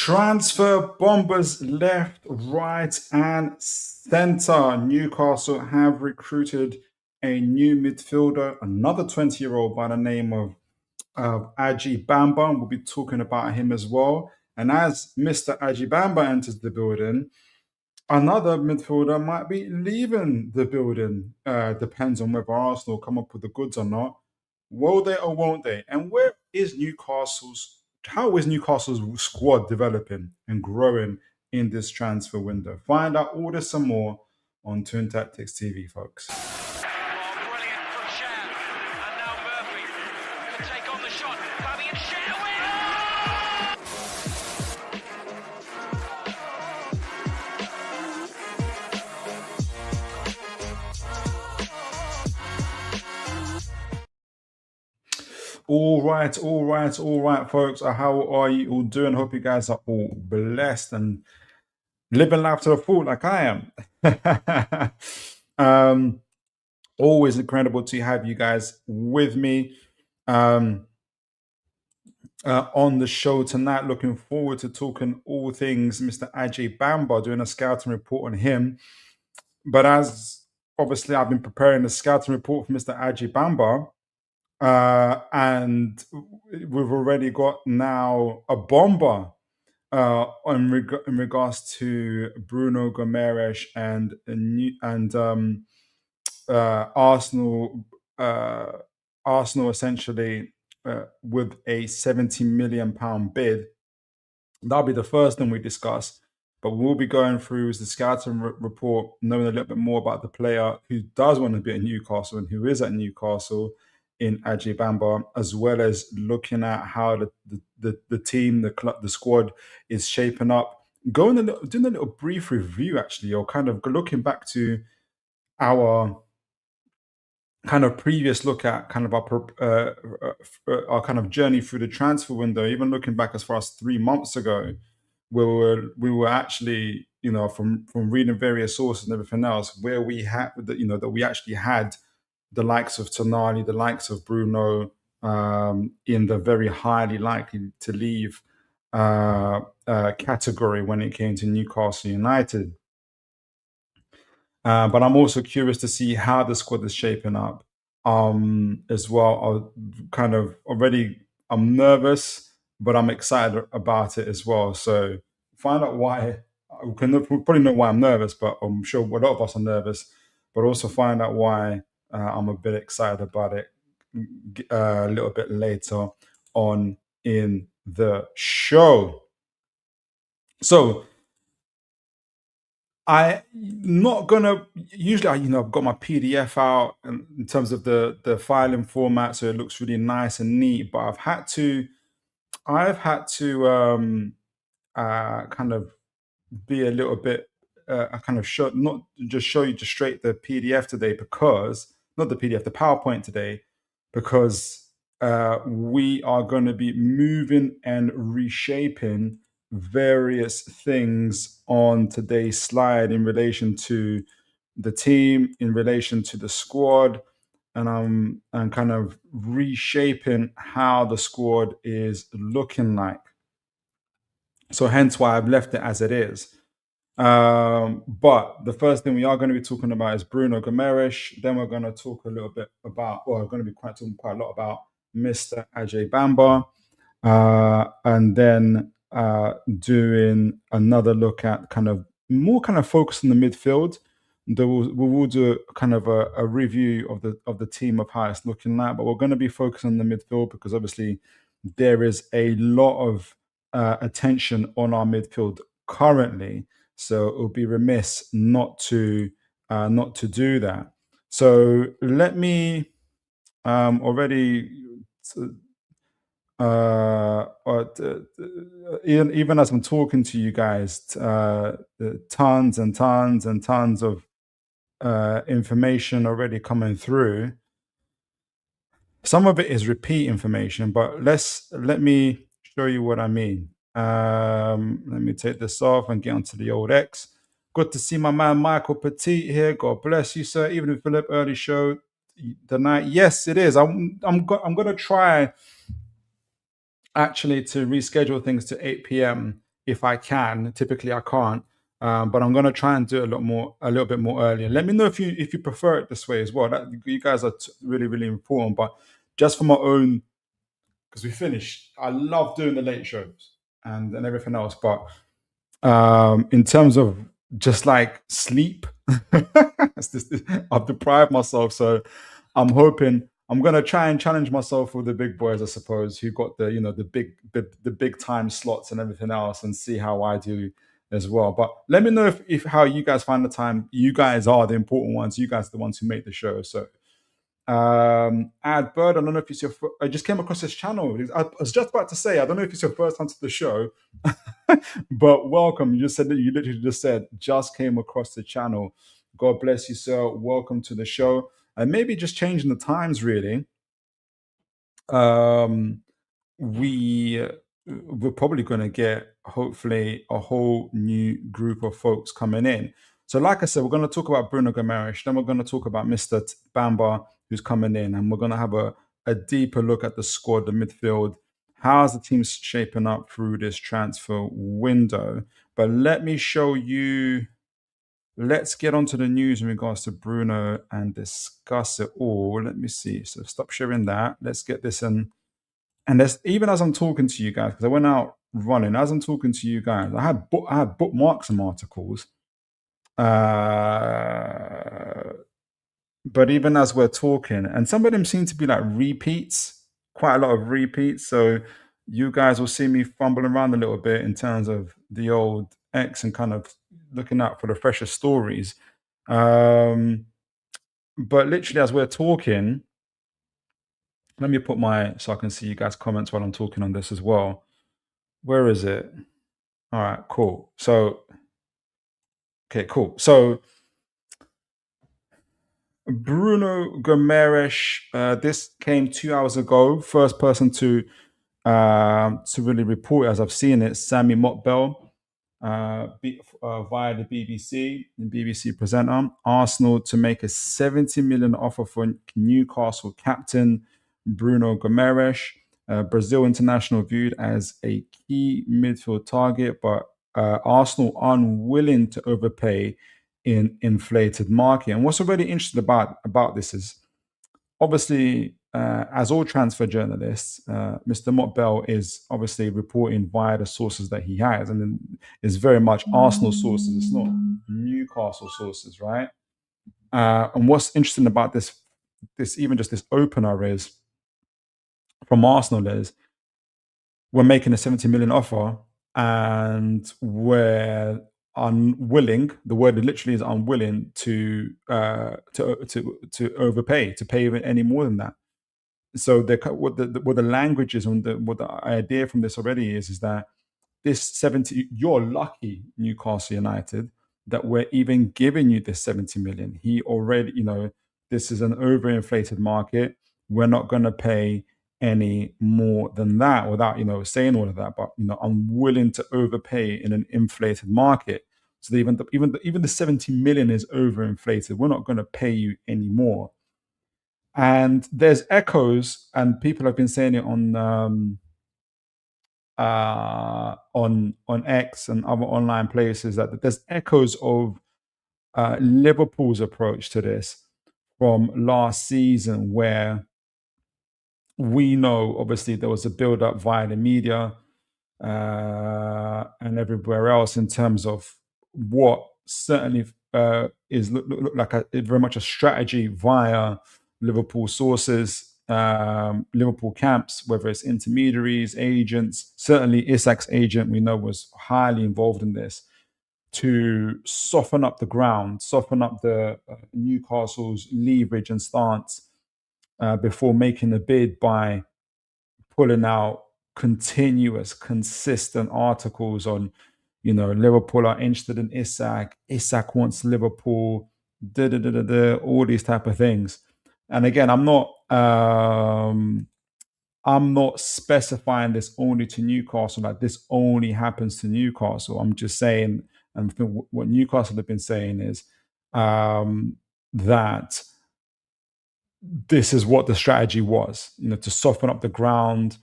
Transfer bombers left, right, and center. Newcastle have recruited a new midfielder, another 20-year-old by the name of Aladj Bamba. We'll be talking about him as well. And as Mr. Aladj Bamba enters the building, another midfielder might be leaving the building. Depends on whether Arsenal come up with the goods or not. Will they or won't they? And how is Newcastle's squad developing and growing in this transfer window? Find out all this and more on Toon Tactics TV, folks. Brilliant from Cher. And now Murphy can take on the shot. Fabian Cher All right, folks. How are you all doing? Hope you guys are all blessed and living life to the full like I am. Always incredible to have you guys with me on the show tonight. Looking forward to talking all things Mr. Aladj Bamba, doing a scouting report on him. But as obviously I've been preparing the scouting report for Mr. Aladj Bamba, and we've already got now a bomber in regards to Bruno Gomes and Arsenal. Arsenal essentially with a £70 million bid. That'll be the first thing we discuss. But we'll be going through the scouting report, knowing a little bit more about the player who does want to be at Newcastle and who is at Newcastle in Aladj Bamba, as well as looking at how the team, the club, the squad is shaping up. Doing a little brief review, actually, or kind of looking back to our kind of previous look at kind of our kind of journey through the transfer window, even looking back as far as 3 months ago, we were actually, from reading various sources and everything else, where we had that we actually had the likes of Tonali, the likes of Bruno in the very highly likely to leave category when it came to Newcastle United. But I'm also curious to see how the squad is shaping up as well. I'm nervous, but I'm excited about it as well. So find out why. We probably know why I'm nervous, but I'm sure a lot of us are nervous. But also find out why I'm a bit excited about it a little bit later on in the show. So I'm not gonna. Usually, I've got my PDF out in terms of the filing format, so it looks really nice and neat. But I've had to kind of be a little bit not just show you just straight the PDF today, because not the PDF, the PowerPoint today, because we are going to be moving and reshaping various things on today's slide in relation to the team, in relation to the squad, and kind of reshaping how the squad is looking like. So hence why I've left it as it is. But the first thing we are going to be talking about is Bruno Gomes. Then we're going to talk a little bit about, or we're going to be talking quite a lot about Mr. Aladj Bamba, and then doing another look at kind of focus on the midfield. We will do kind of a review of the team of how it's looking like, but we're going to be focusing on the midfield because obviously there is a lot of attention on our midfield currently. So it would be remiss not to do that. So let me even as I'm talking to you guys, tons and tons and tons of information already coming through. Some of it is repeat information, but let me show you what I mean. Let me take this off and get onto the old X. Good to see my man Michael Petit here. God bless you, sir. Even if Philip early show tonight, yes, it is. I'm going to try actually to reschedule things to 8 p.m. if I can. Typically, I can't, but I'm gonna try and do it a little bit more earlier. Let me know if you prefer it this way as well. That you guys are really really important. But just for my own, because we finished, I love doing the late shows and everything else, but in terms of just like sleep, I've deprived myself. So I'm hoping I'm gonna try and challenge myself with the big boys, I suppose, who got the the big time slots and everything else, and see how I do as well. But let me know if how you guys find the time. You guys are the important ones. You guys are the ones who make the show. So Ad Bird, I don't know if it's your. I just came across this channel. I was just about to say, I don't know if it's your first time to the show, but welcome. You just said that you literally just said just came across the channel. God bless you, sir. Welcome to the show. And maybe just changing the times, really. We we're probably going to get hopefully a whole new group of folks coming in. So, like I said, we're going to talk about Bruno Gomes, then we're going to talk about Mr. Bamba, who's coming in, and we're going to have a deeper look at the squad, the midfield. How's the team shaping up through this transfer window? But let me show you. Let's get onto the news in regards to Bruno and discuss it all. Let me see. So stop sharing that. Let's get this in. And there's, even as I'm talking to you guys, because I went out running, as I'm talking to you guys, I had bookmarked some articles. But even as we're talking, and some of them seem to be like repeats, quite a lot of repeats. So you guys will see me fumbling around a little bit in terms of the old X and kind of looking out for the fresher stories. But literally, as we're talking, let me put so I can see you guys' comments while I'm talking on this as well. Where is it? All right, cool. So, okay, cool. So, Bruno Gomes, this came 2 hours ago. First person to really report, as I've seen it, Sammy Motbell, via the BBC presenter. Arsenal to make a 70 million offer for Newcastle captain Bruno Gomes. Brazil international viewed as a key midfield target, but Arsenal unwilling to overpay in inflated market. And what's already interesting about this is, obviously, as all transfer journalists, Mr. Motbell is obviously reporting via the sources that he has, and it's very much Arsenal sources. It's not Newcastle sources, right? And what's interesting about this even just this opener is from Arsenal is we're making a 70 million offer, and we're unwilling. The word literally is unwilling to overpay, to pay even any more than that. So what the language is, and what the idea from this already is that this 70, you're lucky, Newcastle United, that we're even giving you this 70 million. He already, this is an overinflated market. We're not going to pay any more than that, without saying all of that. But I'm willing to overpay in an inflated market. So even the 70 million is overinflated. We're not going to pay you any more. And there's echoes, and people have been saying it on X and other online places, that there's echoes of Liverpool's approach to this from last season, where we know obviously there was a build up via the media and everywhere else in terms of what certainly is look like very much a strategy via Liverpool sources, Liverpool camps, whether it's intermediaries, agents. Certainly Isak's agent, we know, was highly involved in this, to soften up the ground, soften up the Newcastle's leverage and stance before making a bid, by pulling out continuous, consistent articles on, Liverpool are interested in Isak. Isak wants Liverpool. All these type of things. And again, I'm not specifying this only to Newcastle, like this only happens to Newcastle. I'm just saying, and what Newcastle have been saying is that this is what the strategy was, to soften up the ground,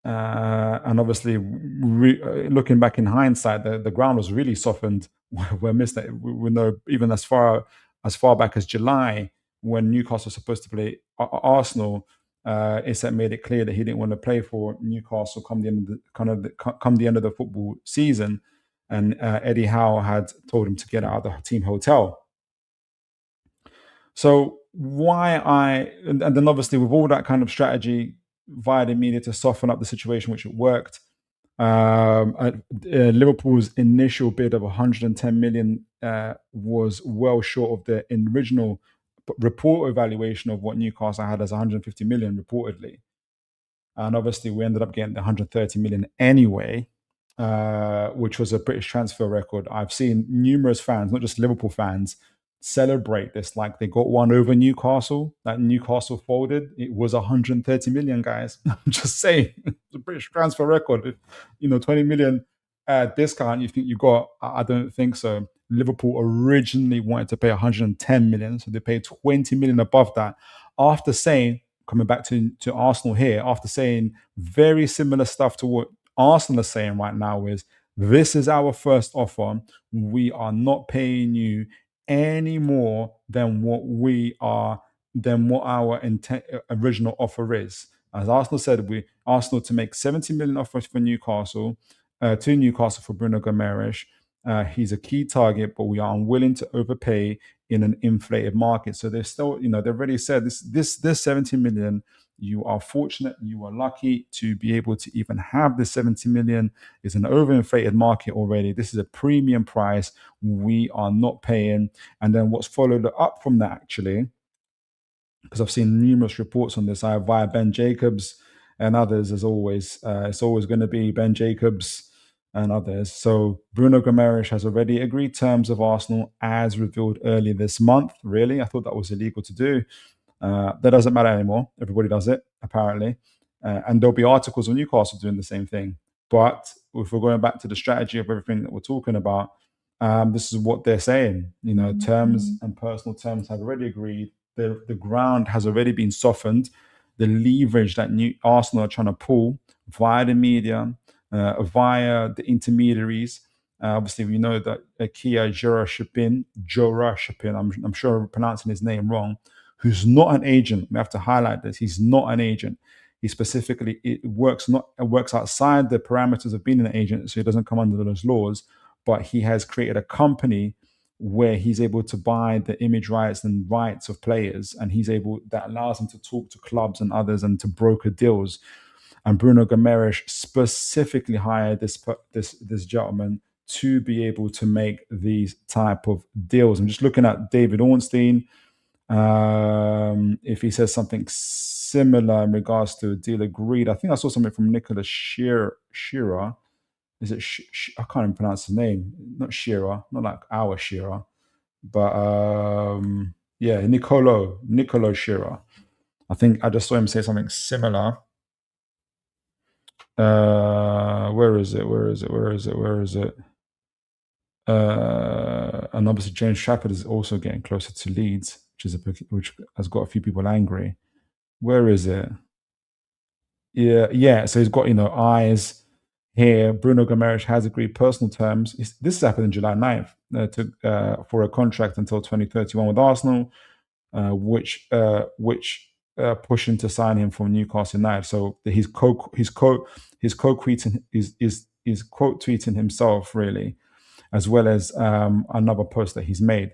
And obviously, looking back in hindsight, the ground was really softened. We're missed it. We know even as far back as July, when Newcastle was supposed to play Arsenal, Isak made it clear that he didn't want to play for Newcastle come the end of come the end of the football season, and Eddie Howe had told him to get out of the team hotel. So and then obviously with all that kind of strategy via the media to soften up the situation, which it worked. Liverpool's initial bid of 110 million was well short of the original report evaluation of what Newcastle had as 150 million reportedly. And obviously, we ended up getting the 130 million anyway, which was a British transfer record. I've seen numerous fans, not just Liverpool fans, celebrate this like they got one over Newcastle. That Newcastle folded. It was 130 million, guys. I'm just saying, it's a British transfer record. 20 million discount. You think you got? I don't think so. Liverpool originally wanted to pay 110 million, so they paid 20 million above that. After saying, coming back to Arsenal here, after saying very similar stuff to what Arsenal are saying right now, is this is our first offer. We are not paying you any more than what our original offer is. As Arsenal said, Arsenal to make 70 million offers for Newcastle, to Newcastle for Bruno Gomes. He's a key target, but we are unwilling to overpay in an inflated market. So they're still, they've already said this 70 million. You are fortunate, you are lucky to be able to even have this 70 million. It's an overinflated market already. This is a premium price we are not paying. And then what's followed up from that, actually, because I've seen numerous reports on this via Ben Jacobs and others, as always. It's always going to be Ben Jacobs and others. So Bruno Gomes has already agreed terms of Arsenal as revealed earlier this month. Really? I thought that was illegal to do. That doesn't matter anymore. Everybody does it, apparently. And there'll be articles on Newcastle doing the same thing. But if we're going back to the strategy of everything that we're talking about, this is what they're saying. Terms and personal terms have already agreed. The ground has already been softened. The leverage that Arsenal are trying to pull via the media, via the intermediaries. Obviously, we know that Kia Jorashipin, I'm sure I'm pronouncing his name wrong, who's not an agent. We have to highlight this. He's not an agent. He specifically works outside the parameters of being an agent, so he doesn't come under those laws. But he has created a company where he's able to buy the image rights and rights of players, and that allows him to talk to clubs and others and to broker deals. And Bruno Gomes specifically hired this gentleman to be able to make these type of deals. I'm just looking at David Ornstein. If he says something similar in regards to a deal agreed, I think I saw something from Nicholas Shearer. Is it? I can't even pronounce his name. Not Shearer, not like our Shearer, but yeah, Nicolo Shearer. I think I just saw him say something similar. Where is it? And obviously James Trafford is also getting closer to Leeds, which has got a few people angry. Where is it? Yeah. So he's got eyes here. Bruno Gomes has agreed personal terms. This happened in July 9th for a contract until 2031 with Arsenal, which pushing to sign him from Newcastle United. So he's quote tweeting himself, really, as well as another post that he's made.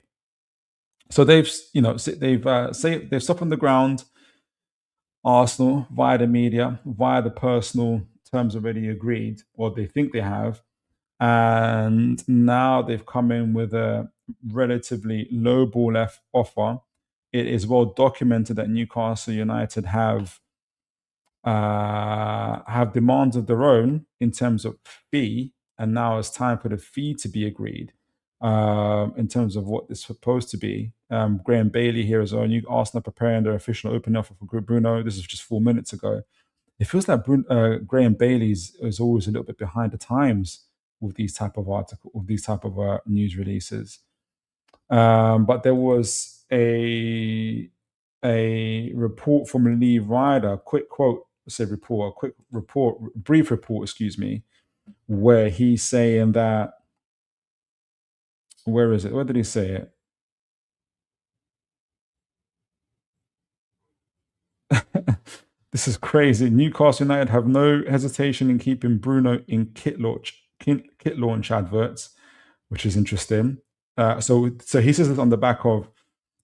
So they've softened the ground, Arsenal, via the media, via the personal terms already agreed, or they think they have, and now they've come in with a relatively low ball offer. It is well documented that Newcastle United have demands of their own in terms of fee, and now it's time for the fee to be agreed in terms of what it's supposed to be. Graham Bailey here is on Arsenal preparing their official opening offer for Bruno. This is just 4 minutes ago. It feels like Graham Bailey is always a little bit behind the times with these type of news releases. But there was a report from Lee Ryder, quick quote say report, a quick report, brief report, excuse me, where he's saying that, where is it? Where did he say it? This is crazy. Newcastle United have no hesitation in keeping Bruno in kit launch adverts, which is interesting. So he says this on the back of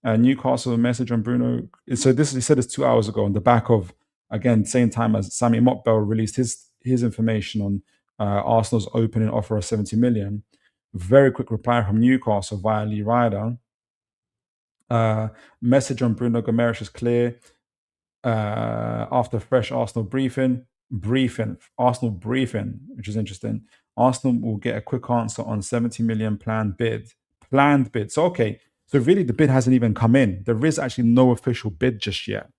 Newcastle message on Bruno. So this he said this 2 hours ago on the back of, again, same time as Sammy Mokbel released his information on Arsenal's opening offer of 70 million. Very quick reply from Newcastle via Lee Ryder. Message on Bruno Gomes is clear. After fresh Arsenal Arsenal briefing, which is interesting. Arsenal will get a quick answer on 70 million planned bid. So okay, so really the bid hasn't even come in. There is actually no official bid just yet.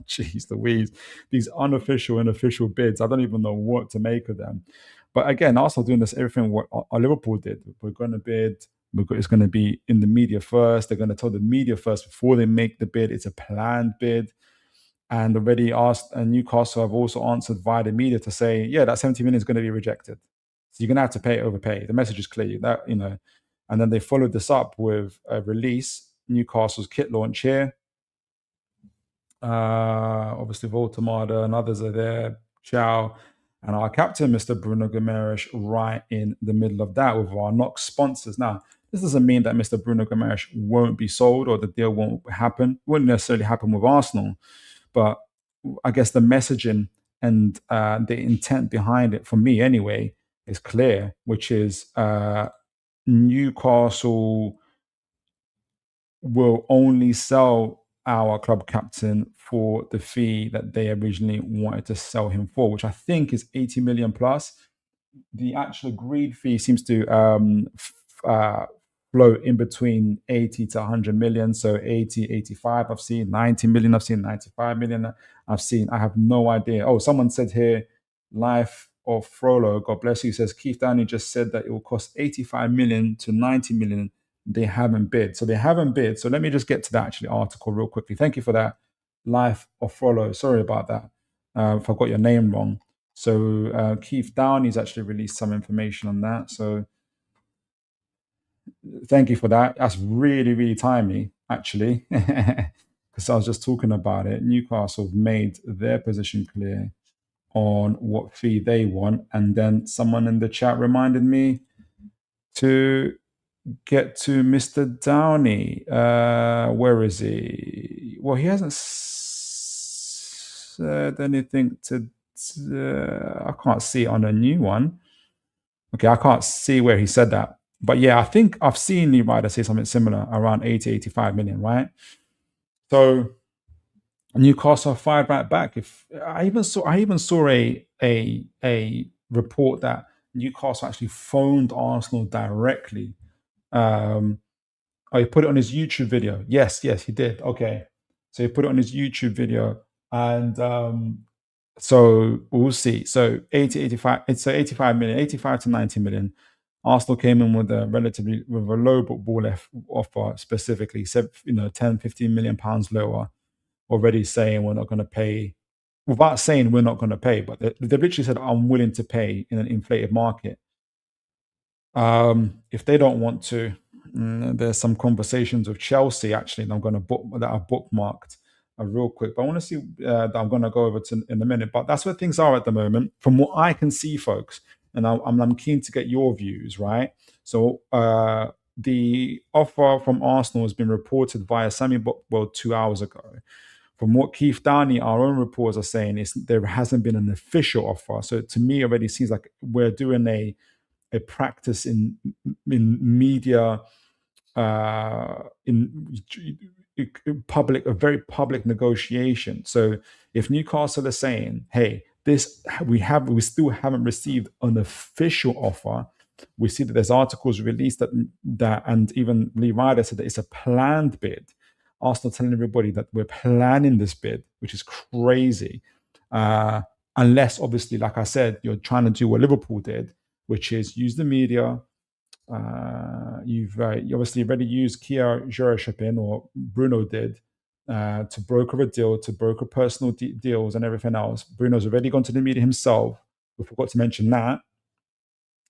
Jeez Louise, these unofficial and official bids, I don't even know what to make of them. But again, Arsenal doing this, everything what Liverpool did. We're going to bid. It's going to be in the media first. They're going to tell the media first before they make the bid. It's a planned bid. And already asked, and Newcastle have also answered via the media to say, yeah, that 70 million is going to be rejected. So you're going to have to pay overpay. The message is clear. That, you know, and then they followed this up with a release, Newcastle's kit launch here. Obviously, Voltamada and others are there. Ciao. And our captain, Mr. Bruno Gomes, right in the middle of that with our Knox sponsors. Now, this doesn't mean that Mr. Bruno Gomes won't be sold or the deal won't happen. Wouldn't necessarily happen with Arsenal. But I guess the messaging and the intent behind it, for me anyway, is clear, which is Newcastle will only sell our club captain for the fee that they originally wanted to sell him for, which I think is 80 million plus. The actual agreed fee seems to float in between 80 to 100 million. So 80, 85, I've seen 90 million, I've seen 95 million, I have no idea. Oh, someone said here, Life of Frollo, God bless you, says Keith Downey just said that it will cost 85 million to 90 million. They haven't bid. So they haven't bid. So let me just get to that actually article real quickly. Thank you for that, Life of Frollo. Sorry about that if I got your name wrong. So Keith Downey's actually released some information on that. So thank you for that. That's really, really timely, actually, because I was just talking about it. Newcastle have made their position clear on what fee they want. And then someone in the chat reminded me to get to Mr. Downey. Where is he? Well, he hasn't said anything to. I can't see it on a new one. Okay, I can't see where he said that. But yeah, I think I've seen Lee Ryder say something similar around 80, 85 million, right? So Newcastle fired right back. If I even saw a report that Newcastle actually phoned Arsenal directly. Oh, he put it on his YouTube video. Yes, he did. Okay. So he put it on his YouTube video. And so we'll see. So 80, 85, it's 85 million, 85 to 90 million. Arsenal came in with a low ball offer, specifically, 10, 15 million pounds lower, already saying we're not going to pay, without saying we're not going to pay, but they literally said, I'm willing to pay in an inflated market. If they don't want to, there's some conversations with Chelsea actually, and I'm going to book that I've bookmarked real quick. But I want to see that I'm going to go over to in a minute. But that's where things are at the moment, from what I can see, folks. And I'm keen to get your views, right? So the offer from Arsenal has been reported via Sammy Bockwell 2 hours ago. From what Keith Downey, our own reports, are saying, is there hasn't been an official offer. So to me, already seems like we're doing a practice in media, in public, a very public negotiation. So if Newcastle are saying, "Hey, we still haven't received an official offer," we see that there's articles released that, and even Lee Ryder said that it's a planned bid. Arsenal telling everybody that we're planning this bid, which is crazy. Unless, obviously, like I said, you're trying to do what Liverpool did, which is use the media. You've obviously already used Kia Jurashipin, or Bruno did, to broker a deal, to broker personal deals and everything else. Bruno's already gone to the media himself. We forgot to mention that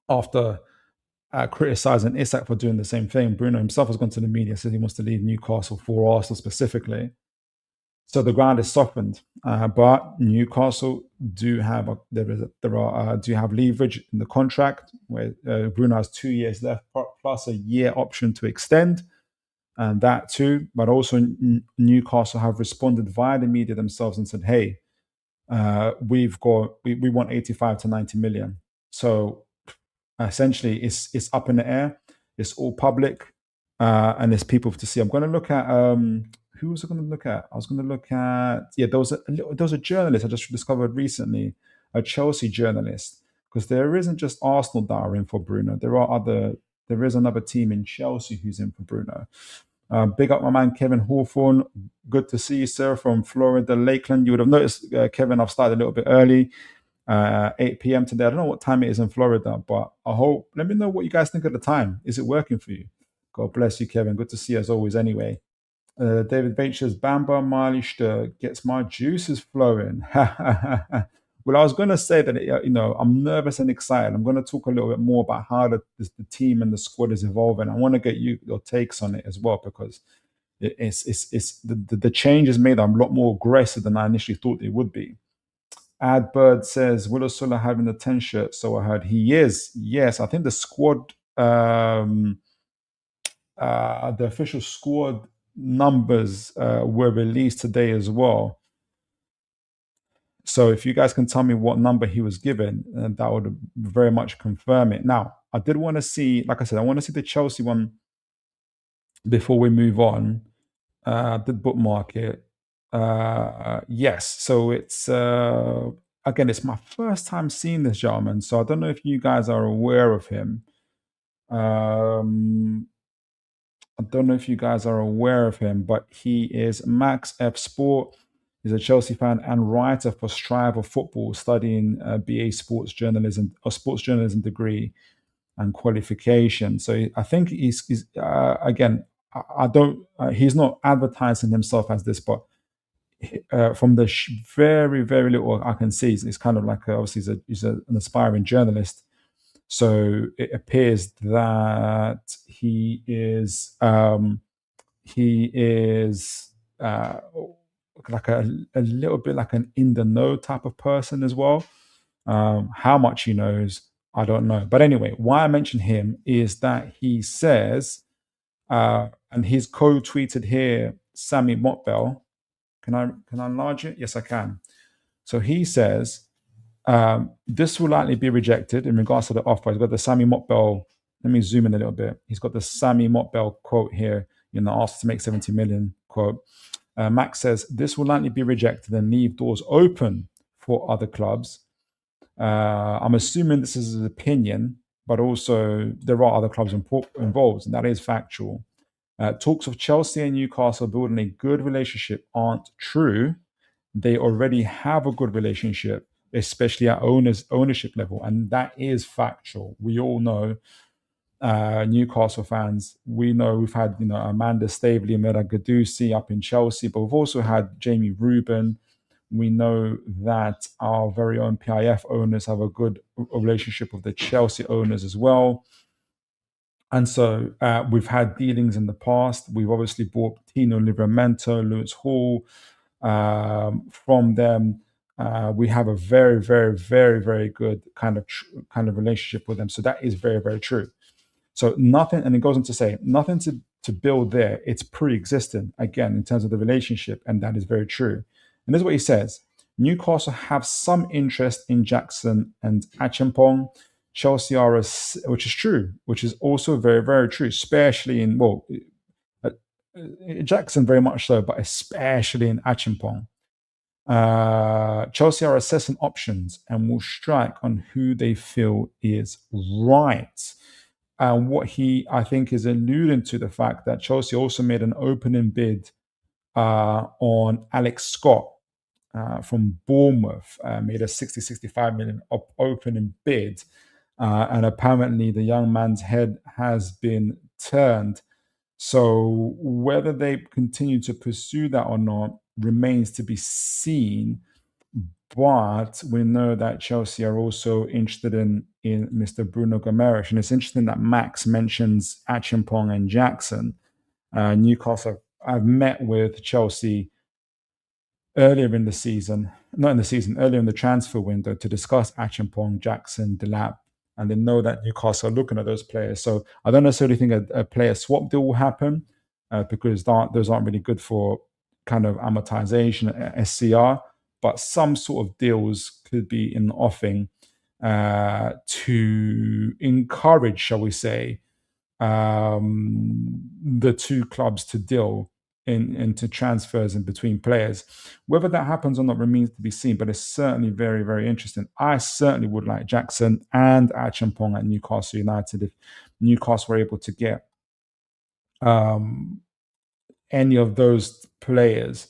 after criticizing Isak for doing the same thing, Bruno himself has gone to the media, said he wants to leave Newcastle for Arsenal specifically. So the ground is softened, but Newcastle do have do have leverage in the contract where Bruno has 2 years left plus a year option to extend, and that too. But also Newcastle have responded via the media themselves and said, "Hey, we want 85 to 90 million." So essentially, it's up in the air. It's all public, and there's people to see. I'm going to look at who was I going to look at? I was going to look at there was a journalist I just discovered recently, a Chelsea journalist, because there isn't just Arsenal that are in for Bruno. There is another team in Chelsea who's in for Bruno. Big up my man Kevin Hawthorne. Good to see you, sir, from Florida, Lakeland. You would have noticed, Kevin, I've started a little bit early. 8 p.m. today. I don't know what time it is in Florida, but I hope, let me know what you guys think at the time. Is it working for you? God bless you, Kevin. Good to see you as always, anyway. David Bates says, Bamba Marlister gets my juices flowing. Well, I was going to say that, I'm nervous and excited. I'm going to talk a little bit more about how the team and the squad is evolving. I want to get your takes on it as well, because it's the change is made. I'm a lot more aggressive than I initially thought it would be. Adbird says, Willow Sulla having the 10 shirt, so I heard he is. Yes, I think the squad, the official squad numbers were released today as well. So if you guys can tell me what number he was given, that would very much confirm it. Now, I did want to see, like I said, I want to see the Chelsea one before we move on. I did bookmark it. Yes, so it's again, it's my first time seeing this gentleman, so I don't know if you guys are aware of him. I don't know if you guys are aware of him, but he is Max F Sport. He's a Chelsea fan and writer for Strive of Football, studying BA Sports Journalism or Sports Journalism degree and qualification. So I think he's again, I don't. He's not advertising himself as this, but from the very very little I can see, it's kind of like obviously an aspiring journalist. So it appears that he is like a little bit like an in the know type of person as well. How much he knows, I don't know. But anyway, why I mention him is that he says, and he's co-tweeted here, Sammy Motbell. Can I enlarge it? Yes, I can. So he says, this will likely be rejected in regards to the offer. He's got the Sammy Motbell. Let me zoom in a little bit. He's got the Sammy Motbell quote here, asked to make 70 million quote. Max says, this will likely be rejected and leave doors open for other clubs. I'm assuming this is his opinion, but also there are other clubs involved, and that is factual. Talks of Chelsea and Newcastle building a good relationship aren't true. They already have a good relationship, especially at ownership level, and that is factual. We all know, Newcastle fans, we know we've had Amanda Staveley and Mera Gadusi up in Chelsea, but we've also had Jamie Rubin. We know that our very own PIF owners have a good relationship with the Chelsea owners as well. And so we've had dealings in the past. We've obviously bought Tino Livramento, Lewis Hall from them. We have a very, very, very, very good kind of relationship with them. So that is very, very true. So nothing, and it goes on to say, nothing to build there. It's pre-existing, again, in terms of the relationship, and that is very true. And this is what he says. Newcastle have some interest in Jackson and Achimpong. Chelsea are, which is true, which is also very, very true, especially in, Jackson very much so, but especially in Achimpong. Chelsea are assessing options and will strike on who they feel is right. And what he, I think, is alluding to the fact that Chelsea also made an opening bid on Alex Scott from Bournemouth, made a 65 million opening bid. And apparently the young man's head has been turned. So whether they continue to pursue that or not remains to be seen. But we know that Chelsea are also interested in Mr. Bruno Gomes, and it's interesting that Max mentions Achimpong and Jackson. Newcastle, I've met with Chelsea earlier in the season, not in the season, earlier in the transfer window to discuss Achimpong, Jackson, Delap, and they know that Newcastle are looking at those players. So I don't necessarily think a player swap deal will happen because those aren't really good for kind of amortization at SCR, but some sort of deals could be in the offing to encourage, shall we say, the two clubs to deal into transfers in between players. Whether that happens or not remains to be seen, but it's certainly very, very interesting. I certainly would like Jackson and Achimpong at Newcastle United if Newcastle were able to get any of those players,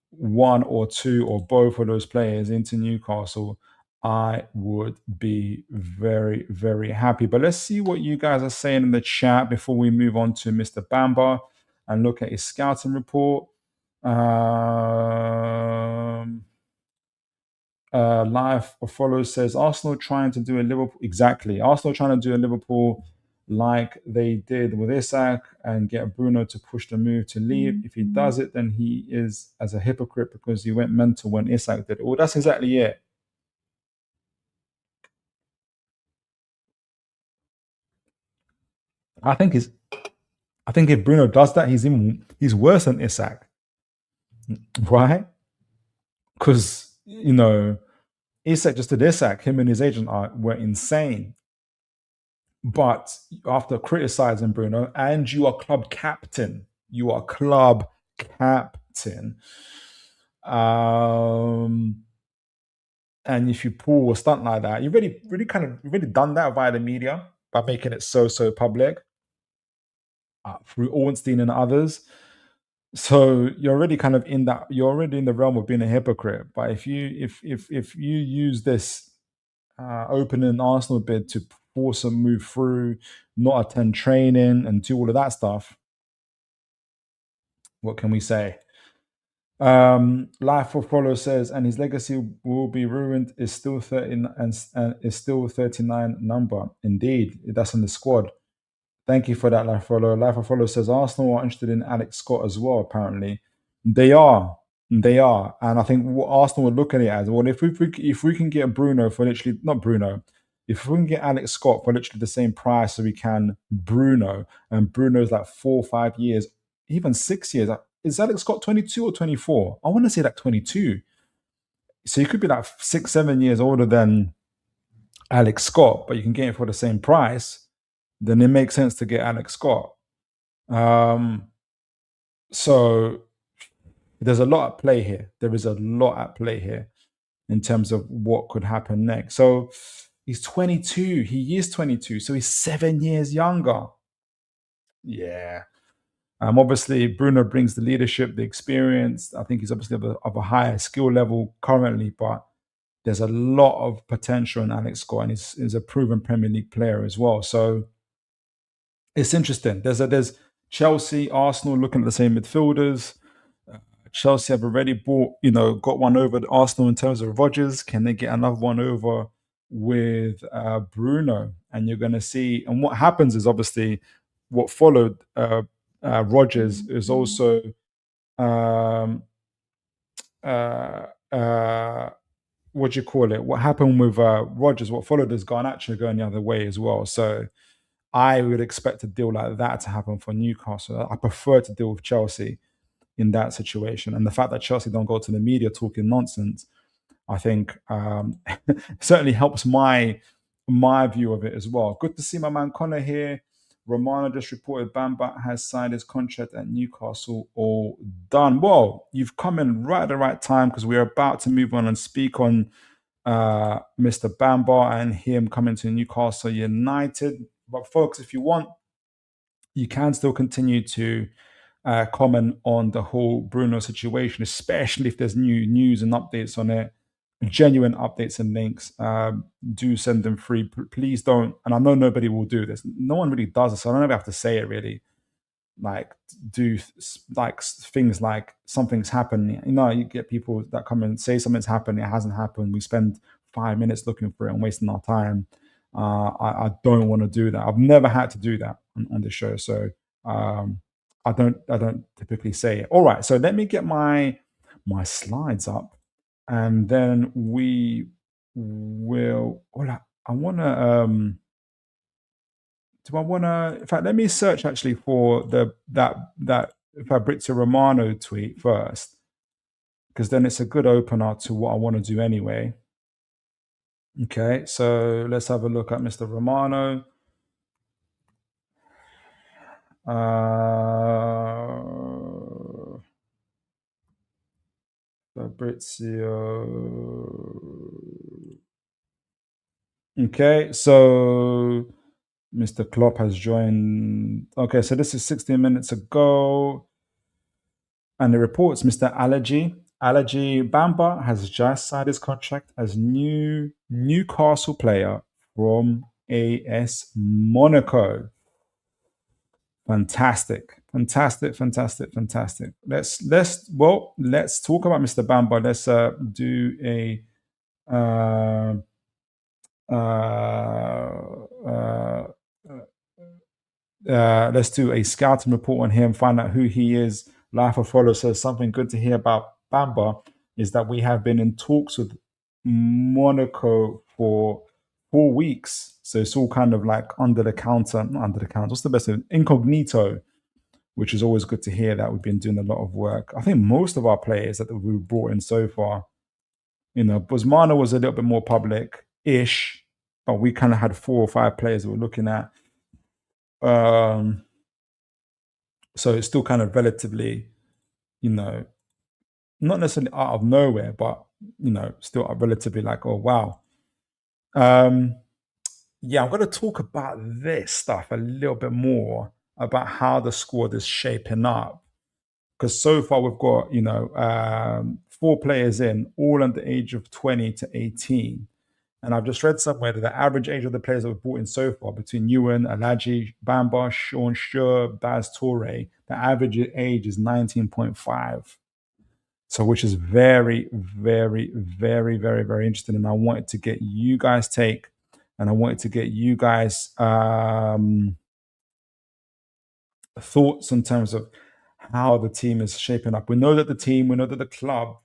one or two or both of those players into Newcastle. I would be very, very happy. But let's see what you guys are saying in the chat before we move on to Mr. Bamba and look at his scouting report. Live or follows says Arsenal trying to do a Liverpool exactly. Arsenal trying to do a Liverpool like they did with Isak and get Bruno to push the move to leave. If he does it, then he is as a hypocrite because he went mental when Isak did it. Well, that's exactly it. I think if Bruno does that, he's worse than Isak, right? Because Isak just did Isak. Him and his agent were insane. But after criticizing Bruno, and you are club captain, and if you pull a stunt like that, you've really done that via the media by making it so public through Ornstein and others. So you're already kind of in that. You're already in the realm of being a hypocrite. But if you use this opening Arsenal bid to force a move through, not attend training, and do all of that stuff, what can we say? Life of Follow says, and his legacy will be ruined. Is still 13 and is still 39 number. Indeed, that's in the squad. Thank you for that, Life Follow. Life of Follow says Arsenal are interested in Alex Scott as well. Apparently, they are. They are, and I think what Arsenal would look at it as well. If we can get Bruno for literally not Bruno, if we can get Alex Scott for literally the same price so we can Bruno, and Bruno's like 4 or 5 years, even 6 years. Is Alex Scott 22 or 24? I want to say like 22. So you could be like 6, 7 years older than Alex Scott, but you can get it for the same price. Then it makes sense to get Alex Scott. So there's a lot at play here. There is a lot at play here in terms of what could happen next. So he's 22. He is 22. So he's 7 years younger. Yeah. Obviously, Bruno brings the leadership, the experience. I think he's obviously of a higher skill level currently, but there's a lot of potential in Alex Scott, and he's a proven Premier League player as well. So it's interesting. There's Chelsea, Arsenal looking at the same midfielders. Chelsea have already got one over Arsenal in terms of Rodgers. Can they get another one over with Bruno? And you're going to see. And what happens is obviously what followed Rodgers is also what do you call it? What happened with Rodgers? What followed is Garnacho going the other way as well. So I would expect a deal like that to happen for Newcastle. I prefer to deal with Chelsea in that situation. And the fact that Chelsea don't go to the media talking nonsense, I think certainly helps my view of it as well. Good to see my man Connor here. Romano just reported Bamba has signed his contract at Newcastle. All done. Well, you've come in right at the right time because we're about to move on and speak on Mr. Bamba and him coming to Newcastle United. But folks, if you want, you can still continue to comment on the whole Bruno situation, especially if there's new news and updates on it, genuine updates and links. Do send them free. Please don't. And I know nobody will do this. No one really does this. So I don't ever have to say it really. like do like things like something's happened. You get people that come and say something's happened, it hasn't happened. We spend 5 minutes looking for it and wasting our time. I don't want to do that. I've never had to do that on the show, so um, I don't typically say it. All right, so let me get my slides up, and then we will. I want to. Do I want to? In fact, let me search actually for that Fabrizio Romano tweet first, because then it's a good opener to what I want to do anyway. Okay, so let's have a look at Mr. Romano. Fabrizio. Okay, so Mr. Klopp has joined. Okay, so this is 16 minutes ago. And it reports Mr. Aladj Bamba has just signed his contract as new Newcastle player from AS Monaco. Fantastic. Let's talk about Mr. Bamba. Let's do a let's do a scouting report on him, find out who he is. Life of Follow says something good to hear about Bamba is that we have been in talks with Monaco for 4 weeks. So it's all kind of like under the counter, not under the counter, what's the best of incognito, which is always good to hear that we've been doing a lot of work. I think most of our players that we've brought in so far, Bosmano was a little bit more public-ish, but we kind of had 4 or 5 players that we're looking at. So it's still kind of relatively, not necessarily out of nowhere, but still relatively like, oh wow. Yeah, I'm going to talk about this stuff a little bit more about how the squad is shaping up, because so far we've got 4 players in, all under the age of 20 to 18. And I've just read somewhere that the average age of the players that we've brought in so far, between Ewan, Aladj Bamba, Sean Schur, Baz Toure, the average age is 19.5. So, which is very, very, very, very, very interesting. And I wanted to get you guys' take, and I wanted to get you guys' thoughts in terms of how the team is shaping up. We know that the club,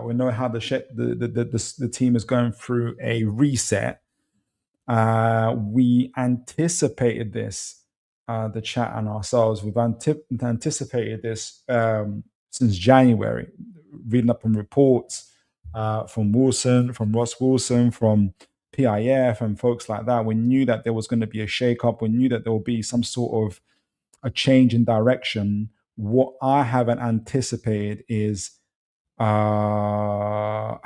we know how the team is going through a reset. We anticipated this, the chat and ourselves. We've anticipated this since January, reading up on reports from Wilson, from Ross Wilson, from PIF, and folks like that. We knew that there was going to be a shake-up. We knew that there will be some sort of a change in direction. What I haven't anticipated is how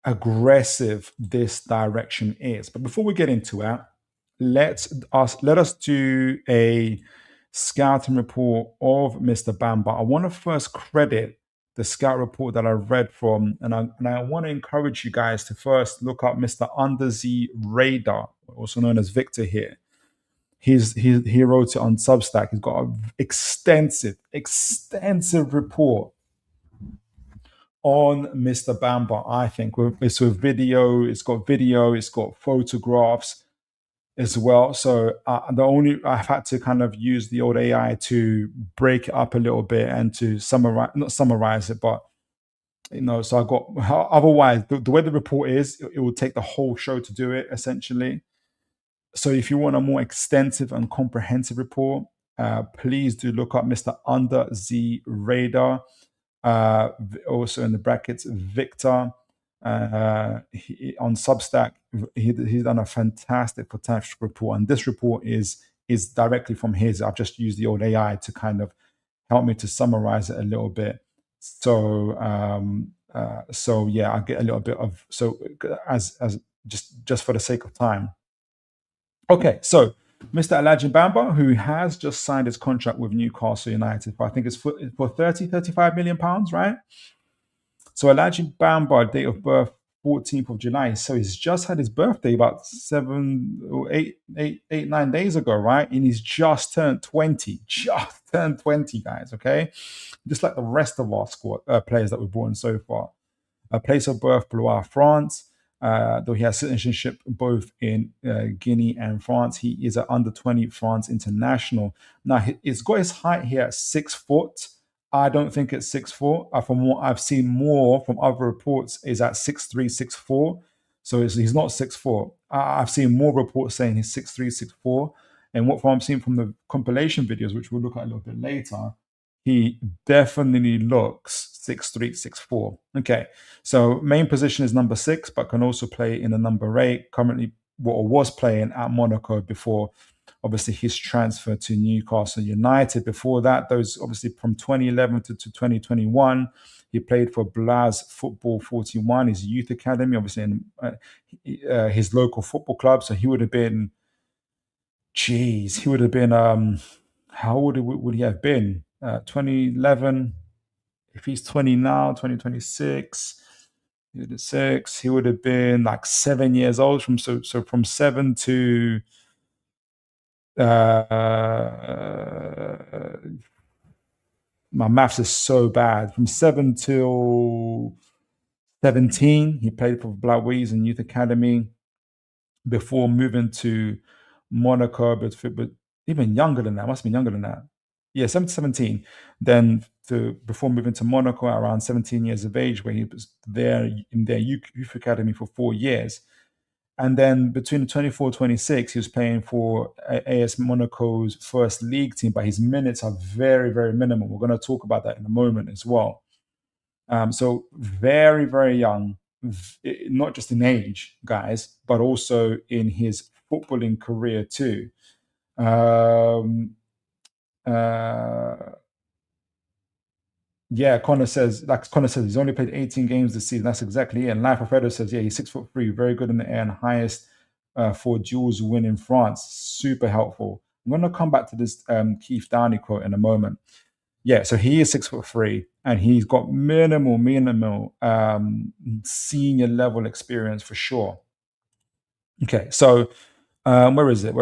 aggressive this direction is. But before we get into it, let us do a scouting report of Mr. Bamba. I want to first credit the scout report that I read from, and I want to encourage you guys to first look up Mr. Undersea Radar, also known as Victor here. He wrote it on Substack. He's got an extensive report on Mr. Bamba. I think it's with video. It's got video. It's got photographs as well. So I've had to kind of use the old AI to break it up a little bit and to not summarize it, but so I got, otherwise the way the report is, it will take the whole show to do it essentially. So if you want a more extensive and comprehensive report, please do look up Mr. Undersea Radar. Also in the brackets, Victor. On Substack, he's done a fantastic report, and this report is directly from his. I've just used the old AI to kind of help me to summarize it a little bit. So yeah, I get a little bit of, so as just for the sake of time. Okay, so Mr. Aladj Bamba, who has just signed his contract with Newcastle United, I think it's for 35 million pounds, right? So Aladj Bamba, date of birth 14th of July. So he's just had his birthday about 9 days ago, right? And he's just turned 20. Just turned 20, guys, okay? Just like the rest of our squad players that we've brought in so far. A place of birth, Blois, France. Though he has citizenship both in Guinea and France, he is an under 20 France international. Now, he's got his height here at 6 foot. I don't think it's 6 foot. From what I've seen more from other reports, is at 6'3", 6'4". So he's not 6 foot. I've seen more reports saying he's 6'3", 6'4". And what I'm seeing from the compilation videos, which we'll look at a little bit later, he definitely looks 6'3", 6'4". Okay, so main position is number 6, but can also play in the number 8. Currently, what was playing at Monaco before, obviously, his transfer to Newcastle United. Before that, those obviously from 2011 to 2021, he played for Blas Football 41, his youth academy, obviously in his local football club. So he would have been, how old would he have been? 2011. If he's 20 now, 2026, he would have been like 7 years old. From 7 to my maths is so bad. From 7 till 17, he played for Blaouise and Youth Academy before moving to Monaco, but even younger than that, must have been younger than that. Yeah, 7 to 17. Then before moving to Monaco at around 17 years of age, where he was there in their youth academy for 4 years. And then between 24 26, he was playing for AS Monaco's first league team, but his minutes are very, very minimal. We're going to talk about that in a moment as well. So very, very young, not just in age, guys, but also in his footballing career too. Yeah, Connor says, he's only played 18 games this season. That's exactly it. And Life of Fredo says, yeah, he's 6'3", very good in the air and highest for duels win in France. Super helpful. I'm going to come back to this Keith Downey quote in a moment. Yeah, so he is 6'3", and he's got minimal senior level experience for sure. Okay, so where is it?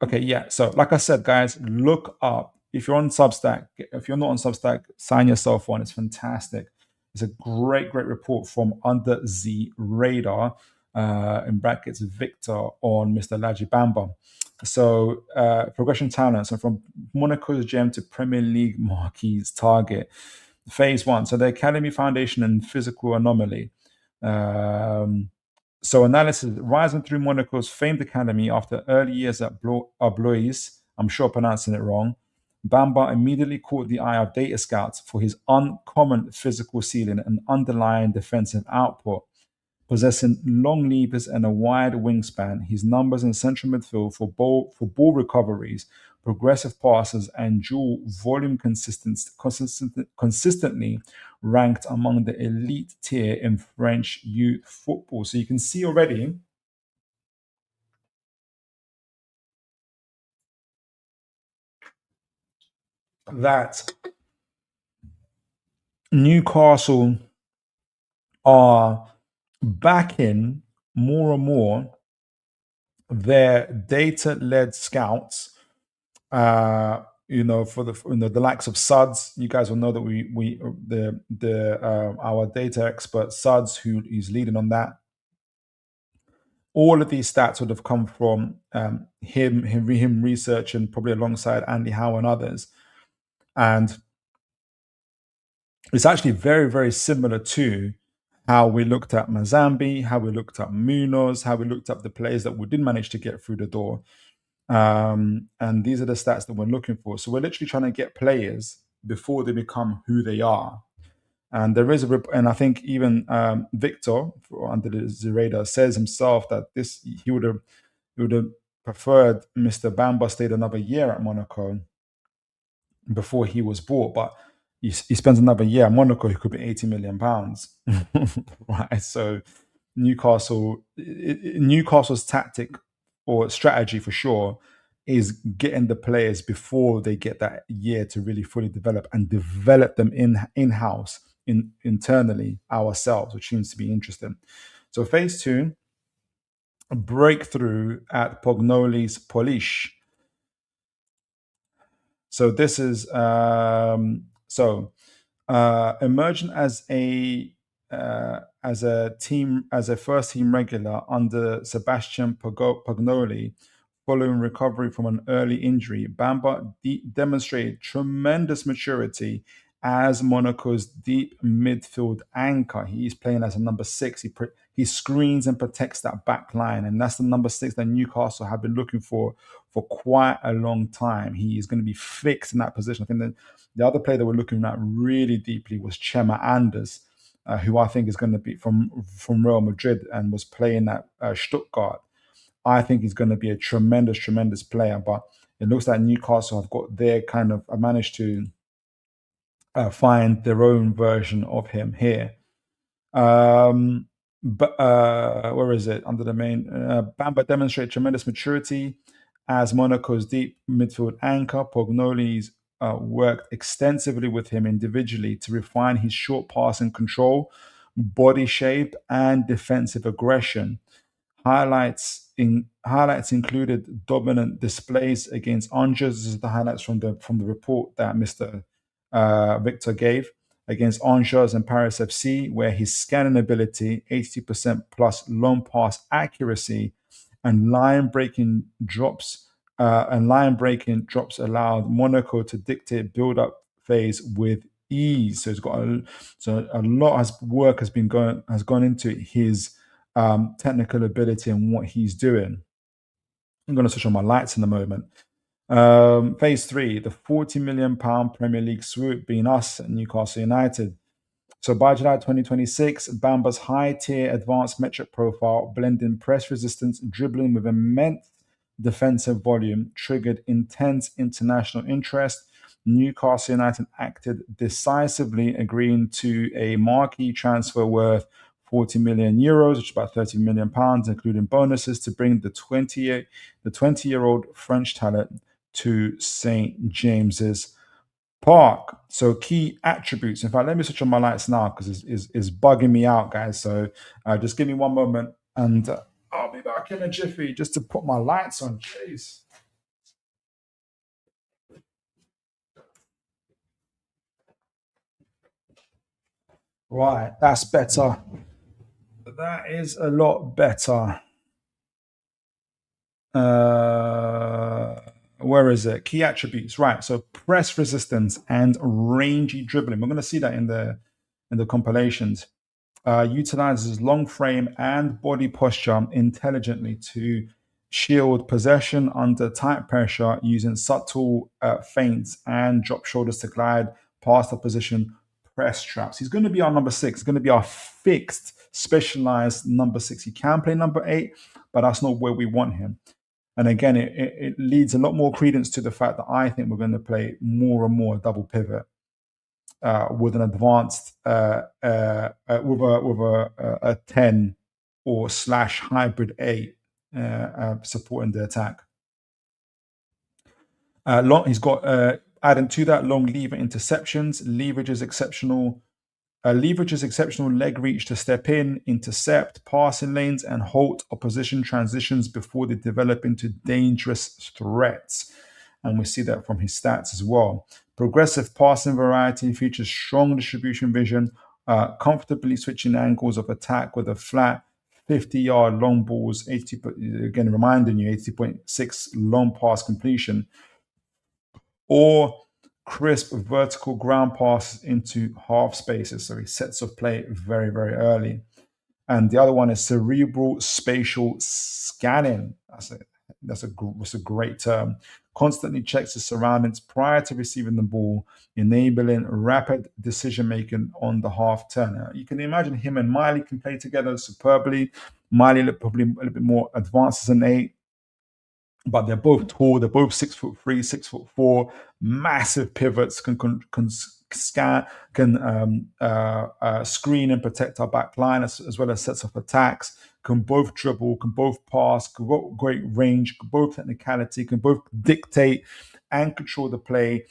Okay, yeah. So like I said, guys, look up. If you're on Substack, if you're not on Substack, sign yourself on. It's fantastic. It's a great report from Under the Radar, in brackets, Victor, on Mr. Aladj Bamba. So progression talent. So from Monaco's gem to Premier League marquees target. Phase 1. So the academy foundation and physical anomaly. So analysis, rising through Monaco's famed academy after early years at Blois, I'm sure I'm pronouncing it wrong, Bamba immediately caught the eye of data scouts for his uncommon physical ceiling and underlying defensive output. Possessing long levers and a wide wingspan, his numbers in central midfield for ball recoveries, progressive passes, and dual volume consistently ranked among the elite tier in French youth football. So you can see already that Newcastle are backing more and more their data-led scouts. For the likes of Suds, you guys will know that our data expert Suds, who is leading on that. All of these stats would have come from him researching, probably alongside Andy Howe and others, and it's actually very, very similar to how we looked at Mazambi, how we looked at Munoz, how we looked at the players that we did manage to get through the door. And these are the stats that we're looking for. So we're literally trying to get players before they become who they are. And there is and I think even Victor, under the radar, says himself that he would have preferred Mr. Bamba stayed another year at Monaco before he was bought, but he spends another year at Monaco, he could be £80 million, right? So Newcastle's tactic or strategy for sure is getting the players before they get that year to really fully develop and develop them in-house internally ourselves, which seems to be interesting. So phase 2, a breakthrough at Pognoli's Polish. So this is emerging as a first team regular under Sebastian Pognoli following recovery from an early injury. Bamba demonstrated tremendous maturity as Monaco's deep midfield anchor. He's playing as a number 6. He screens and protects that back line, and that's the number 6 that Newcastle have been looking for quite a long time. He is going to be fixed in that position. I think the other player that we're looking at really deeply was Chema Anders, who I think is going to be from Real Madrid and was playing at Stuttgart. I think he's going to be a tremendous, tremendous player. But it looks like Newcastle have got their kind of managed to find their own version of him here. But where is it? Under the main, Bamba demonstrated tremendous maturity as Monaco's deep midfield anchor. Pognoli's worked extensively with him individually to refine his short passing control, body shape, and defensive aggression. Highlights included dominant displays against Angers. This is the highlights from the report that Mr. Victor gave against Angers and Paris FC, where his scanning ability, 80% plus long pass accuracy, and line breaking drops allowed Monaco to dictate build-up phase with ease. So it's got a lot has gone into his technical ability and what he's doing. I'm going to switch on my lights in a moment. Phase 3, the £40 million Premier League swoop being us at Newcastle United. So by July 2026, Bamba's high-tier advanced metric profile, blending press resistance, dribbling with immense defensive volume, triggered intense international interest. Newcastle United acted decisively, agreeing to a marquee transfer worth €40 million, which is about £30 million, including bonuses, to bring the 20-year-old French talent to St. James's Park. So key attributes. In fact, let me switch on my lights now because it's bugging me out, guys. So just give me one moment and I'll be back in a jiffy just to put my lights on. Jeez. Right, that's better. That is a lot better. Where is it? Key attributes. Right. So press resistance and rangy dribbling. We're going to see that in the compilations. Utilizes long frame and body posture intelligently to shield possession under tight pressure using subtle feints and drop shoulders to glide past the position press traps. He's going to be our number 6. He's going to be our fixed, specialized number 6. He can play number 8, but that's not where we want him. And again, it leads a lot more credence to the fact that I think we're going to play more and more double pivot with an advanced with a 10 or slash hybrid 8 supporting the attack. He's got adding to that long lever interceptions, leverages exceptional leg reach to step in, intercept, passing lanes, and halt opposition transitions before they develop into dangerous threats. And we see that from his stats as well. Progressive passing variety features strong distribution vision, comfortably switching angles of attack with a flat 50-yard long balls, again reminding you, 80.6 long pass completion, or crisp vertical ground passes into half spaces. So he sets of play very, very early. And the other one is cerebral spatial scanning. That's a great term. Constantly checks his surroundings prior to receiving the ball, enabling rapid decision making on the half turn. You can imagine him and Miley can play together superbly. Miley probably a little bit more advanced as an 8. But they're both tall. They're both 6'3", 6'4", massive pivots, can screen and protect our back line as well as sets of attacks. Can both dribble, can both pass, can both great range, can both technicality, can both dictate and control the play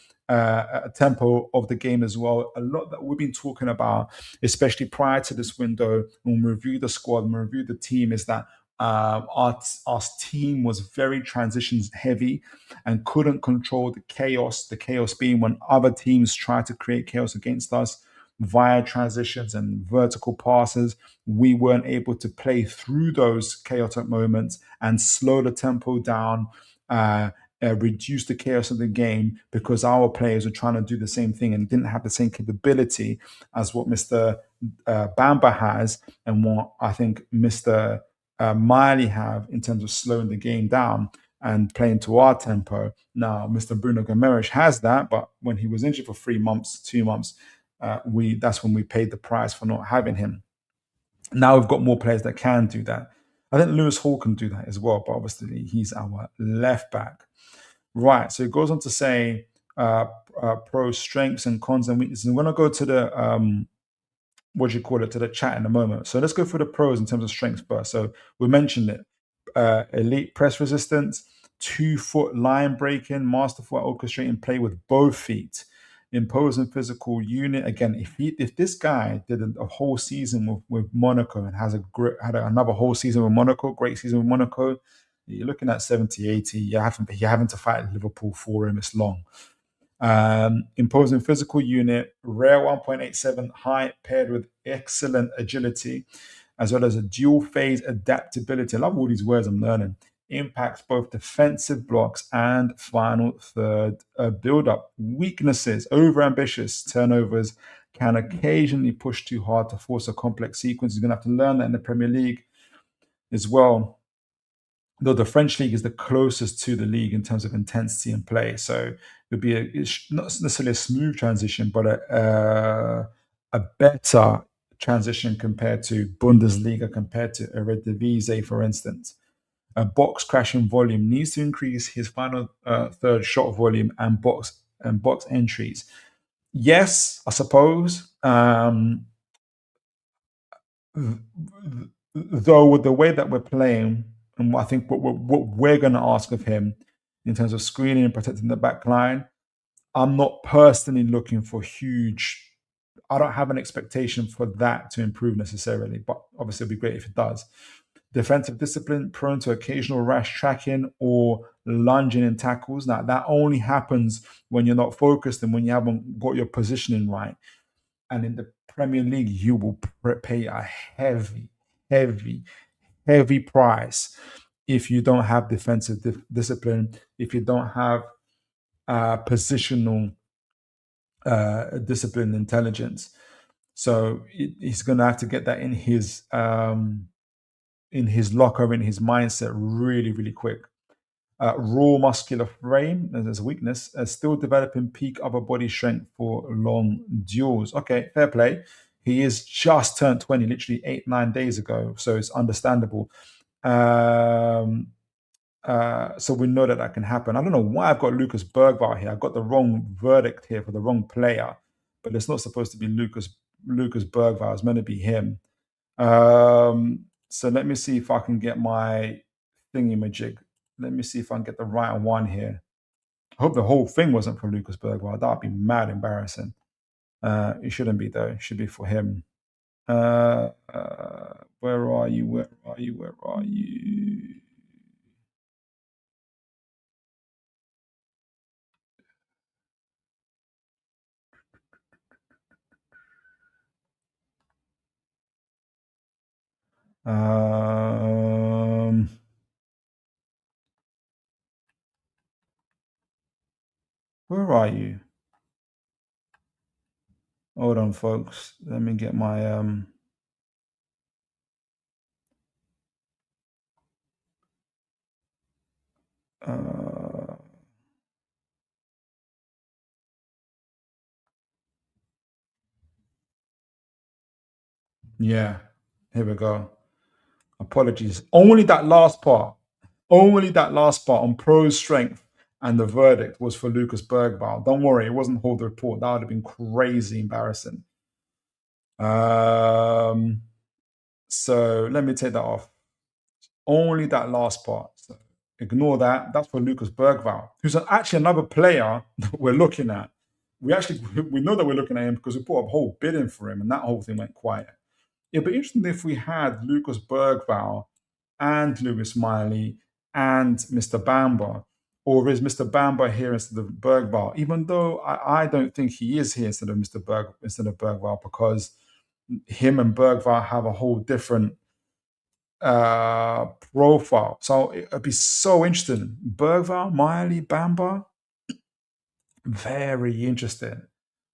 tempo of the game as well. A lot that we've been talking about, especially prior to this window, when we review the squad and review the team, is that our team was very transitions heavy and couldn't control the chaos. The chaos being when other teams try to create chaos against us via transitions and vertical passes. We weren't able to play through those chaotic moments and slow the tempo down, reduce the chaos of the game, because our players were trying to do the same thing and didn't have the same capability as what Mr. Bamba has and what I think Mr. Miley have in terms of slowing the game down and playing to our tempo. Now, Mr. Bruno Gomes has that, but when he was injured for 3 months, 2 months, that's when we paid the price for not having him. Now we've got more players that can do that. I think Lewis Hall can do that as well, but obviously he's our left back. Right, so it goes on to say pro strengths and cons and weaknesses. I'm going to go to the to the chat in a moment. So let's go through the pros in terms of strengths first. So we mentioned it: elite press resistance, 2-foot line breaking, masterful at orchestrating play with both feet, imposing physical unit. Again, if this guy did a whole season with Monaco and had another whole season with Monaco, great season with Monaco, you're looking at 70, 80. You're having to fight Liverpool for him. It's long. Imposing physical unit, rare 1.87 height paired with excellent agility, as well as a dual phase adaptability. I love all these words I'm learning. Impacts both defensive blocks and final third build up. Weaknesses: overambitious turnovers, can occasionally push too hard to force a complex sequence. You're going to have to learn that in the Premier League as well. Though the French league is the closest to the league in terms of intensity and play, so it'll be it's not necessarily a smooth transition, but a better transition compared to Bundesliga, compared to Eredivisie, for instance. A box crashing volume, needs to increase his final third shot volume and box entries. Yes, I suppose. Though with the way that we're playing, and I think what we're going to ask of him in terms of screening and protecting the back line, I'm not personally looking for huge. I don't have an expectation for that to improve necessarily, but obviously it'd be great if it does. Defensive discipline, prone to occasional rash tracking or lunging in tackles. Now, that only happens when you're not focused and when you haven't got your positioning right. And in the Premier League, you will pay a heavy price if you don't have defensive discipline, if you don't have positional discipline intelligence. So he's going to have to get that in his locker, in his mindset, really, really quick. Raw muscular frame, as a weakness, still developing peak upper body strength for long duels. Okay, fair play. He is just turned 20, literally 8-9 days ago, so it's understandable. So we know that can happen. I don't know why I've got Lucas Bergvall here. I've got the wrong verdict here for the wrong player, but it's not supposed to be Lucas Bergvall. It's meant to be him. So let me see if I can get my thingy-majig. Let me see if I can get the right one here. I hope the whole thing wasn't for Lucas Bergvall. That would be mad embarrassing. It shouldn't be, though. It should be for him. Where are you? Where are you? Where are you? Where are you? Hold on, folks. Let me get my yeah, here we go. Apologies. Only that last part on pro strength and the verdict was for Lucas Bergvall. Don't worry, it wasn't Hold the Report. That would have been crazy embarrassing. So let me take that off. Only that last part. So ignore that. That's for Lucas Bergvall, who's actually another player that we're looking at. we know that we're looking at him because we put a whole bid in for him, and that whole thing went quiet. It'd be interesting if we had Lucas Bergvall and Lewis Miley and Mr. Bamba, or is Mr. Bamba here instead of Bergvall? Even though I don't think he is here instead of Bergvall, because him and Bergvall have a whole different profile. So it'd be so interesting. Bergvall, Miley, Bamba, very interesting.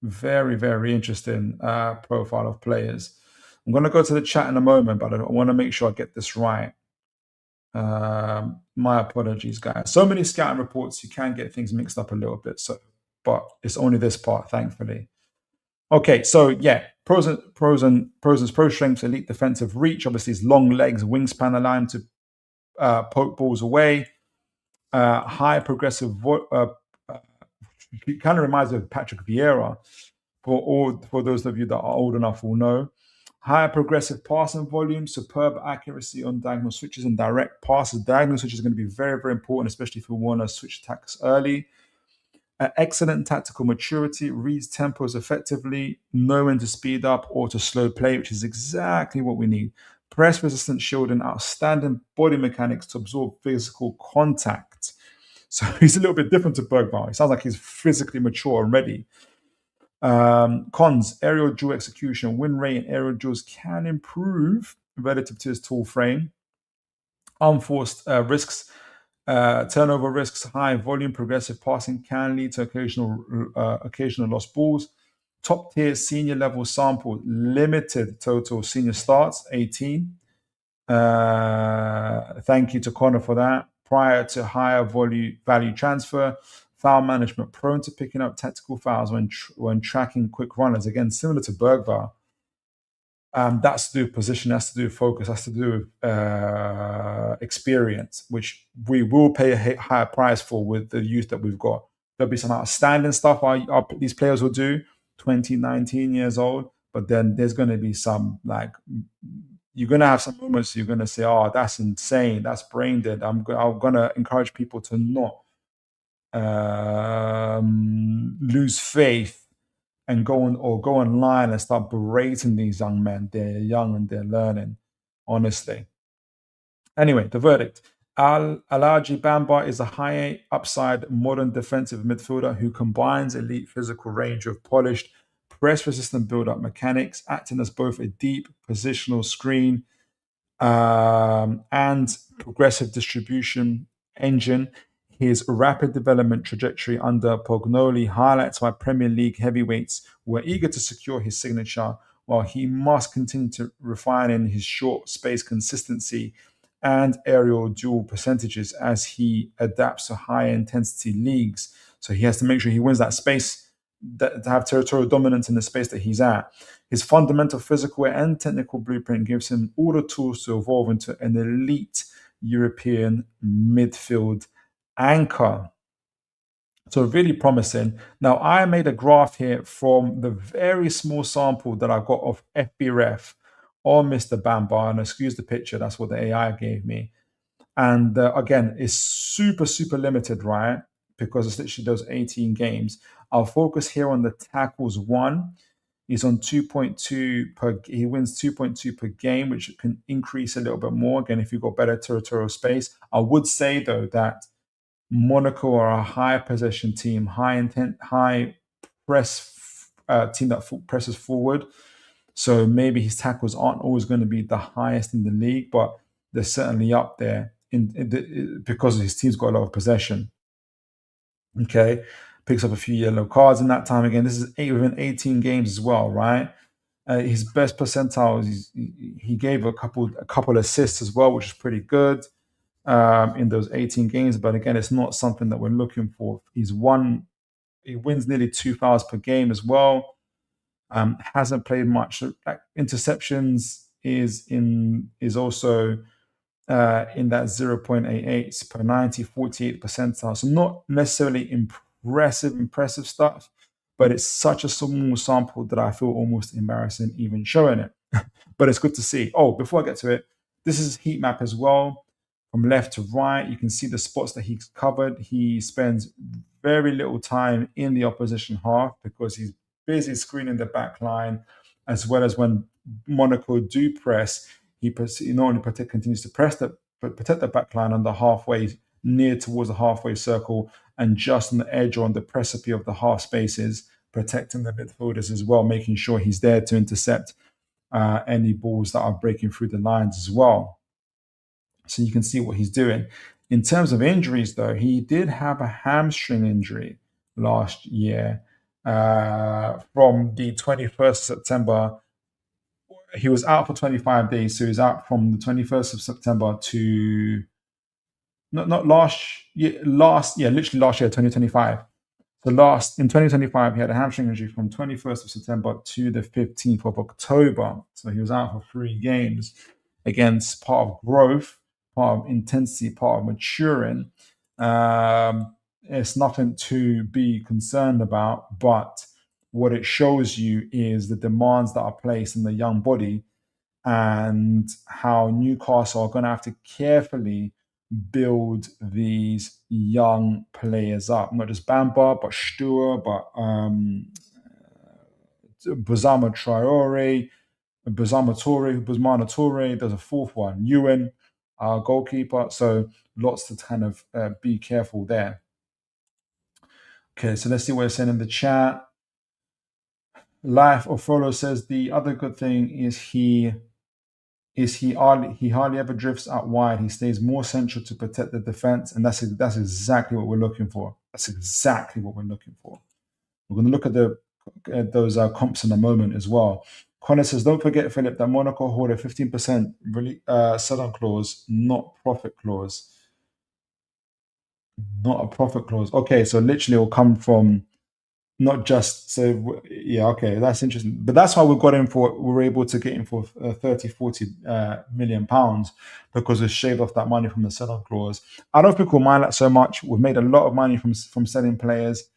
Very, very interesting profile of players. I'm going to go to the chat in a moment, but I want to make sure I get this right. My apologies, guys. So many scouting reports, you can get things mixed up a little bit. So, but it's only this part, thankfully. Okay, so yeah, pros strengths, elite defensive reach. Obviously, his long legs, wingspan allow him to poke balls away. High progressive. It kind of reminds me of Patrick Vieira. For those of you that are old enough will know. Higher progressive passing volume, superb accuracy on diagonal switches and direct passes. Diagonal switches are going to be very, very important, especially if we want to switch attacks early. Excellent tactical maturity, reads tempos effectively, know when to speed up or to slow play, which is exactly what we need. Press resistant shielding, outstanding body mechanics to absorb physical contact. So he's a little bit different to Bergvall. He sounds like he's physically mature already. Cons, aerial duel execution, win rate and aerial duels can improve relative to his tall frame. Unforced risks, turnover risks, high volume, progressive passing can lead to occasional lost balls. Top tier senior level sample, limited total senior starts, 18. Thank you to Connor for that. Prior to higher value transfer, foul management, prone to picking up tactical fouls when tracking quick runners. Again, similar to Bergvall. That's to do with position, that's to do with focus, that's to do with experience, which we will pay a higher price for with the youth that we've got. There'll be some outstanding stuff these players will do, 20, 19 years old, but then there's going to be some, like, you're going to have some moments you're going to say, oh, that's insane, that's brain dead. I'm going to encourage people to not lose faith and go online and start berating these young men. They're young and they're learning, honestly. Anyway, the verdict. Aladj Bamba is a high upside modern defensive midfielder who combines elite physical range with polished press-resistant build-up mechanics, acting as both a deep positional screen and progressive distribution engine. His rapid development trajectory under Pognoli highlights why Premier League heavyweights were eager to secure his signature, while he must continue to refine in his short space consistency and aerial duel percentages as he adapts to high intensity leagues. So he has to make sure he wins that space, to have territorial dominance in the space that he's at. His fundamental physical and technical blueprint gives him all the tools to evolve into an elite European midfield anchor. So really promising. Now, I made a graph here from the very small sample that I got of FBref on Mr. Bamba, and excuse the picture, that's what the AI gave me. And again, it's super, super limited, right? Because it's literally those 18 games. I'll focus here on the tackles won. He's on 2.2 he wins 2.2 per game, which can increase a little bit more. Again, if you've got better territorial space. I would say, though, that Monaco are a high possession team, high intent, high press team that presses forward. So maybe his tackles aren't always going to be the highest in the league, but they're certainly up there because his team's got a lot of possession. Okay, picks up a few yellow cards in that time. Again, this is within 18 games as well, right? His best percentile, he gave a couple assists as well, which is pretty good in those 18 games. But again, it's not something that we're looking for. He wins nearly 2 fouls per game as well. Hasn't played much. Interceptions is also in that 0.88 per 90, 48 percentile. So not necessarily impressive stuff, but it's such a small sample that I feel almost embarrassing even showing it. But it's good to see. Oh, before I get to it, this is heat map as well. From left to right, you can see the spots that he's covered. He spends very little time in the opposition half because he's busy screening the back line, as well as when Monaco do press, he not only continues to press but protect the back line on the halfway, near towards the halfway circle, and just on the edge or on the precipice of the half spaces, protecting the midfielders as well, making sure he's there to intercept any balls that are breaking through the lines as well. So you can see what he's doing. In terms of injuries, though, he did have a hamstring injury last year from the 21st of September. He was out for 25 days, so he's out from the 21st of September to not last year, literally last year, 2025. So in 2025, he had a hamstring injury from 21st of September to the 15th of October. So he was out for 3 games. Against part of growth, part of intensity, part of maturing. It's nothing to be concerned about, but what it shows you is the demands that are placed in the young body and how Newcastle are going to have to carefully build these young players up. Not just Bamba, but Stua, but Buzama Traore, Buzmana Torre. There's a fourth one, Ewan, our goalkeeper. So lots to kind of be careful there. Okay, so let's see what it's saying in the chat. Life of Frollo says the other good thing is he hardly ever drifts out wide. He stays more central to protect the defense, and that's exactly what we're looking for. That's exactly what we're looking for. We're going to look at those comps in a moment as well. Connor says, don't forget, Philip, that Monaco hold a 15% sell-on clause, not profit clause. Not a profit clause. Okay, so literally it will come from not just, so yeah, okay, that's interesting. But that's why we were able to get in for 30, 40 million pounds, because we shaved off that money from the sell-on clause. I don't think we'll mind that so much. We've made a lot of money from selling players.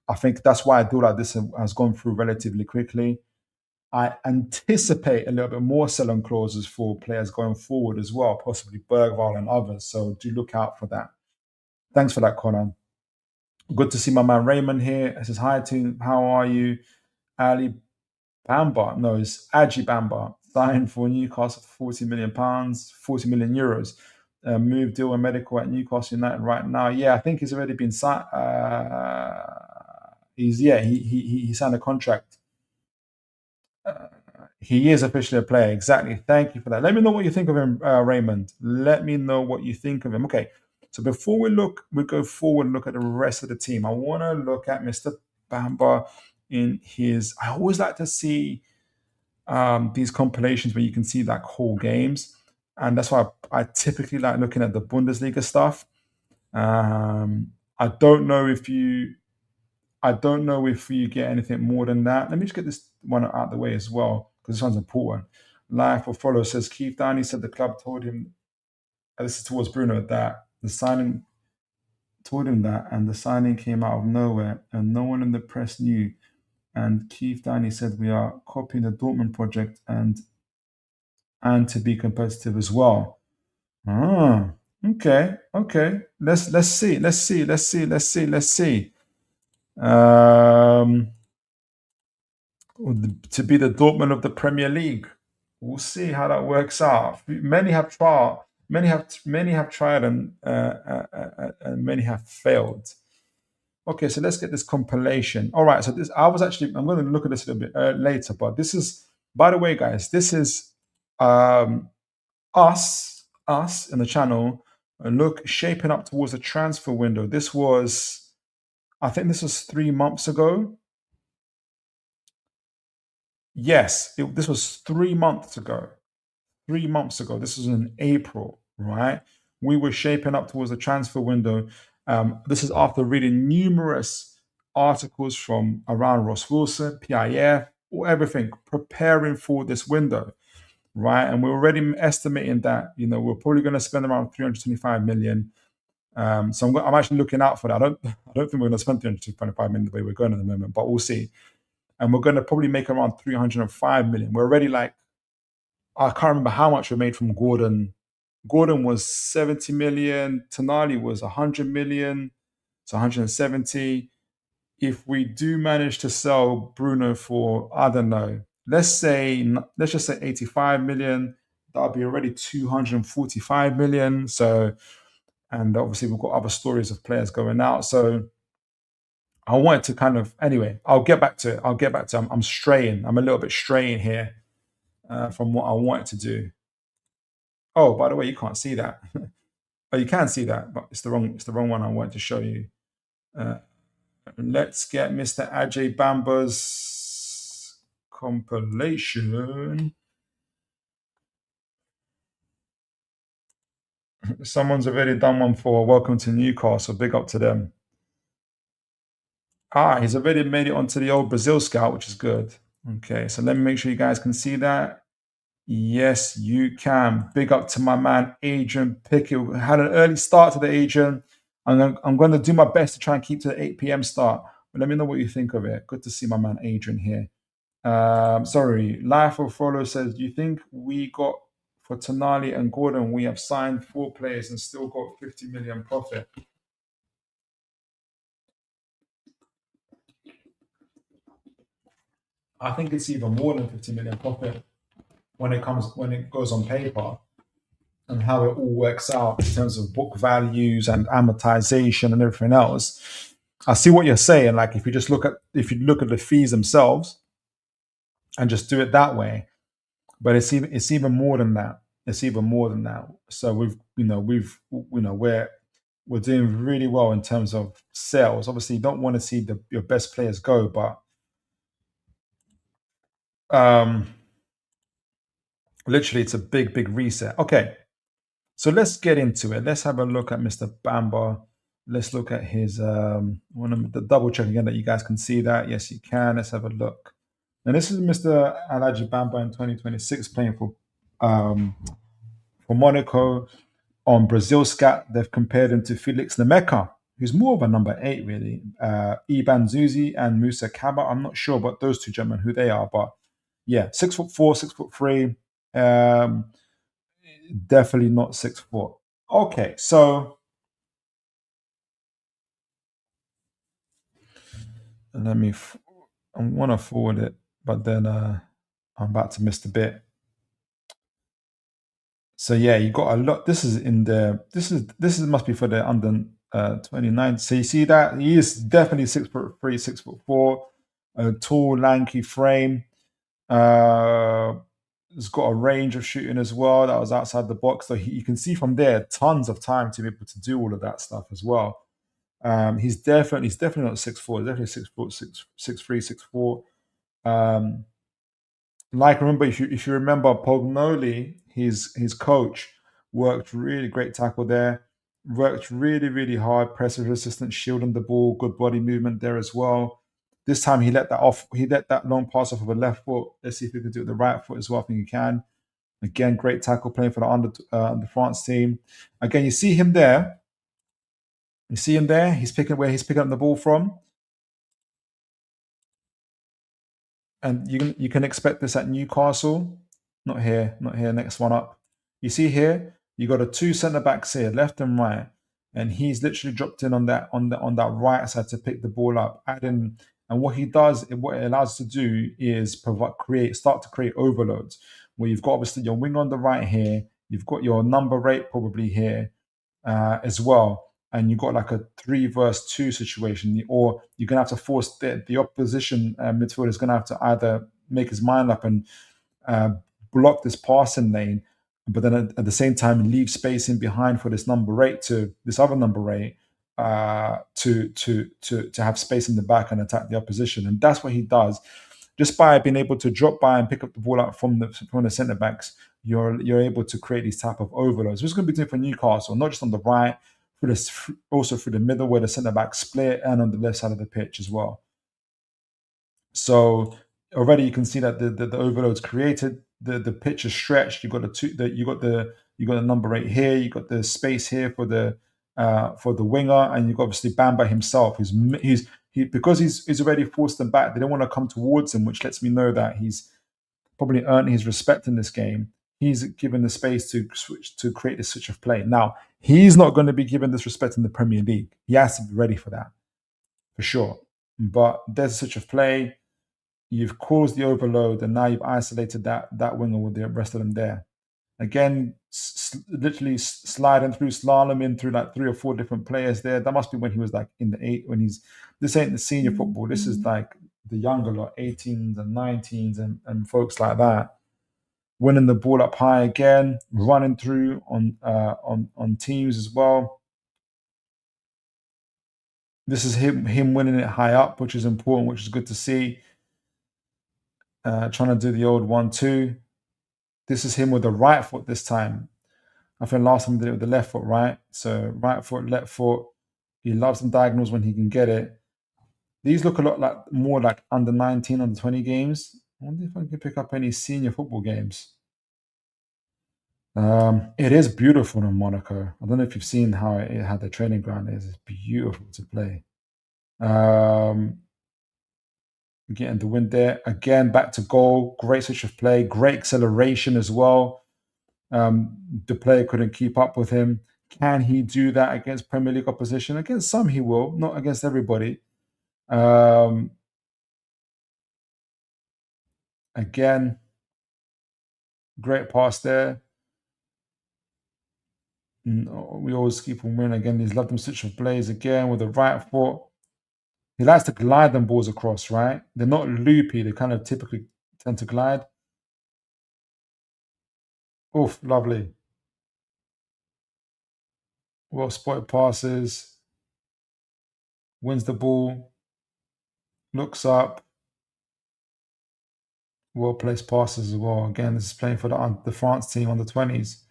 I think that's why I feel like this has gone through relatively quickly. I anticipate a little bit more sell-on clauses for players going forward as well, possibly Bergvall and others. So do look out for that. Thanks for that, Connor. Good to see my man Raymond here. It says, hi, Toon. How are you? Ali Bamba. No, it's Aladj Bamba. Signed for Newcastle for £40 million, 40 million euros. Move deal and medical at Newcastle United right now. Yeah, I think he's already been signed. He signed a contract. He is officially a player. Exactly. Thank you for that. Let me know what you think of him, Raymond. Let me know what you think of him. Okay. So before we go forward and look at the rest of the team, I want to look at Mr. Bamba in his. I always like to see these compilations where you can see like whole games, and that's why I typically like looking at the Bundesliga stuff. I don't know if you get anything more than that. Let me just get this one out of the way as well, because this one's important. Life will follow says Keith Downey said the club told him, this is towards Bruno, that the signing told him that, and the signing came out of nowhere, and no one in the press knew. And Keith Downey said we are copying the Dortmund project and to be competitive as well. Okay. Let's see. To be the Dortmund of the Premier League. We'll see how that works out. Many have tried, and many have failed. Okay, so let's get this compilation. All right, so I'm going to look at this a little bit later, but this is, by the way, guys, this is us in the channel. Look, shaping up towards the transfer window. I think this was 3 months ago. Yes, this was 3 months ago. 3 months ago. This was in April, right? We were shaping up towards the transfer window. This is after reading numerous articles from around Ross Wilson, PIF, or everything, preparing for this window, right? And we're already estimating that, we're probably going to spend around 325 million. So I'm actually looking out for that. I don't think we're going to spend 325 million the way we're going at the moment, but we'll see. And we're going to probably make around 305 million. We're already I can't remember how much we made from Gordon. Gordon was 70 million. Tonali was 100 million. So 170. If we do manage to sell Bruno for, I don't know, let's just say 85 million, that'll be already 245 million. So, and obviously we've got other stories of players going out. So I wanted to kind of, anyway, I'll get back to it. I'm straying. I'm a little bit straying here from what I wanted to do. Oh, by the way, you can't see that. Oh, you can see that, but it's the wrong one I wanted to show you. Uh, let's get Mr. Ajay Bamba's compilation. Someone's already done one for Welcome to Newcastle. Big up to them. He's already made it onto the old Brazil scout, which is good. Okay, so let me make sure you guys can see that. Yes, you can. Big up to my man, Adrian Pickett. Had an early start to the Adrian. I'm going to do my best to try and keep to the 8 p.m. start. But let me know what you think of it. Good to see my man, Adrian, here. Sorry, Life of Frollo says, do you think we got for Tonali and Gordon, we have signed 4 players and still got 50 million profit? I think it's even more than 50 million profit when it goes on paper and how it all works out in terms of book values and amortization and everything else. I see what you're saying. Like if you look at the fees themselves and just do it that way, but it's even more than that. It's even more than that. So we're doing really well in terms of sales. Obviously, you don't want to see your best players go, but literally, it's a big reset. Okay, so let's get into it. Let's have a look at Mr. Bamba. Let's look at his. I want to double check again that you guys can see that. Yes, you can. Let's have a look. And this is Mr. Aladj Bamba in 2026 playing for Monaco. On Brazil Scat, they've compared him to Felix Nemeka, who's more of a number 8, really. Iban Zuzi and Musa Kaba. I'm not sure about those two gentlemen who they are, but yeah, 6'4", 6'3". Definitely not 6'4". Okay, so let me. I want to forward it, but then I'm about to miss the bit. So yeah, you got a lot. This is in the. This is must be for the under 29. So you see that he is definitely 6'3", 6'4", a tall, lanky frame. He's got a range of shooting as well that was outside the box. So you can see from there tons of time to be able to do all of that stuff as well. He's definitely not 6'4". Definitely 6'4", 6'3", 6'4". Like remember, if you remember, Pognoli, his coach, worked really great tackle there. Worked really hard, pressure resistant, shielding the ball, good body movement there as well. This time he let that off. He let that long pass off of a left foot. Let's see if he can do it with the right foot as well. I think he can. Again, great tackle playing for the France team. Again, you see him there. You see him there. He's picking up the ball from. And you can expect this at Newcastle. Not here. Next one up. You see here, you got a 2 centre backs here, left and right, and he's literally dropped in on that right side to pick the ball up. And what he does, what it allows us to do is start to create overloads. Where you've got obviously your wing on the right here, you've got your number 8 probably here as well. And you've got like a 3 versus 2 situation, or you're going to have to force the opposition midfielder is going to have to either make his mind up and block this passing lane, but then at the same time leave space in behind for this number 8 to this other number 8 to have space in the back and attack the opposition. And that's what he does. Just by being able to drop by and pick up the ball out from the centre backs, you're able to create these type of overloads. What's going to be doing for Newcastle, not just on the right, also through the middle where the centre back split, and on the left side of the pitch as well. So already you can see that the overload's created. The pitch is stretched. You got the number 8 here. You got the space here for the winger, and you got obviously Bamba himself. Because he's already forced them back. They don't want to come towards him, which lets me know that he's probably earned his respect in this game. He's given the space to create this switch of play. Now, He's not going to be given this respect in the Premier League. He has to be ready for that, for sure. But there's such a play. You've caused the overload, and now you've isolated that winger with the rest of them there. Again, literally sliding through, slaloming through like 3 or 4 different players there. That must be when he was like in the eight. When he's this ain't the senior football. This is like the younger lot, 18s and 19s and folks like that. Winning the ball up high again, running through on teams as well. This is him winning it high up, which is important, which is good to see. Trying to do the old 1-2. This is him with the right foot this time. I think last time he did it with the left foot, right? So right foot, left foot. He loves some diagonals when he can get it. These look a lot like more like under 19, under 20 games. I wonder if I can pick up any senior football games. It is beautiful in Monaco. I don't know if you've seen how the training ground is. It's beautiful to play. Getting the win there. Again, back to goal. Great switch of play. Great acceleration as well. The player couldn't keep up with him. Can he do that against Premier League opposition? Against some he will, not against everybody. Again, great pass there. We always keep on winning. Again, he's loved them switch of plays again with the right foot. He likes to glide them balls across, right? They're not loopy. They kind of typically tend to glide. Oof, lovely. Well spotted passes. Wins the ball. Looks up. Well placed passes as well. Again, this is playing for the France team on the 20s.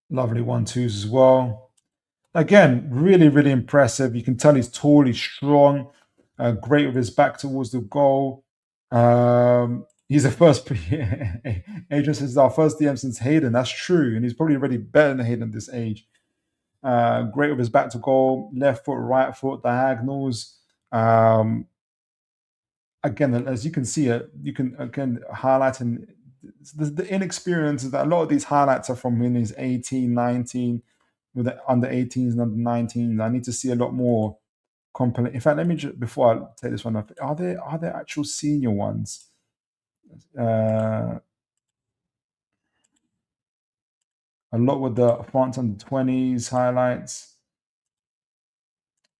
Lovely 1-2s as well. Again, really, really impressive. You can tell he's tall, he's strong, great with his back towards the goal. He's the first. Adrian says our first DM since Hayden. That's true, and he's probably already better than Hayden at this age. Great with his back to goal, left foot, right foot, diagonals. Again, as you can see, you can again highlighting the inexperience is that a lot of these highlights are from when he's 18, 19, with the under 18s and under 19s. I need to see a lot more compilation. In fact, let me just before I take this one off. Are there actual senior ones? A lot with the France under 20s highlights,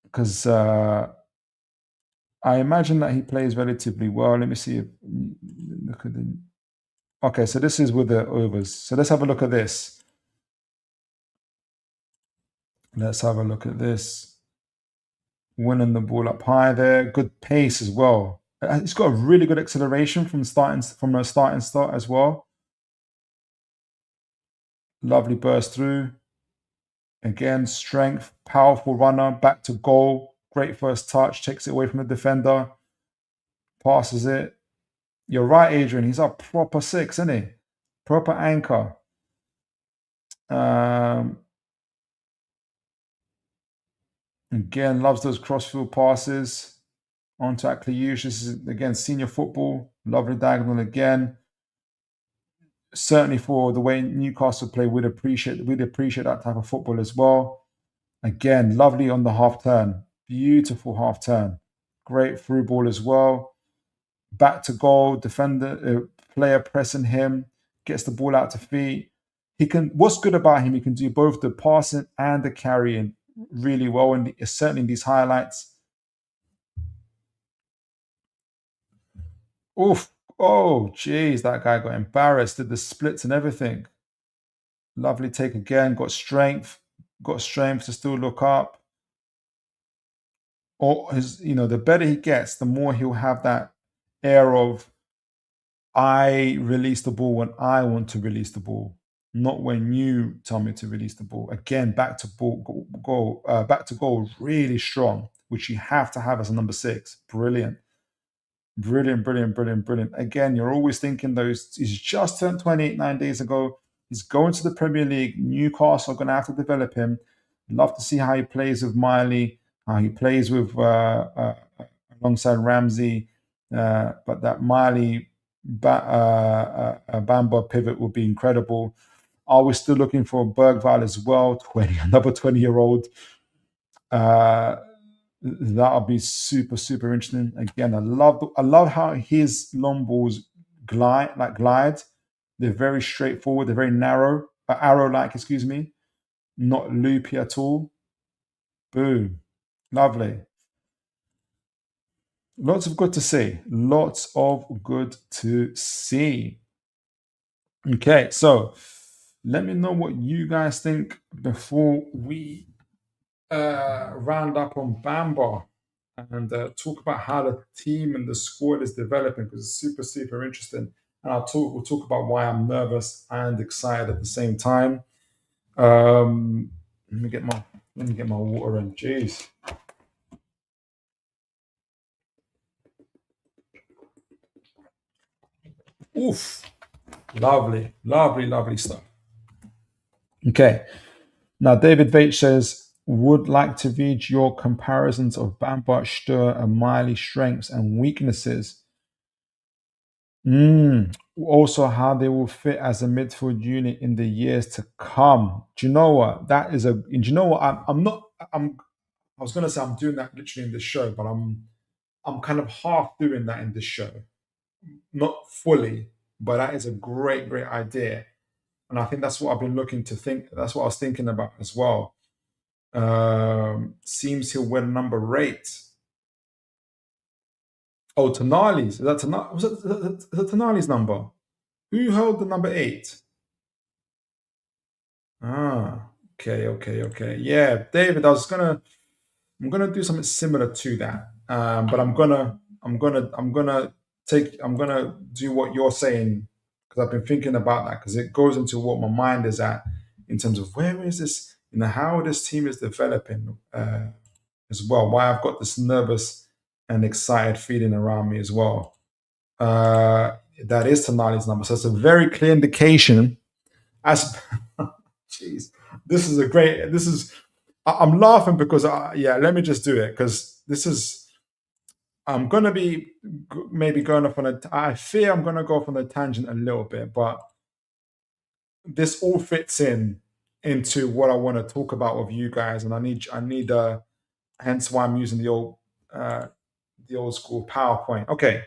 because I imagine that he plays relatively well. Let me see if look at the. Okay, so this is with the overs. So let's have a look at this. Let's have a look at this. Winning the ball up high there. Good pace as well. It's got a really good acceleration from a starting start as well. Lovely burst through. Again, strength, powerful runner, back to goal. Great first touch, takes it away from the defender. Passes it. You're right, Adrian. He's a proper 6, isn't he? Proper anchor. Again, loves those crossfield passes. On to Akliouche. This is, again, senior football. Lovely diagonal again. Certainly for the way Newcastle play, we'd appreciate that type of football as well. Again, lovely on the half turn. Beautiful half turn. Great through ball as well. Back to goal. Defender, player pressing him. Gets the ball out to feet. What's good about him, he can do both the passing and the carrying really well, and certainly in these highlights. Oof. Oh, geez, that guy got embarrassed, did the splits and everything. Lovely take again, got strength to still look up. Or the better he gets, the more he'll have that air of, I release the ball when I want to release the ball, not when you tell me to release the ball. Again, back to goal, really strong, which you have to have as a number 6. Brilliant. Again, you're always thinking he's just turned 28 9 days ago. He's going to the Premier League. Newcastle are going to have to develop him. Love to see how he plays with Miley, how he plays with alongside Ramsey. But that Miley Bamba pivot will be incredible. Are we still looking for Bergvall as well? 20, another 20-year-old. That'll be super, super interesting. Again, I love how his long balls glide. They're very straightforward. They're very narrow, arrow-like. Excuse me, not loopy at all. Boom, lovely. Lots of good to see. Lots of good to see. Okay, so let me know what you guys think before we round up on Bamba and talk about how the team and the squad is developing because it's super, super interesting. And we'll talk about why I'm nervous and excited at the same time. Let me get my water in. Jeez. Oof. Lovely, lovely, lovely stuff. Okay. Now, David Vaich says, would like to read your comparisons of Bamba, Stur, and Miley's strengths and weaknesses. Also, how they will fit as a midfield unit in the years to come. Do you know what? That is a. Do you know what? I'm not. I was gonna say I'm doing that literally in this show, but I'm kind of half doing that in this show, not fully. But that is a great, great idea, and I think that's what I've been looking to think. That's what I was thinking about as well. Seems he'll win number 8. Oh, Tonali's. Is that Tonali's number? Who held the number 8? Ah, okay. Yeah, David, I'm gonna do something similar to that. But I'm gonna do what you're saying because I've been thinking about that because it goes into what my mind is at in terms of where is this, how this team is developing as well. Why I've got this nervous and excited feeling around me as well. That is Tonali's number, so it's a very clear indication. As jeez, this is a great. This is. I'm laughing because yeah. Let me just do it because this is. I'm gonna be maybe going off on a. I fear I'm gonna go off on a tangent a little bit, but this all fits into what I want to talk about with you guys, and I need hence why I'm using the old school PowerPoint. Okay.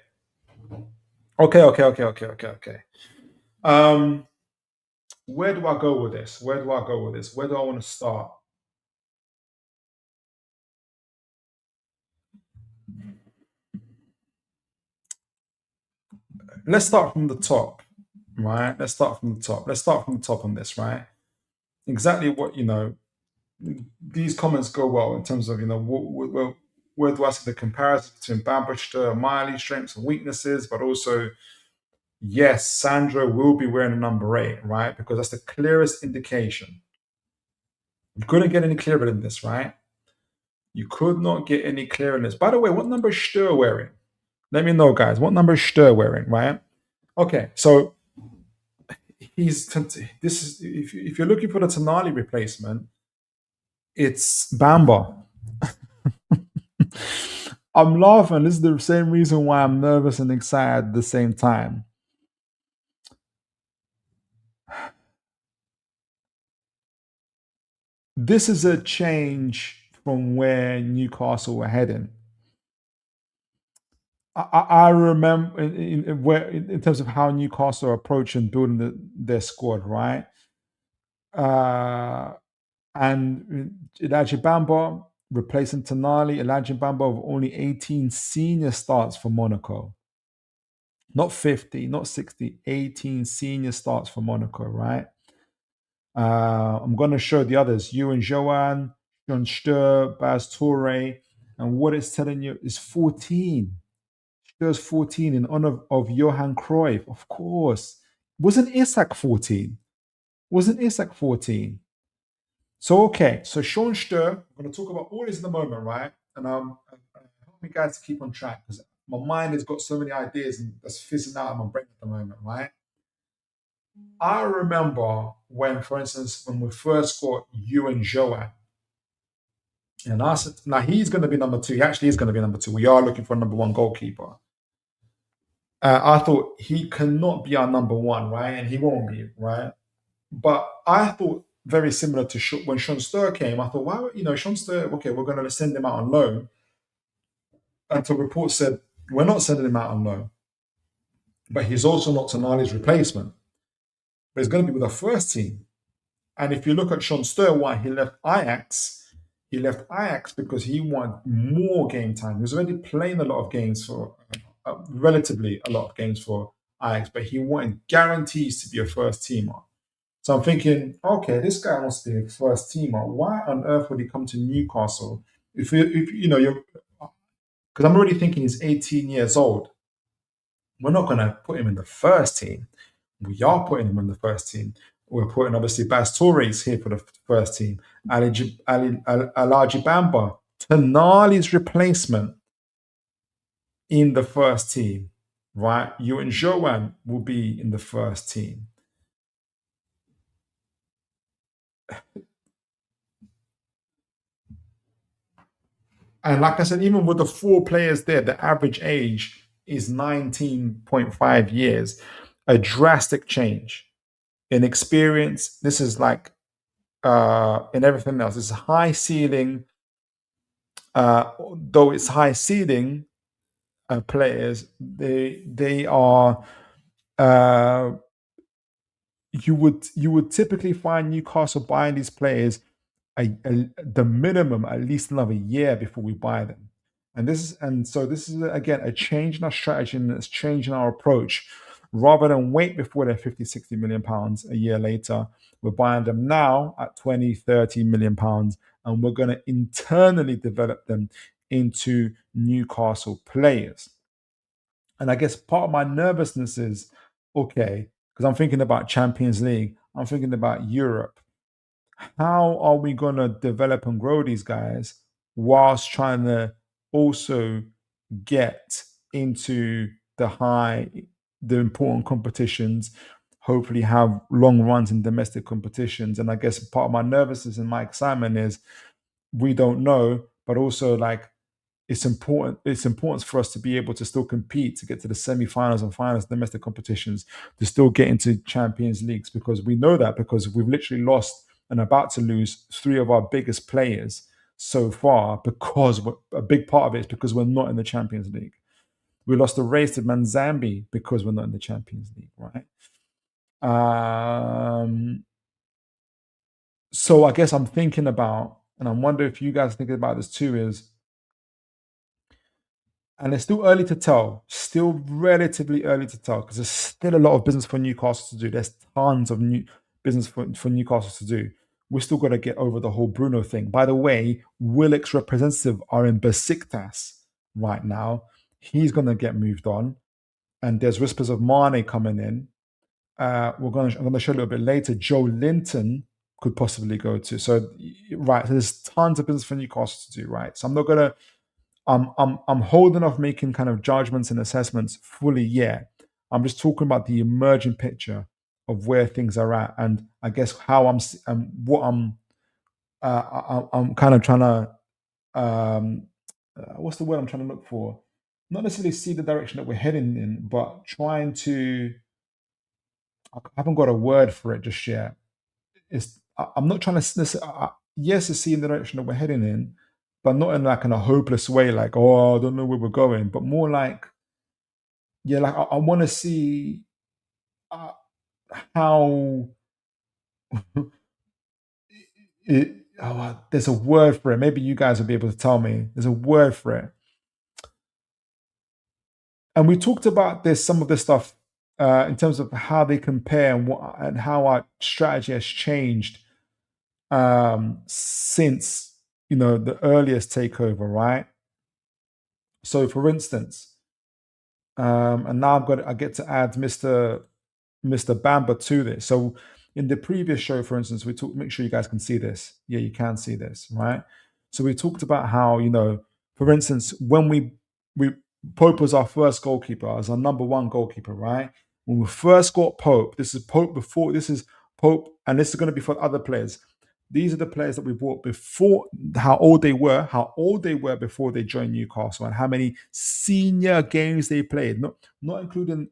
Where do I go with this? Where do I want to start? Let's start from the top, right? Let's start from the top on this, right? Exactly what these comments go well in terms of where do I see the comparison between Bamba and Miley strengths and weaknesses, but also yes, Sandro will be wearing a number 8, right? Because that's the clearest indication. You couldn't get any clearer than this, right? You could not get any clearer than this. By the way, what number is Stur wearing? Let me know, guys. What number is Stur wearing, right? Okay, so this is if you're looking for the Tonali replacement, it's Bamba. I'm laughing. This is the same reason why I'm nervous and excited at the same time. This is a change from where Newcastle were heading. I remember in terms of how Newcastle are approaching building their squad, right? And Aladj Bamba replacing Tonali. Aladj Bamba with only 18 senior starts for Monaco. Not 50, not 60, 18 senior starts for Monaco, right? I'm going to show the others. You and Joan, John Stur, Baz Toure. And what it's telling you is 14. Stur's 14 in honor of Johan Cruyff, of course. Wasn't Isak 14? So, okay. So, Sean Stur, I'm going to talk about all this in a moment, right? And help me guys to keep on track because my mind has got so many ideas and that's fizzing out of my brain at the moment, right? I remember when, for instance, when we first got you and Joan, and I said, now he's going to be number 2. He actually is going to be number 2. We are looking for a number 1 goalkeeper. I thought he cannot be our number 1, right? And he won't be, right? But I thought very similar to when Sean Stir came. I thought, why, Sean Stir, okay, we're going to send him out on loan. Until reports said, we're not sending him out on loan. But he's also not Tonali's replacement. But he's going to be with our first team. And if you look at Sean Stir, why he left Ajax because he wanted more game time. He was already playing a lot of games for, relatively a lot of games for Ajax, but he wanted guarantees to be a first teamer. So I'm thinking, okay, this guy wants to be a first teamer. Why on earth would he come to Newcastle? If you're, because I'm already thinking he's 18 years old. We're not going to put him in the first team. We are putting him in the first team. We're putting obviously Bas Torres here for the first team. Aladj Bamba, Tonali's replacement in the first team, right? You and Joan will be in the first team. And like I said, even with the four players there, the average age is 19.5 years. A drastic change in experience. This is like in everything else. It's high ceiling. Though it's high ceiling players, they are. You would typically find Newcastle buying these players the minimum at least another year before we buy them. So this is again a change in our strategy and it's changing our approach. Rather than wait before they're 50, 60 million pounds a year later, we're buying them now at 20, 30 million pounds, and we're going to internally develop them into Newcastle players. And I guess part of my nervousness is okay, because I'm thinking about Champions League, I'm thinking about Europe. How are we going to develop and grow these guys whilst trying to also get into the important competitions, hopefully have long runs in domestic competitions? And I guess part of my nervousness and my excitement is we don't know, but also like it's important for us to be able to still compete, to get to the semi-finals and finals, domestic competitions, to still get into Champions Leagues, because we know that because we've literally lost and about to lose three of our biggest players so far, because a big part of it is because we're not in the Champions League. We lost the race to Manzambi because we're not in the Champions League, right? So I guess I'm thinking about, and I wonder if you guys are thinking about this too, is, and it's still early to tell, still relatively early to tell, because there's still a lot of business for Newcastle to do. There's tons of new business for Newcastle to do. We're still got to get over the whole Bruno thing. By the way, Willock's representative are in Besiktas right now. He's going to get moved on. And there's whispers of Mane coming in. I'm going to show a little bit later. Joe Linton could possibly go to. So there's tons of business for Newcastle to do, right? So I'm not going to, I'm holding off making kind of judgments and assessments fully yet. I'm just talking about the emerging picture of where things are at, and I guess how I'm kind of trying to what's the word I'm trying to look for? Not necessarily see the direction that we're heading in, but trying to. I haven't got a word for it just yet. I'm not trying to. Yes, to see in the direction that we're heading in, but not in a hopeless way, like, oh, I don't know where we're going, but more like, yeah, like I want to see how there's a word for it. Maybe you guys will be able to tell me. There's a word for it. And we talked about some of this stuff in terms of how they compare and how our strategy has changed since the earliest takeover, right? So, for instance, and now I get to add Mr. Bamba to this. So, in the previous show, for instance, we talked. Make sure you guys can see this. Yeah, you can see this, right? So we talked about how for instance, when we Pope was our first goalkeeper, as our number one goalkeeper, right? When we first got Pope, this is Pope before. This is Pope, and this is going to be for other players. These are the players that we bought before, how old they were before they joined Newcastle, and how many senior games they played, not including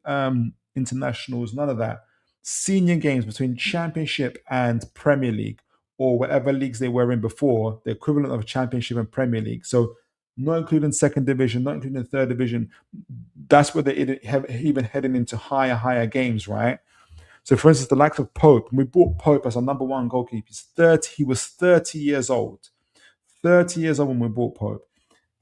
internationals, none of that. senior games between Championship and Premier League, or whatever leagues they were in before, the equivalent of Championship and Premier League. So not including second division, not including third division. That's where they even heading into higher games, right? So, for instance, the likes of Pope, we bought Pope as our number one goalkeeper. He was 30 years old. 30 years old when we bought Pope.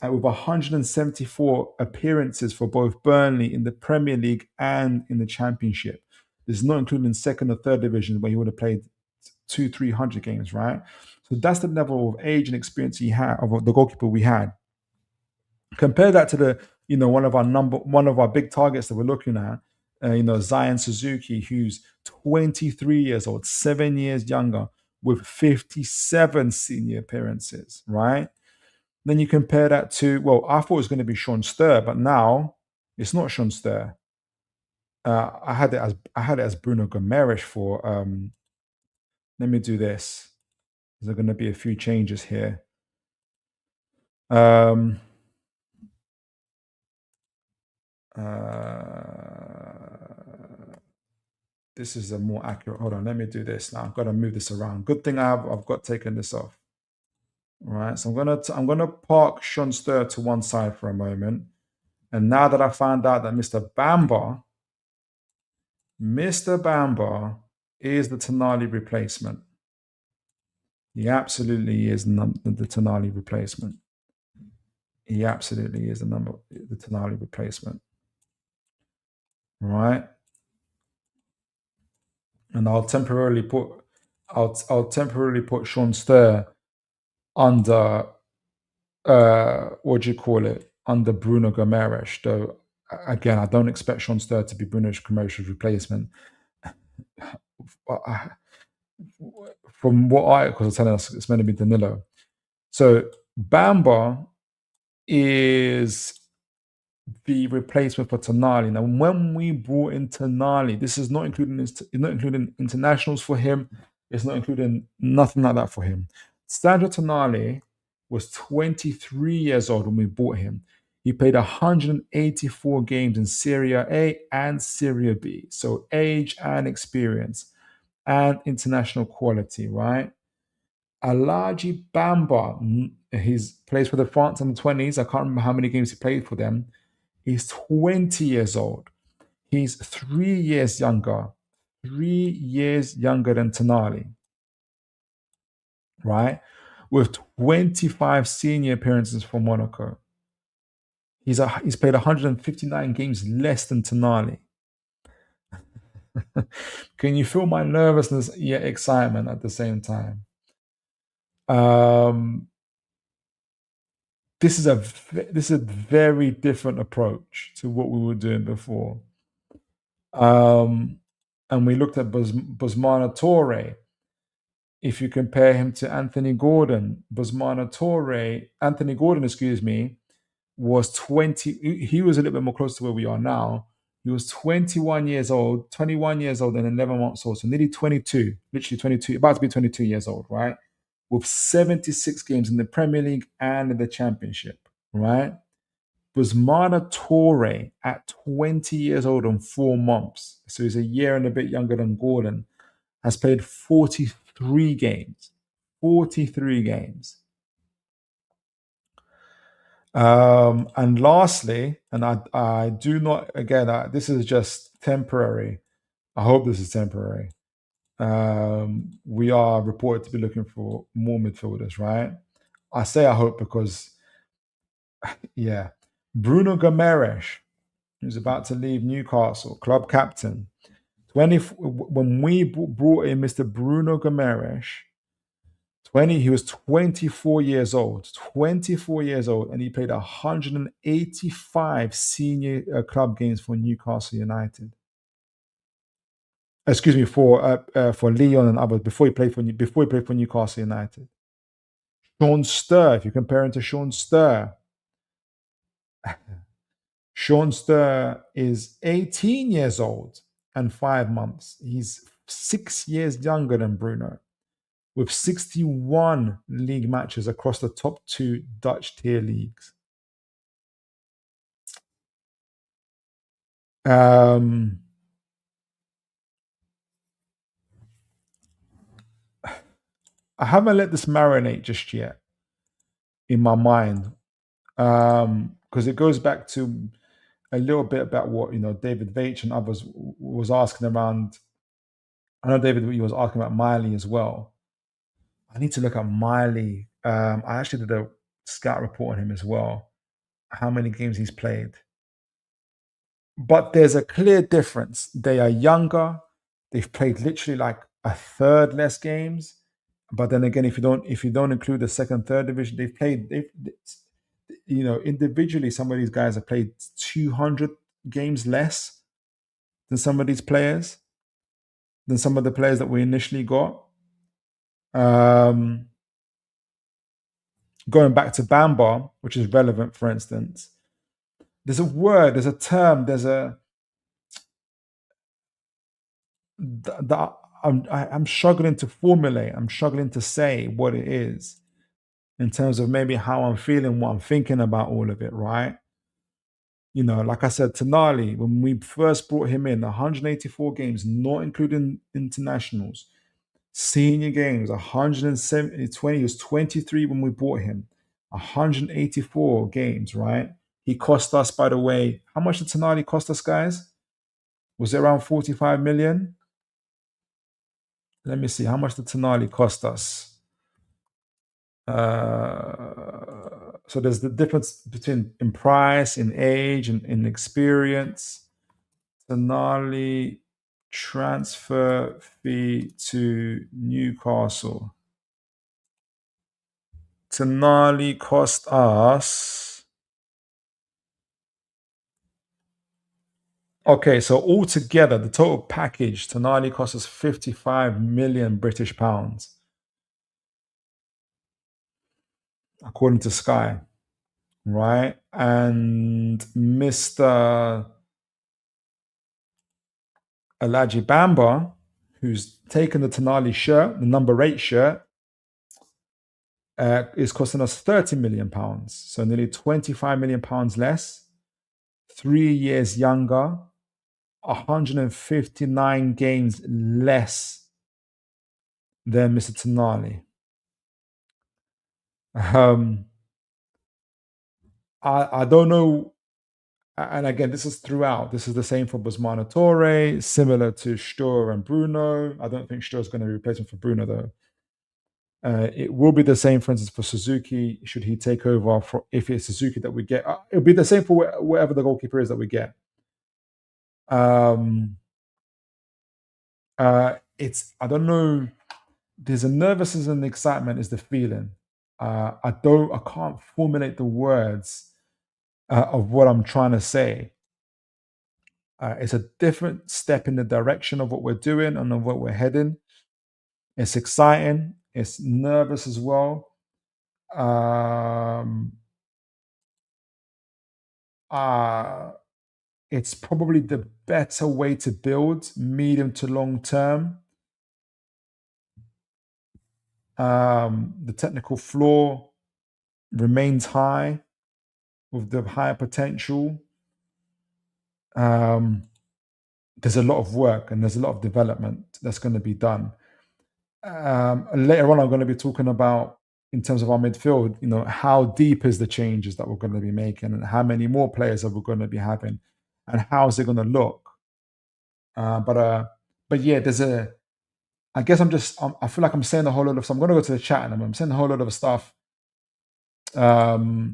And with 174 appearances for both Burnley in the Premier League and in the Championship. This is not including second or third division where he would have played 200-300 games, right? So that's the level of age and experience he had of the goalkeeper we had. Compare that to the, one of our big targets that we're looking at, Zion Suzuki, who's 23 years old, 7 years younger, with 57 senior appearances, right? Then you compare that to, well, I thought it was going to be Sean Sturr, but now it's not Sean Sturr. I had it as Bruno Gomes for. Let me do this. There's going to be a few changes here. This is a more accurate. Hold on, let me do this now. I've got to move this around. Good thing I've got taken this off. All right, so I'm gonna park Sean Sturr to one side for a moment. And now that I found out that Mr. Bamba is the Tonali replacement. He absolutely is the Tonali replacement. He absolutely is the Tonali replacement. Right? And I'll temporarily put Sean Sturr under under Bruno Gomes, though again I don't expect Sean Sturr to be Bruno Gomes' replacement. From what because I'm telling us it's meant to be Danilo. So Bamba is the replacement for Tonali. Now, when we brought in Tonali, this is not including internationals for him. It's not including nothing like that for him. Sandro Tonali was 23 years old when we bought him. He played 184 games in Serie A and Serie B. So age and experience and international quality, right? Aladj Bamba, he's plays for the France under 20s. I can't remember how many games he played for them. He's 20 years old. He's 3 years younger. 3 years younger than Tonali, right? With 25 senior appearances for Monaco. He's played 159 games less than Tonali. Can you feel my nervousness yet excitement at the same time? This is a very different approach to what we were doing before. And we looked at Bousmana Touré. If you compare him to Anthony Gordon, Anthony Gordon, was 20. He was a little bit more close to where we are now. He was 21 years old and 11 months old, so nearly 22, literally 22, about to be 22 years old, right? With 76 games in the Premier League and in the Championship, right? Bousmana Touré at 20 years old and 4 months, so he's a year and a bit younger than Gordon, has played 43 games. 43 games. And lastly, and I do not, again, this is just temporary. I hope this is temporary. We are reported to be looking for more midfielders, right? I say I hope because, yeah, Bruno Gomes, who's about to leave Newcastle, club captain. When we brought in Mr. Bruno Gomes, he was 24 years old. 24 years old, and he played 185 senior club games for Newcastle United. Excuse me, for Lyon and others before he played for Newcastle United. Sean Sturr, if you compare him to Sean Sturr, Sean Sturr is 18 years old and 5 months. He's 6 years younger than Bruno, with 61 league matches across the top 2 Dutch tier leagues. I haven't let this marinate just yet in my mind, because it goes back to a little bit about what David Veitch and others was asking around. I know David was asking about Miley as well. I need to look at Miley. I actually did a scout report on him as well. How many games he's played? But there's a clear difference. They are younger. They've played literally like a third less games. But then again, if you don't include the second, third division, individually, some of these guys have played 200 games less than some of these players, than some of the players that we initially got. Um, Going back to Bamba, which is relevant, for instance, there's a word, there's a term, there's a that I'm struggling to formulate. I'm struggling to say what it is in terms of maybe how I'm feeling, what I'm thinking about all of it, right? Like I said, Tonali, when we first brought him in, 184 games, not including internationals, senior games, 170, he was 23 when we bought him, 184 games, right? He cost us, by the way, how much did Tonali cost us, guys? Was it around 45 million? Let me see. How much did Tonali cost us? So there's the difference between in price, in age, and in experience. Tonali transfer fee to Newcastle. Tonali cost us. Okay, so altogether, the total package, Tonali cost us 55 million British pounds, according to Sky, right? And Mr. Aladj Bamba, who's taken the Tonali shirt, the number 8 shirt, is costing us 30 million pounds. So nearly 25 million pounds less, 3 years younger, 159 games less than Mr. Tonali. I don't know. And again, this is throughout. This is the same for Busmana Torre, similar to Stur and Bruno. I don't think Stur is going to be a replacement for Bruno, though. It will be the same, for instance, for Suzuki, should he take over, if it's Suzuki that we get. It'll be the same for whatever the goalkeeper is that we get. Um, I don't know. There's a nervousness and excitement is the feeling. I can't formulate the words of what I'm trying to say. It's a different step in the direction of what we're doing and of what we're heading. It's exciting. It's nervous as well. It's probably the better way to build medium to long term. The technical floor remains high with the higher potential. There's a lot of work and there's a lot of development that's going to be done. Later on, I'm going to be talking about, in terms of our midfield, how deep is the changes that we're going to be making and how many more players are we going to be having and how is it going to look. But yeah, I guess I feel like I'm saying a whole lot of stuff. I'm going to go to the chat and I'm saying a whole lot of stuff. I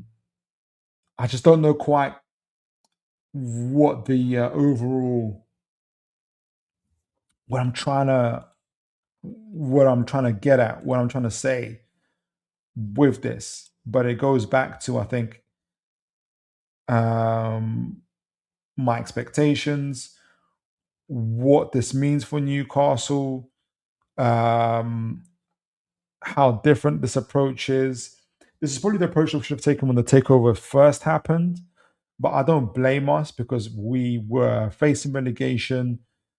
just don't know quite what the overall, what I'm trying to get at, what I'm trying to say with this. But it goes back to, I think, my expectations, what this means for Newcastle, how different this approach is. This is probably the approach we should have taken when the takeover first happened, but I don't blame us because we were facing relegation.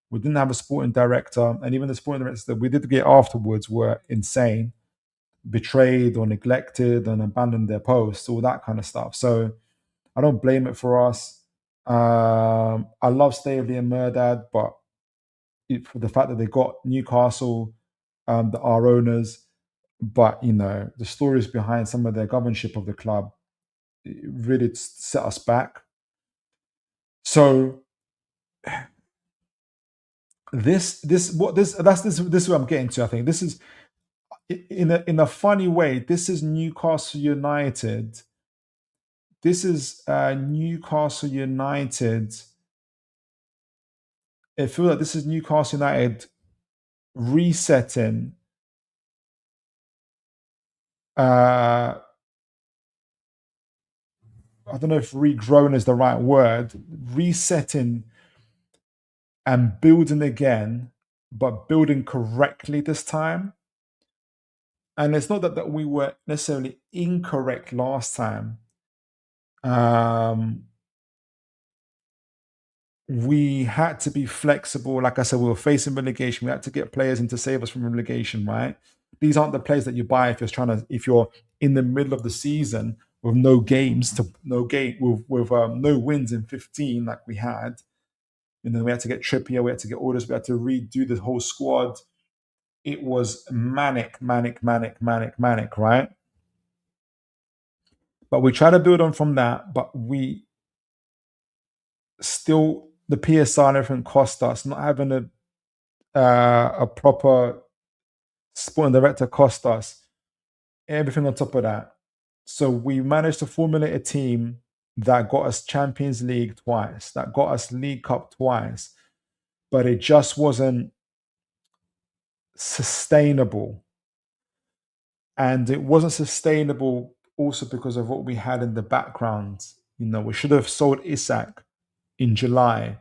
We didn't have a sporting director, and even the sporting directors that we did get afterwards were insane, betrayed or neglected and abandoned their posts, all that kind of stuff. So I don't blame it for us. I love Stavely and Murdad, but for the fact that they got Newcastle, our owners, but the stories behind some of their governorship of the club really set us back. So this is what I'm getting to. I think this is in a funny way. This is Newcastle United. This is Newcastle United. It feels like this is Newcastle United resetting. I don't know if regrown is the right word. Resetting and building again, but building correctly this time. And it's not that we were necessarily incorrect last time. We had to be flexible. Like I said, we were facing relegation. We had to get players in to save us from relegation, right? These aren't the players that you buy if you're in the middle of the season with no games to no game with no wins in 15 like we had. And then we had to get Trippier, we had to get orders, we had to redo the whole squad. It was manic, manic, manic, manic, manic, right? But we try to build on from that, but we still the PSR and everything cost us. Not having a proper sporting director cost us. Everything on top of that. So we managed to formulate a team that got us Champions League twice, that got us League Cup twice, but it just wasn't sustainable. And it wasn't sustainable also because of what we had in the background. We should have sold Isak in July.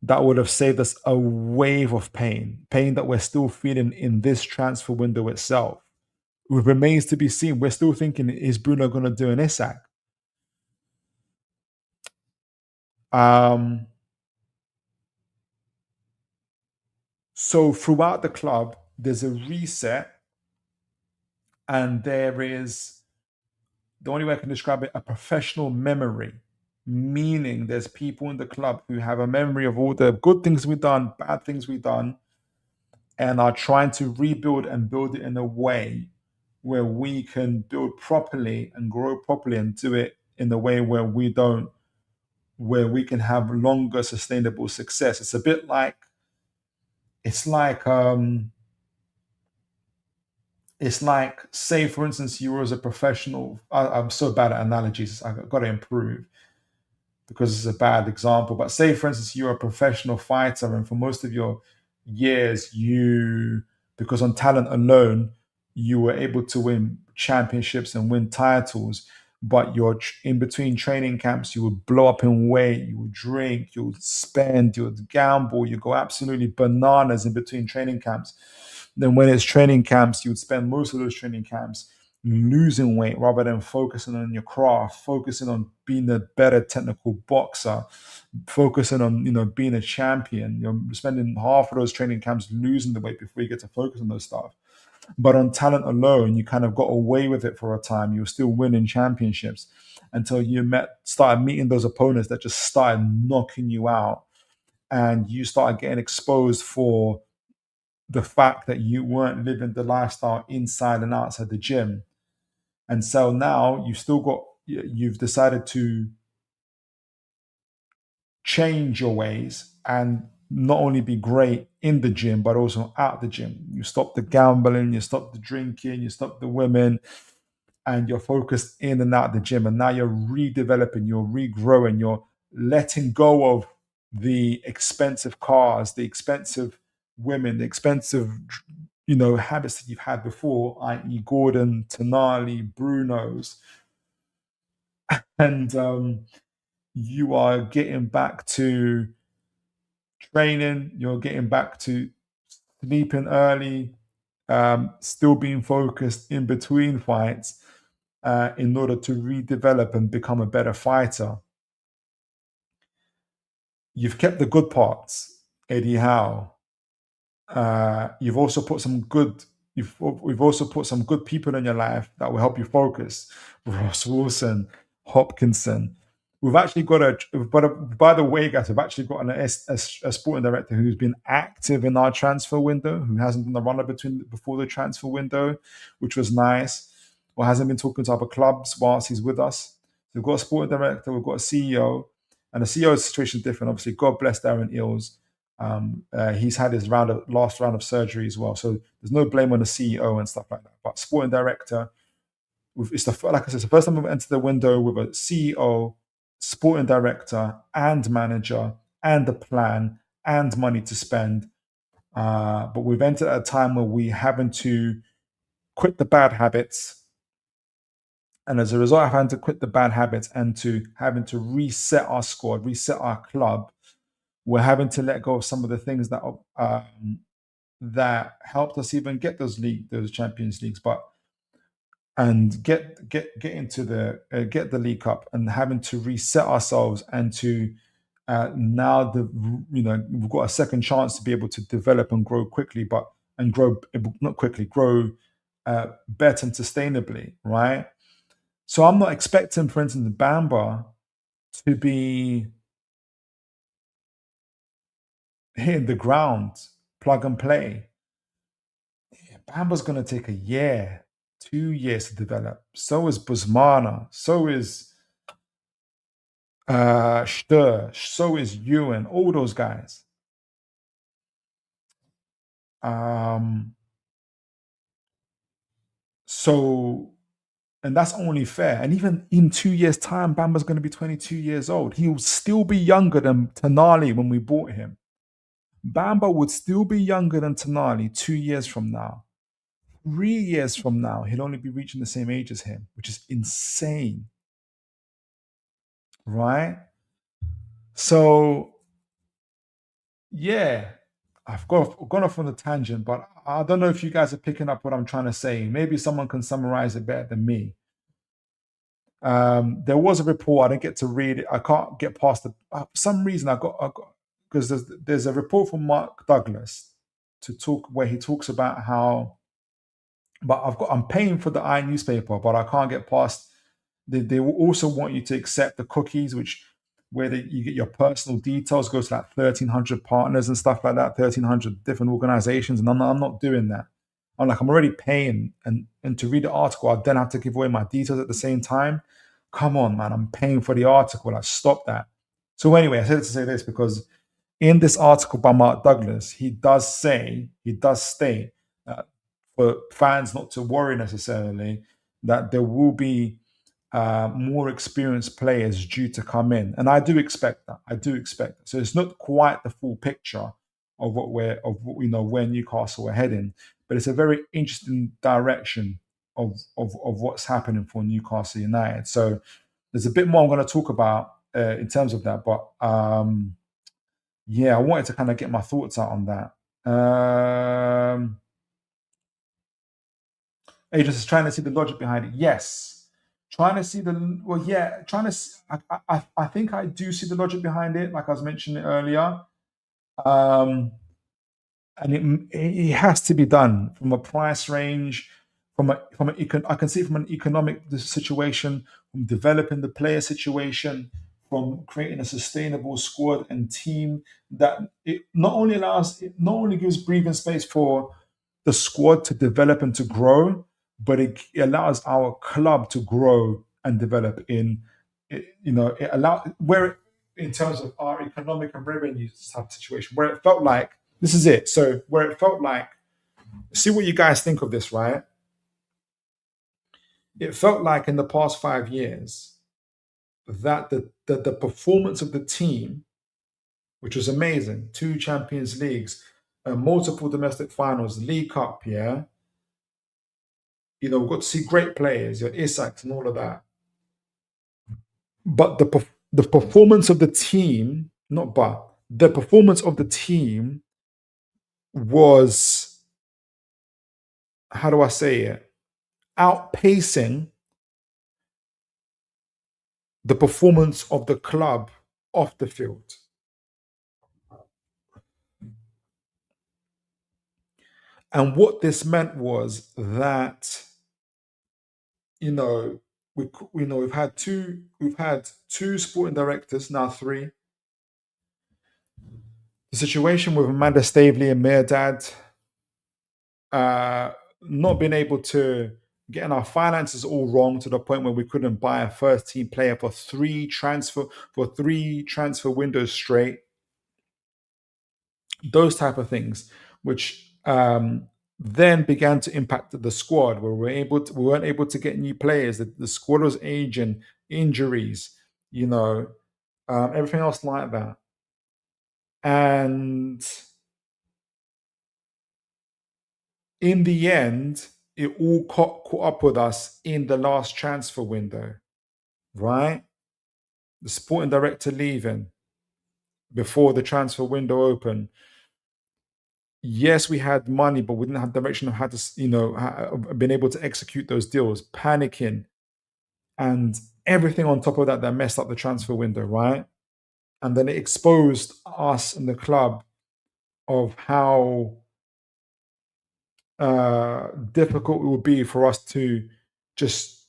That would have saved us a wave of pain that we're still feeling in this transfer window itself. It remains to be seen. We're still thinking, is Bruno going to do an Isak? So throughout the club, there's a reset, and there is, the only way I can describe it, a professional memory. Meaning there's people in the club who have a memory of all the good things we've done, bad things we've done, and are trying to rebuild and build it in a way where we can build properly and grow properly and do it in a way where we can have longer sustainable success. It's a bit like it's like, say for instance, you were as a professional. I'm so bad at analogies. I've got to improve because it's a bad example. But say for instance, you're a professional fighter, and for most of your years, because on talent alone, you were able to win championships and win titles. But you're in between training camps, you would blow up in weight, you would drink, you would spend, you would gamble, you go absolutely bananas in between training camps. Then when it's training camps, you would spend most of those training camps losing weight rather than focusing on your craft, focusing on being a better technical boxer, focusing on being a champion. You're spending half of those training camps losing the weight before you get to focus on those stuff. But on talent alone, you kind of got away with it for a time. You were still winning championships until you started meeting those opponents that just started knocking you out, and you started getting exposed for the fact that you weren't living the lifestyle inside and outside the gym. And so now you've decided to change your ways and not only be great in the gym, but also out the gym. You stop the gambling, you stop the drinking, you stop the women, and you're focused in and out the gym. And now you're redeveloping, you're regrowing, you're letting go of the expensive cars, the expensive women, the expensive, habits that you've had before, i.e., Gordon, Tonali, Bruno's, and you are getting back to training. You're getting back to sleeping early, still being focused in between fights, in order to redevelop and become a better fighter. You've kept the good parts, Eddie Howe. You've also put some good. We've also put some good people in your life that will help you focus. Ross Wilson, Hopkinson. we've actually got by the way, guys, we've actually got a sporting director who's been active in our transfer window, who hasn't done the runner before the transfer window, which was nice, or hasn't been talking to other clubs whilst he's with us. We've got a sporting director, we've got a CEO, and the CEO's situation is different. Obviously, God bless Darren Eales. He's had his last round of surgery as well, so there's no blame on the CEO and stuff like that. But sporting director, it's like I said, it's the first time we've entered the window with a CEO, sporting director, and manager, and a plan, and money to spend. But we've entered at a time where we having to quit the bad habits, and as a result of having to quit the bad habits and to having to reset our squad, reset our club, we're having to let go of some of the things that helped us even get those Champions Leagues, but and get into get the League Cup, and having to reset ourselves and to now we've got a second chance to be able to develop and grow quickly, but and grow not quickly, grow better and sustainably, right? So I'm not expecting, for instance, Bamba to be hitting the ground, plug and play. Bamba's going to take a year, 2 years to develop. So is Busmana. So is Stur. So is Ewan. All those guys. So, and that's only fair. And even in 2 years' time, Bamba's going to be 22 years old. He'll still be younger than Tonali when we bought him. Bamba would still be younger than Tonali 2 years from now. 3 years from now, he'll only be reaching the same age as him, which is insane, right? So, yeah, gone off on a tangent, but I don't know if you guys are picking up what I'm trying to say. Maybe someone can summarize it better than me. There was a report. I didn't get to read it. I can't get past the. For some reason, I got because there's a report from Mark Douglas to talk where he talks about how. But I'm paying for the newspaper, but I can't get past. They will also want you to accept the cookies, which you get your personal details, goes to like 1,300 partners and stuff like that, 1,300 different organizations, and I'm not doing that. I'm already paying, and to read the article, I then have to give away my details at the same time. Come on, man, I'm paying for the article. Like, stop that. So anyway, I said to say this because in this article by Mark Douglas, he does state that for fans not to worry necessarily, that there will be more experienced players due to come in, and I do expect that. I do expect that. So it's not quite the full picture of where Newcastle are heading, but it's a very interesting direction of what's happening for Newcastle United. So there's a bit more I'm going to talk about in terms of that, but yeah, I wanted to kind of get my thoughts out on that. Agents is trying to see the logic behind it. Yes, trying to see trying to. I think I do see the logic behind it, like I was mentioning earlier. Um, and it has to be done from a price range, I can see it from an economic situation, from developing the player situation, from creating a sustainable squad and team that it not only gives breathing space for the squad to develop and to grow, but it allows our club to grow and develop it allow where in terms of our economic and revenue type of situation where it felt like this is it. So where it felt like, see what you guys think of this, right? It felt like in the past 5 years that the performance of the team, which was amazing, 2 Champions Leagues, multiple domestic finals, League Cup, yeah. We've got to see great players, your Isaacs and all of that. But the performance of the team, not but the performance of the team was, how do I say it, outpacing the performance of the club off the field. And what this meant was that, you know, we've had two sporting directors, now three. The situation with Amanda Staveley and Mehrdad, uh, not being able to getting our finances all wrong to the point where we couldn't buy a first team player for three transfer windows straight. Those type of things, which then began to impact the squad, where we weren't able to get new players. The squad was aging, injuries, you know, everything else like that. And in the end, it all caught up with us in the last transfer window, right? The sporting director leaving before the transfer window opened. Yes, we had money, but we didn't have direction of how to, been able to execute those deals, panicking, and everything on top of that that messed up the transfer window, right? And then it exposed us and the club of how difficult it would be for us to just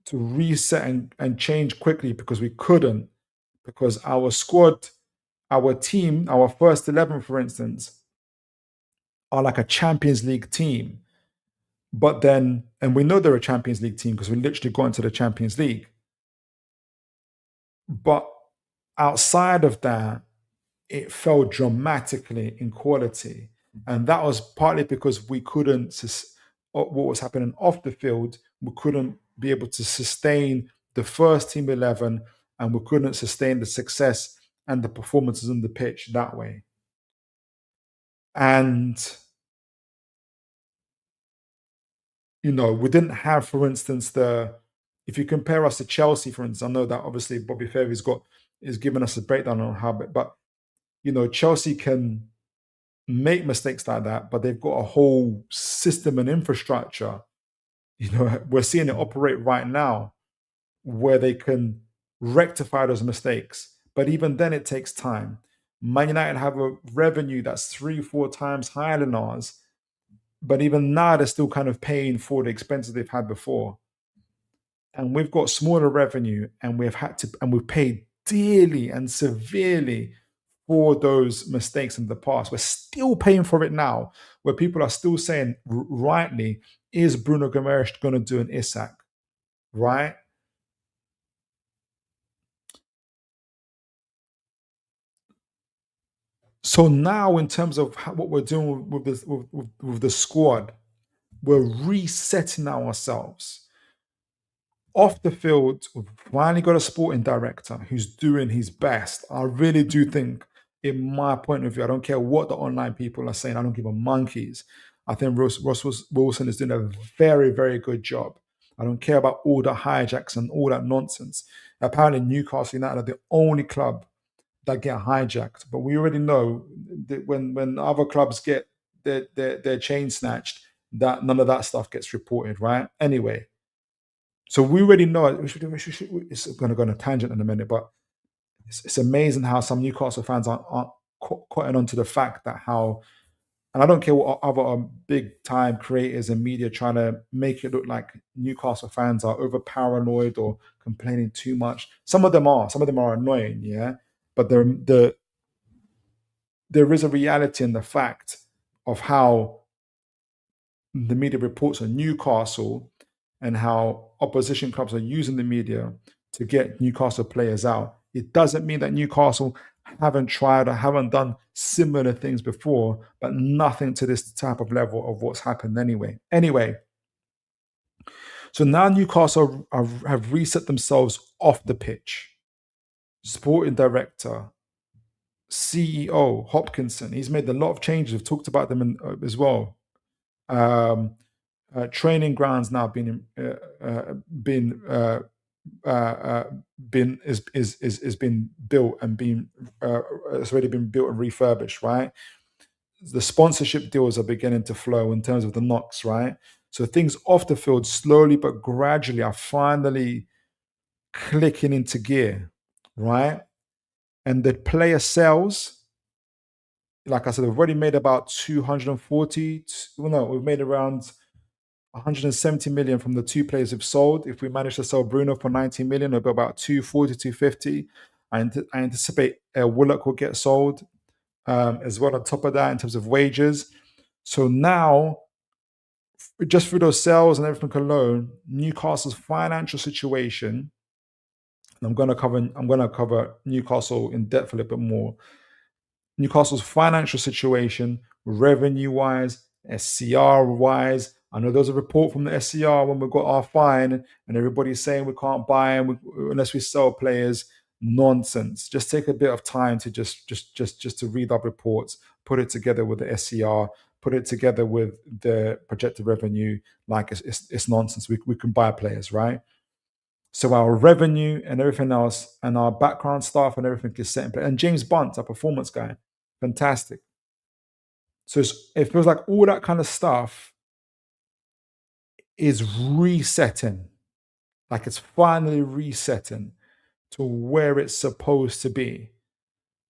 to reset and change quickly, because we couldn't, because our squad, our team, our first 11, for instance, are like a Champions League team. But then, and we know they're a Champions League team because we literally got into the Champions League. But outside of that, it fell dramatically in quality. And that was partly because we couldn't, what was happening off the field, we couldn't be able to sustain the first team 11, and we couldn't sustain the success and the performances on the pitch that way. And, we didn't have, for instance, if you compare us to Chelsea, for instance, I know that obviously Bobby Ferry's is giving us a breakdown on how, but Chelsea can make mistakes like that, but they've got a whole system and infrastructure. We're seeing it operate right now, where they can rectify those mistakes. But even then, it takes time. Man United have a revenue that's 3-4 times higher than ours, but even now they're still kind of paying for the expenses they've had before. And we've got smaller revenue, and we've paid dearly and severely for those mistakes in the past. We're still paying for it now, where people are still saying, rightly, is Bruno Guimaraes going to do an Isak? Right? So now, in terms of what we're doing with the squad, we're resetting ourselves. Off the field, we've finally got a sporting director who's doing his best. I really do think, in my point of view, I don't care what the online people are saying, I don't give a monkeys. I think Ross Wilson is doing a very, very good job. I don't care about all the hijacks and all that nonsense. Apparently, Newcastle United are the only club that get hijacked. But we already know that when other clubs get their chain snatched, that none of that stuff gets reported, right? Anyway, so we already know it. It's going to go on a tangent in a minute, but it's amazing how some Newcastle fans aren't caught onto the fact that how, and I don't care what other big time creators and media trying to make it look like Newcastle fans are over paranoid or complaining too much. Some of them are annoying, yeah, but there is a reality in the fact of how the media reports on Newcastle and how opposition clubs are using the media to get Newcastle players out. It doesn't mean that Newcastle haven't tried or haven't done similar things before, but nothing to this type of level of what's happened anyway. Anyway, so now Newcastle have reset themselves off the pitch. Sporting director, CEO Hopkinson, he's made a lot of changes. We've talked about them as well. Training grounds now is been built and been it's already been built and refurbished, right? The sponsorship deals are beginning to flow in terms of the knocks, right? So things off the field slowly but gradually are finally clicking into gear, right? And the player sales, like I said, we've already made about 240. Well, no, we've made around 170 million from the two players we've sold. If we manage to sell Bruno for 90 million, it'll be about 240, 250. I anticipate Willock will get sold as well on top of that in terms of wages. So now, just through those sales and everything alone, Newcastle's financial situation, and I'm going to cover Newcastle in depth a little bit more. Newcastle's financial situation, revenue wise, SCR wise. I know there's a report from the SCR when we got our fine, and everybody's saying we can't buy them unless we sell players. Nonsense. Just take a bit of time to just to read our reports, put it together with the SCR, put it together with the projected revenue. Like it's nonsense. We can buy players, right? So our revenue and everything else, and our background staff and everything is set in place. And James Bunt, our performance guy, fantastic. So it feels like all that kind of stuff is resetting. Like it's finally resetting to where it's supposed to be.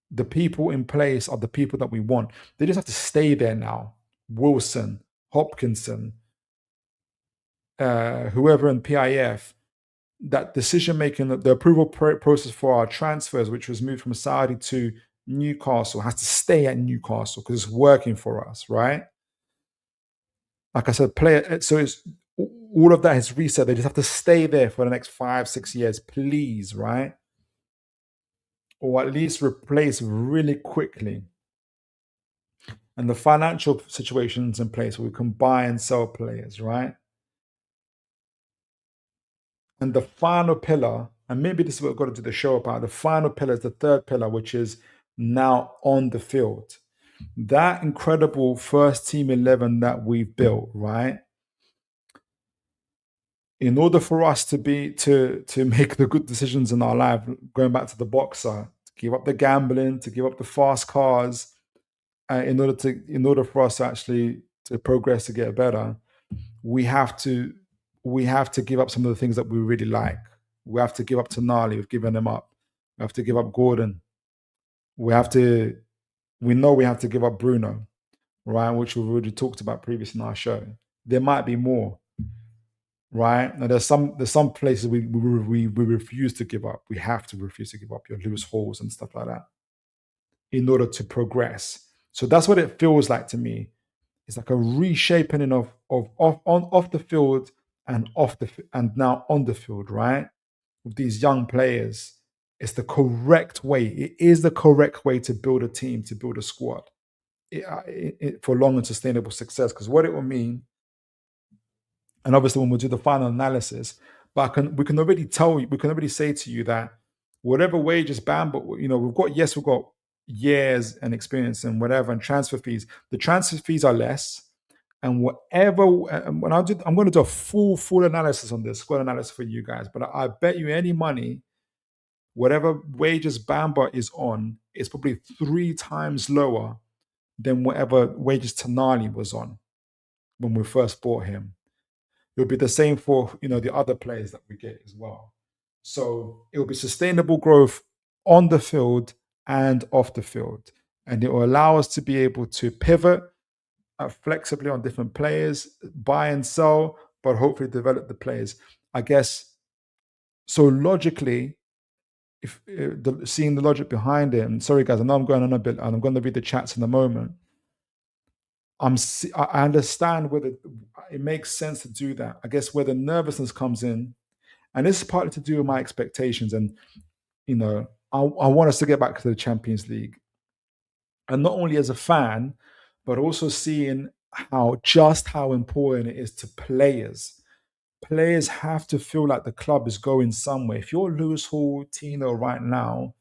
The people in place are the people that we want. They just have to stay there now. Wilson, Hopkinson, whoever in PIF, that decision making, the approval process for our transfers, which was moved from Saudi to Newcastle, has to stay at Newcastle because it's working for us, right? Like I said, so it's all of that is reset. They just have to stay there for the next 5-6 years, please, right? Or at least replace really quickly. And the financial situation's in place where we can buy and sell players, right? And the final pillar, and maybe this is what we've got to do the show about, the final pillar is the third pillar, which is now on the field. That incredible first team 11 that we've built, right? In order for us to make the good decisions in our life, going back to the boxer, to give up the gambling, to give up the fast cars, in order for us actually to progress, to get better, we have to give up some of the things that we really like. We have to give up Tonali. We've given them up. We have to give up Gordon. We know we have to give up Bruno, right? Which we've already talked about previously in our show. There might be more, right? Now there's some places we refuse to give up. We have to refuse to give up your Lewis Halls and stuff like that in order to progress. So that's what it feels like to me. It's like a reshaping of off the field and and now on the field, right? With these young players, it's the correct way. It is the correct way to build a team, to build a squad for long and sustainable success. Because what it will mean, and obviously when we do the final analysis, but we can already say to you that whatever wages Bamba, we've got years and experience and whatever, and transfer fees. The transfer fees are less. And whatever, I'm going to do a full analysis on this, squad analysis for you guys. But I bet you any money, whatever wages Bamba is on is probably 3 times lower than whatever wages Tonali was on when we first bought him. It'll be the same for the other players that we get as well. So it will be sustainable growth on the field and off the field, and it will allow us to be able to pivot flexibly on different players, buy and sell, but hopefully develop the players. I guess so. Logically, if seeing the logic behind it, and sorry guys, I know I'm going on a bit, and I'm going to read the chats in a moment. I understand whether it makes sense to do that. I guess where the nervousness comes in, and this is partly to do with my expectations, and I want us to get back to the Champions League, and not only as a fan, but also seeing how important it is to players. Players have to feel like the club is going somewhere. If you're Lewis Hall, Tino right now,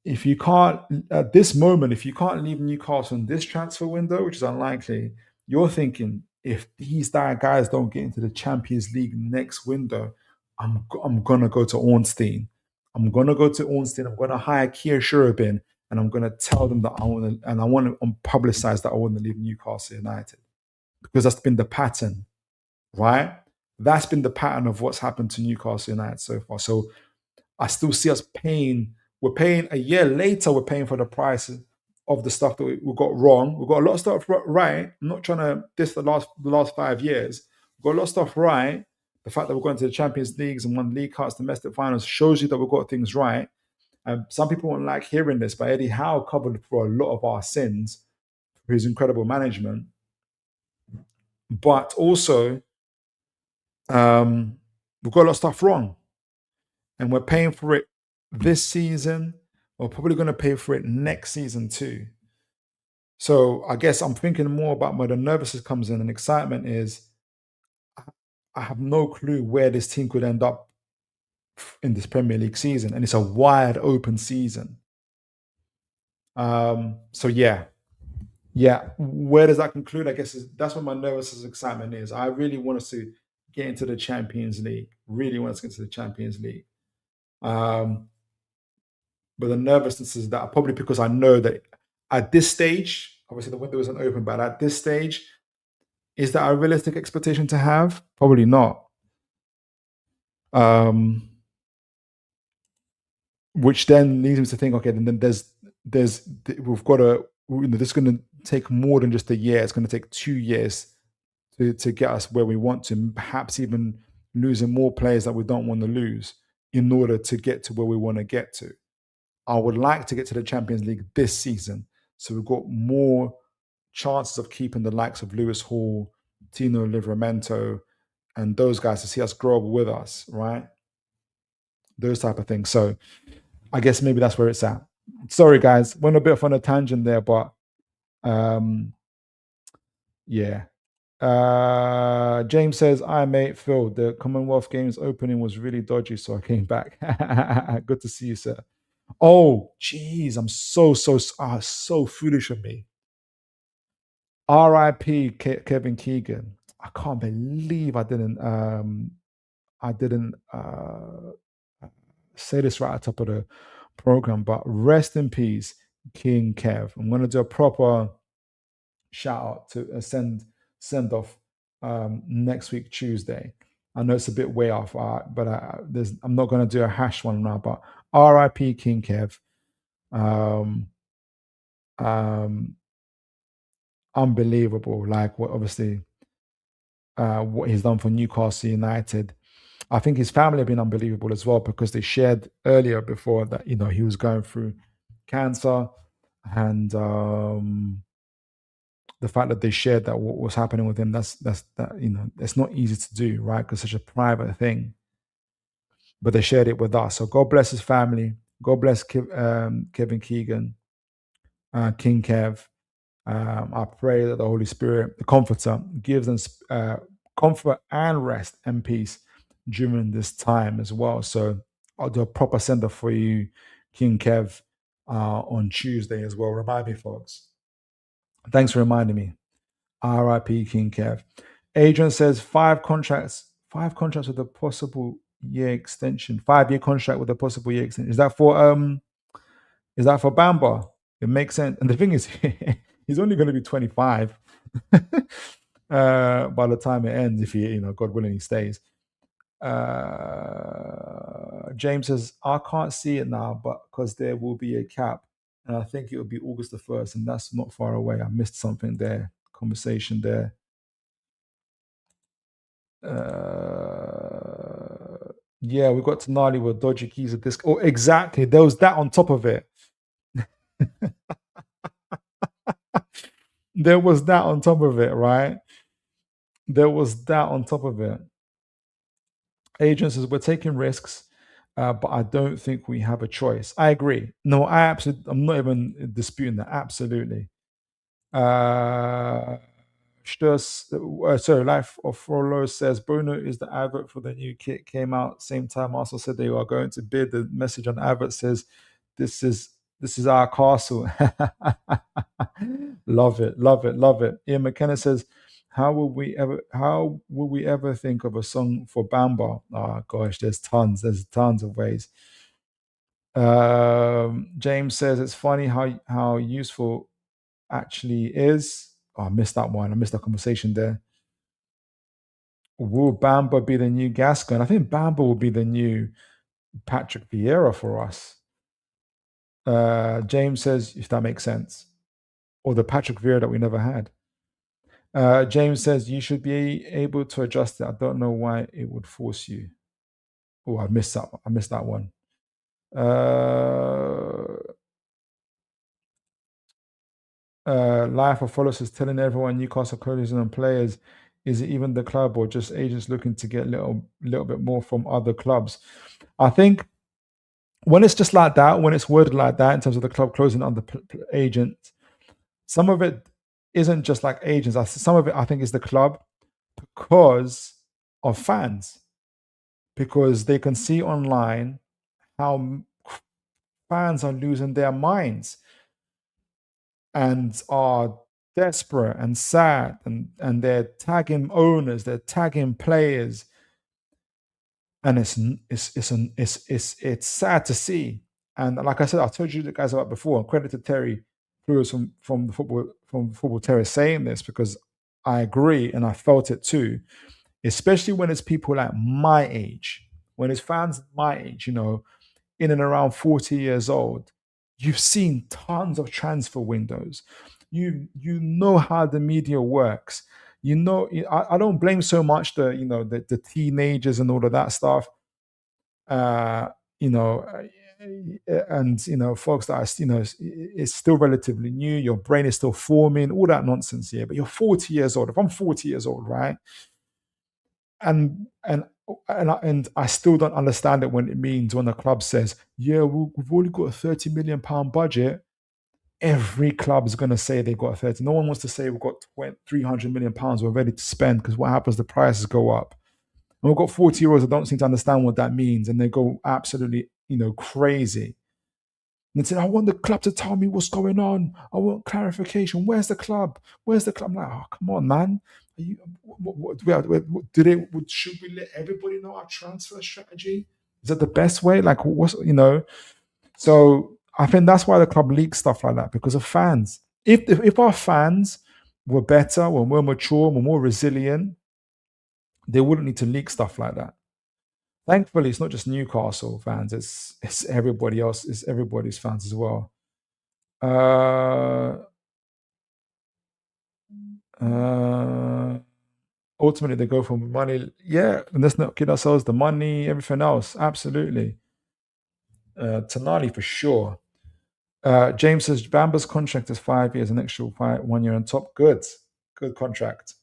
if you can't, at this moment, if you can't leave Newcastle in this transfer window, which is unlikely, you're thinking, if these guys don't get into the Champions League next window, I'm going to go to Ornstein. I'm going to hire Kia Shurabin, and I'm going to tell them that I want to publicize that I want to leave Newcastle United. Because that's been the pattern, right? That's been the pattern of what's happened to Newcastle United so far. So I still see us paying. We're paying a year later. We're paying for the price of the stuff that we got wrong. We've got a lot of stuff right. I'm not trying to diss the last 5 years. We've got a lot of stuff right. The fact that we're going to the Champions Leagues and won League Cups, domestic finals shows you that we've got things right. Some people won't like hearing this, but Eddie Howe covered for a lot of our sins for his incredible management. But also, we've got a lot of stuff wrong. And we're paying for it this season. We're probably going to pay for it next season too. So I guess I'm thinking more about where the nervousness comes in and excitement is I have no clue where this team could end up in this Premier League season. And it's a wide open season. So yeah. Where does that conclude? I guess that's what my nervousness excitement is. I really want us to get into the Champions League. Really want us to get into the Champions League. But the nervousness is that probably because I know that at this stage, obviously the window isn't open, but at this stage, is that a realistic expectation to have? Probably not. Which then leads me to think, okay, then we've got to, this is going to take more than just a year. It's going to take 2 years to get us where we want to, perhaps even losing more players that we don't want to lose in order to get to where we want to get to. I would like to get to the Champions League this season, so we've got more chances of keeping the likes of Lewis Hall, Tino Livramento, and those guys to see us grow up with us, right? Those type of things. So I guess maybe that's where it's at. Sorry, guys, went a bit on a tangent there, but yeah. James says, "I mate Phil, the Commonwealth Games opening was really dodgy, so I came back." Good to see you, sir. Oh, geez, I'm so foolish of me. R.I.P. Kevin Keegan. I can't believe I didn't say this right at the top of the program, but rest in peace, King Kev. I'm going to do a proper shout out to send off next week Tuesday. I know it's a bit way off, but I'm not going to do a hash one now. But R.I.P. King Kev. Unbelievable. Like what obviously what he's done for Newcastle United. I think his family have been unbelievable as well, because they shared earlier before that he was going through cancer, and the fact that they shared that what was happening with him, that's it's not easy to do, right? Because it's such a private thing. But they shared it with us. So God bless his family. God bless Kevin Keegan, King Kev. I pray that the Holy Spirit, the Comforter, gives them comfort and rest and peace during this time as well. So I'll do a proper send-off for you, King Kev, on Tuesday as well. Remind me, folks. Thanks for reminding me. R.I.P. King Kev. Adrian says 5 contracts with a possible year extension. 5-year contract with a possible year extension. Is that for Bamba? It makes sense. And the thing is, he's only going to be 25 by the time it ends, if he, God willing, he stays. James says, I can't see it now, but because there will be a cap, and I think it will be August the 1st, and that's not far away. I missed something there, conversation there. Yeah, we got Tonali with dodgy keys at this. Oh, exactly. There was that on top of it. There was that on top of it, right? There was that on top of it. Adrian says, we're taking risks, but I don't think we have a choice. I agree. No, I'm not even disputing that. Absolutely. Life of Frollo says, Bruno is the advert for the new kit. Came out same time. Also said they are going to bid. The message on the advert says, this is our castle. Love it. Ian McKenna says, how will we ever think of a song for Bamba? Oh gosh, there's tons of ways. James says, it's funny how useful actually is. Oh, I missed that one. I missed that conversation there. Will Bamba be the new Gascoigne? I think Bamba will be the new Patrick Vieira for us. James says, if that makes sense. or the Patrick Vieira that we never had. James says you should be able to adjust it. I don't know why it would force you. Oh, I missed that. I missed that one. Life of followers is telling everyone Newcastle coaches and players. Is it even the club or just agents looking to get a little bit more from other clubs? I think when it's just like that, when it's worded like that in terms of the club closing on the agent, some of it isn't just like agents. Some of it I think is the club because of fans, because they can see online how fans are losing their minds and are desperate and sad, and they're tagging owners, they're tagging players, and it's sad to see. And like I said, I told you the guys about before. And credit to Terry Crews from football Terry saying this, because I agree and I felt it too. Especially when it's people like my age, when it's fans my age, in and around 40 years old, you've seen tons of transfer windows. You know how the media works. I don't blame so much the teenagers and all of that stuff. Uh, you know, and folks that are it's still relatively new. Your brain is still forming, all that nonsense. Yeah, but you're 40 years old. If I'm 40 years old, right? And I still don't understand it when it means when the club says, "Yeah, we've only got a 30 million pound budget." Every club is going to say they've got a 30. No one wants to say we've got 300 million pounds we're ready to spend, because what happens? The prices go up, and we've got 40-year-olds that don't seem to understand what that means, and they go absolutely, crazy. And they say, "I want the club to tell me what's going on. I want clarification. Where's the club? Where's the club?" I'm like, "Oh, come on, man. Are you, should we let everybody know our transfer strategy? Is that the best way? Like, what's?" So I think that's why the club leaks stuff like that, because of fans. If our fans were better, were more mature, were more resilient, they wouldn't need to leak stuff like that. Thankfully, it's not just Newcastle fans; it's everybody else. It's everybody's fans as well. Uh, uh, Ultimately, they go for money. Yeah, and let's not kid ourselves. The money, everything else, absolutely. Tonali for sure. James says Bamba's contract is 5 years, an extra 1 year on top. Good contract.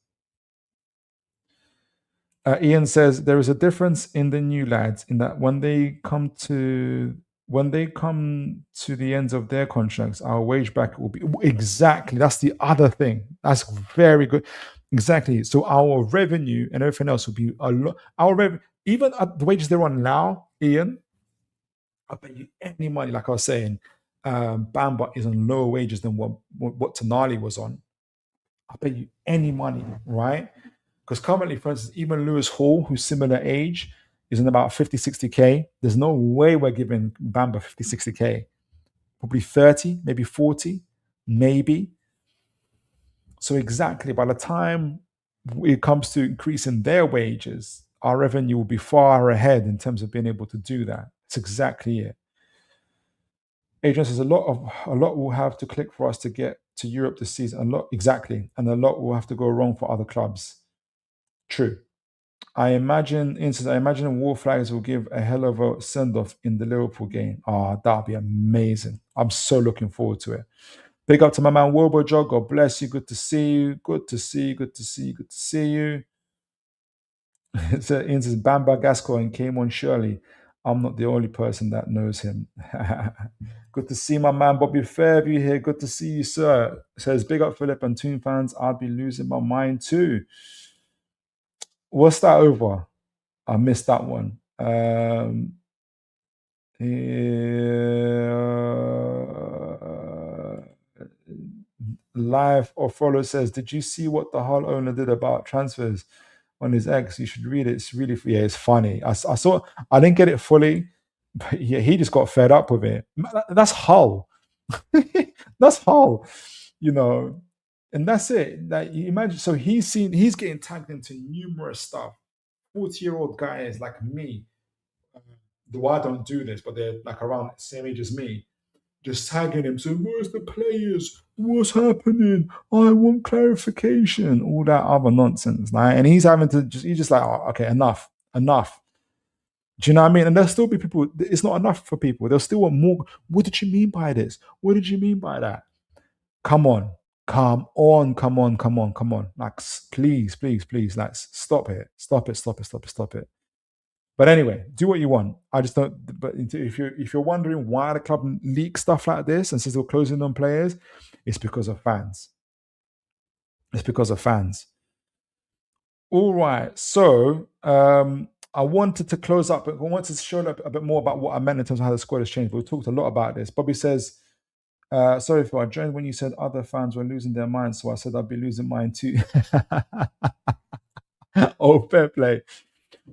Ian says there is a difference in the new lads in that when they come to the ends of their contracts, our wage bracket will be exactly. That's the other thing. That's very good. Exactly. So our revenue and everything else will be a lot. Our revenue, even at the wages they're on now, Ian, I bet you any money. Like I was saying, Bamba is on lower wages than what Tonali was on. I bet you any money, right? Because currently, for instance, even Lewis Hall, who's similar age, is in about 50, 60K. There's no way we're giving Bamba 50, 60K. Probably 30, maybe 40, maybe. So exactly, by the time it comes to increasing their wages, our revenue will be far ahead in terms of being able to do that. That's exactly it. Adrian says a lot will have to click for us to get to Europe this season. A lot, exactly, and a lot will have to go wrong for other clubs. True. I imagine War Flags will give a hell of a send off in the Liverpool game. Ah, that'll be amazing. I'm so looking forward to it. Big up to my man Wilbur Jog. God bless you. Good to see you. Good to see you. Good to see you. Good to see you. So Ian says Bamba Gascoigne came on Shirley. I'm not the only person that knows him. Good to see my man Bobby Fairview here. Good to see you, sir. Says big up Philip and Toon fans. I'll be losing my mind too. What's that over? I missed that one. Live or follow says, did you see what the Hull owner did about transfers on his ex? You should read it. It's really, yeah, it's funny. I saw, I didn't get it fully, but yeah, he just got fed up with it. That's Hull. That's Hull, and that's it. That you imagine. So he's getting tagged into numerous stuff. 40-year-old guys like me, though I don't do this, but they're like around the same age as me. just tagging him, saying, "Where's the players? What's happening? I want clarification." All that other nonsense, right? And he's having to he's just like, "Oh, okay, enough." Do you know what I mean? And there'll still be people. It's not enough for people. They'll still want more. What did you mean by this? What did you mean by that? Come on, come on. Like, please, please, please, like, stop it, stop it. But anyway, do what you want. I just don't. But if you're wondering why the club leaks stuff like this and says they're closing on players, it's because of fans. It's because of fans. All right. So I wanted to close up, but I wanted to show a bit more about what I meant in terms of how the squad has changed. But we talked a lot about this. Bobby says, sorry if I joined when you said other fans were losing their minds, so I said I'd be losing mine too. Oh, fair play.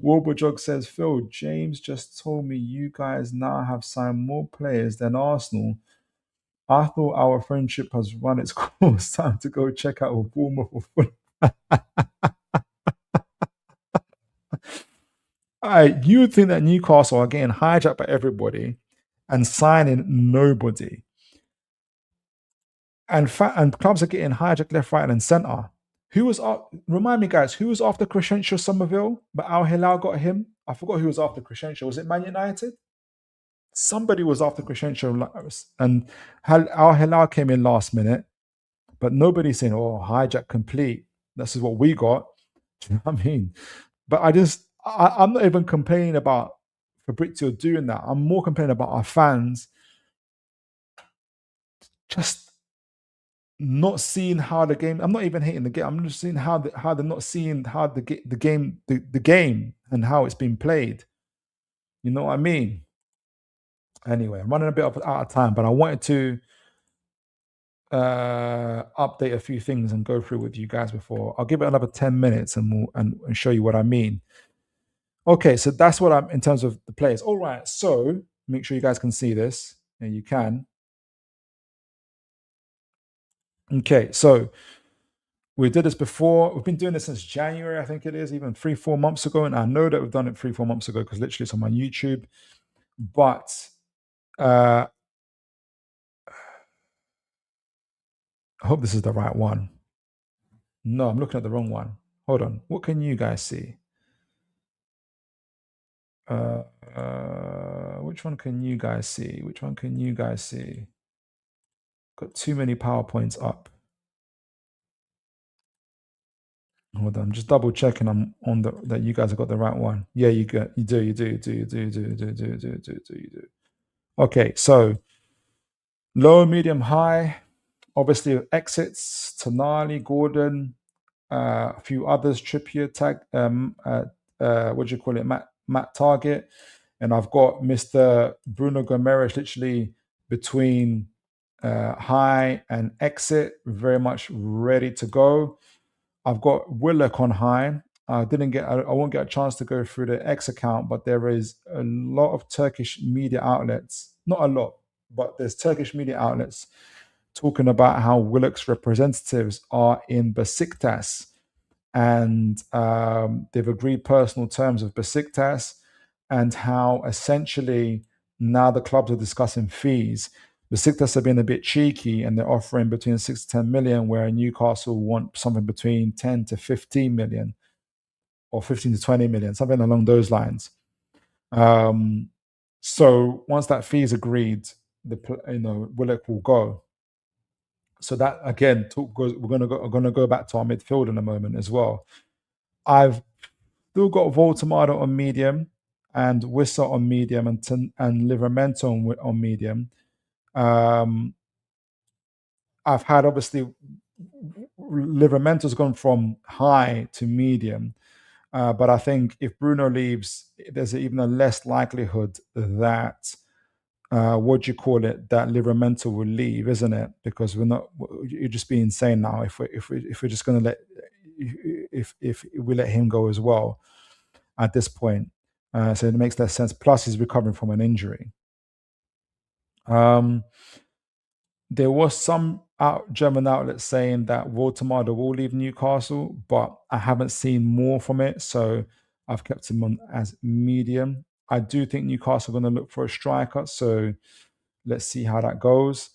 Warbojog says, Phil, James just told me you guys now have signed more players than Arsenal. I thought our friendship has run its course. Time to go check out a Bournemouth or Fulham. You would think that Newcastle are getting hijacked by everybody and signing nobody. And clubs are getting hijacked left, right, and centre. Who was up? Remind me, guys, who was after Crescencio Somerville, but Al Hilal got him? I forgot who was after Crescencio. Was it Man United? Somebody was after Crescencio, and Al Hilal came in last minute, but nobody's saying, "Oh, hijack complete." This is what we got. Do you know what I mean? But I'm not even complaining about Fabrizio doing that. I'm more complaining about our fans just not seeing how the game. I'm not even hating the game. I'm just seeing how they're not seeing how the game and how it's been played. You know what I mean? Anyway, I'm running a bit out of time, but I wanted to update a few things and go through with you guys before. I'll give it another 10 minutes and show you what I mean. Okay, so that's what I'm in terms of the players. All right, so make sure you guys can see this. And you can. Okay, so we did this before. We've been doing this since January, I think it is, even 3-4 months ago. And I know that we've done it 3-4 months ago because literally it's on my YouTube. But I hope this is the right one. No, I'm looking at the wrong one. Hold on. What can you guys see? Which one can you guys see? Which one can you guys see? Got too many PowerPoints up. Hold on, I'm just double checking I'm on that you guys have got the right one. Yeah, you do. Okay, so low, medium, high. Obviously exits, Tonali, Gordon, a few others, Trippier, what do you call it, Matt Target. And I've got Mr. Bruno Gomes literally between high and exit, very much ready to go. I've got Willock on high. I won't get a chance to go through the X account, but there is a lot of Turkish media outlets, not a lot, but there's Turkish media outlets talking about how Willock's representatives are in Besiktas, and they've agreed personal terms with Besiktas, and how essentially now the clubs are discussing fees. Besiktas have been a bit cheeky and they're offering between 6 to 10 million, where Newcastle want something between 10 to 15 million or 15 to 20 million, something along those lines. So once that fee is agreed, Willock will go. So that again, we're going to go back to our midfield in a moment as well. I've still got Voltamado on medium and Wissa on medium and Livramento on medium. I've had obviously Livramento's gone from high to medium, but I think if Bruno leaves, there's even a less likelihood that that Livramento will leave, isn't it? Because you're just being insane now if we're just going to if we let him go as well at this point. So it makes less sense. Plus, he's recovering from an injury. There was some German outlets saying that Voltamado will leave Newcastle, but I haven't seen more from it, so I've kept him on as medium. I do think Newcastle are going to look for a striker, so Let's see how that goes.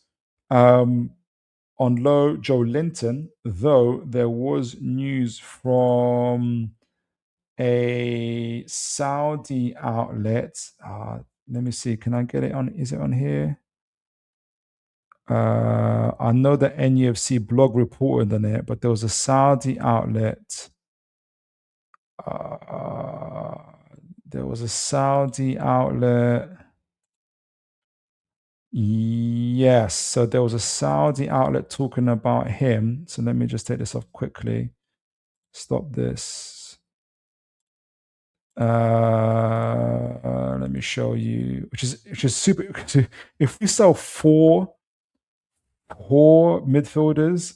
On low, Joe Linton, though there was news from a Saudi outlet. Let me see. Can I get it on? Is it on here? I know the NUFC blog reported on it, but there was a Saudi outlet. Uh, there was a Saudi outlet. Yes, so there was a Saudi outlet talking about him. So let me just take this off quickly. Stop this. Let me show you, which is super. If we sell four midfielders,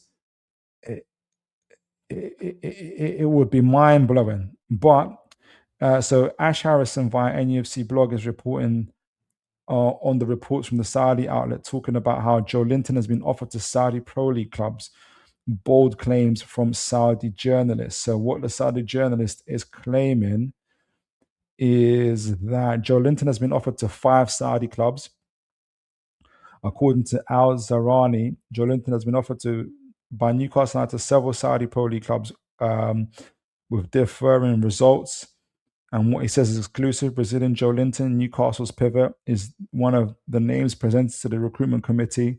it would be mind blowing. But so Ash Harrison via NUFC blog is reporting on the reports from the Saudi outlet talking about how Joe Linton has been offered to Saudi Pro League clubs. Bold claims from Saudi journalists. So what the Saudi journalist is claiming is that Joe Linton has been offered to 5 Saudi clubs. According to Al Zarani, Joe Linton has been offered by Newcastle United to several Saudi Pro League clubs with differing results. And what he says is exclusive. Brazilian Joe Linton, Newcastle's pivot, is one of the names presented to the recruitment committee.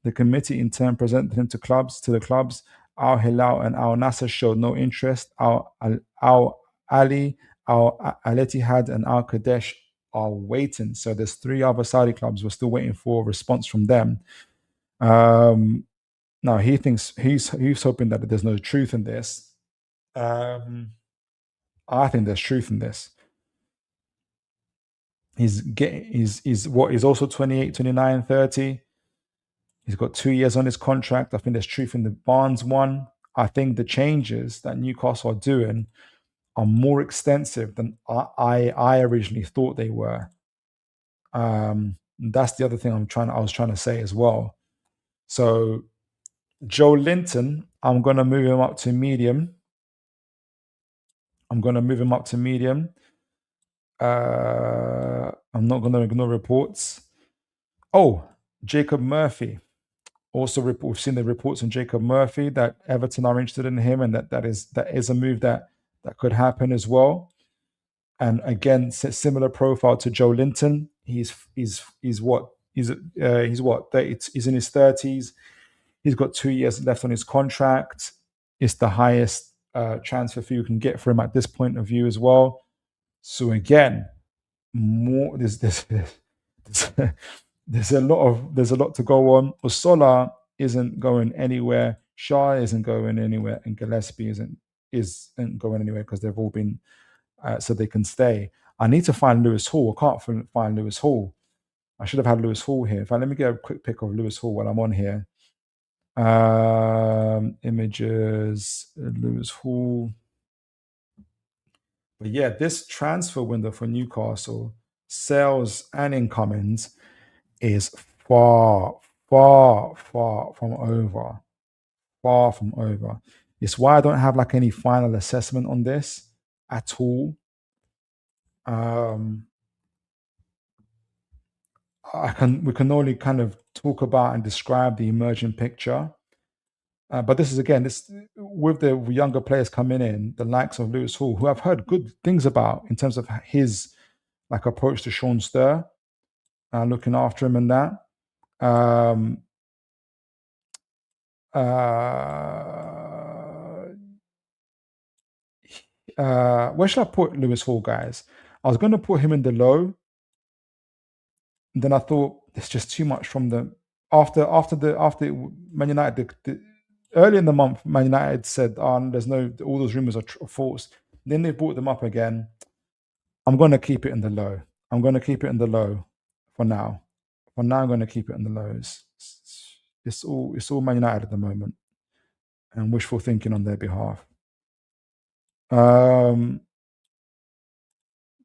The committee in turn presented him to the clubs. Al Hilal and Al Nasser showed no interest. Al Ali, Al Al-Ittihad, and Al Qadesh are waiting. So there's 3 other Saudi clubs. We're still waiting for a response from them. Now he thinks he's hoping that there's no truth in this. I think there's truth in this. He's also 28, 29, 30. He's got 2 years on his contract. I think there's truth in the Barnes one. I think the changes that Newcastle are doing are more extensive than I originally thought they were. That's the other thing I was trying to say as well. So Joe Linton, I'm going to move him up to medium. I'm not going to ignore reports. Oh, Jacob Murphy. Also, we've seen the reports on Jacob Murphy that Everton are interested in him, and that is a move that could happen as well. And again, similar profile to Joe Linton. He's what? He's what? 30, he's in his 30s. He's got 2 years left on his contract. It's the highest transfer fee you can get for him at this point of view as well. So again, more there's a lot to go on. Osola isn't going anywhere. Shah isn't going anywhere, and Gillespie isn't going anywhere because they've all been so they can stay. I need to find Lewis Hall. I can't find Lewis Hall. I should have had Lewis Hall here. In fact, let me get a quick pic of Lewis Hall while I'm on here. Images, Lewis Hall. But yeah, this transfer window for Newcastle, sales and incomings, is far from over. Far from over. It's why I don't have like any final assessment on this at all. We can only kind of talk about and describe the emerging picture. But this is again, with the younger players coming in, the likes of Lewis Hall, who I've heard good things about in terms of his like approach to Sean Sturr, looking after him and that. Where should I put Lewis Hall, guys? I was going to put him in the low. Then I thought it's just too much from the after Man United. Early in the month, Man United said, "There's no all those rumors are false." Then they brought them up again. I'm going to keep it in the low. For now. For now, I'm going to keep it in the lows. It's all Man United at the moment, and wishful thinking on their behalf.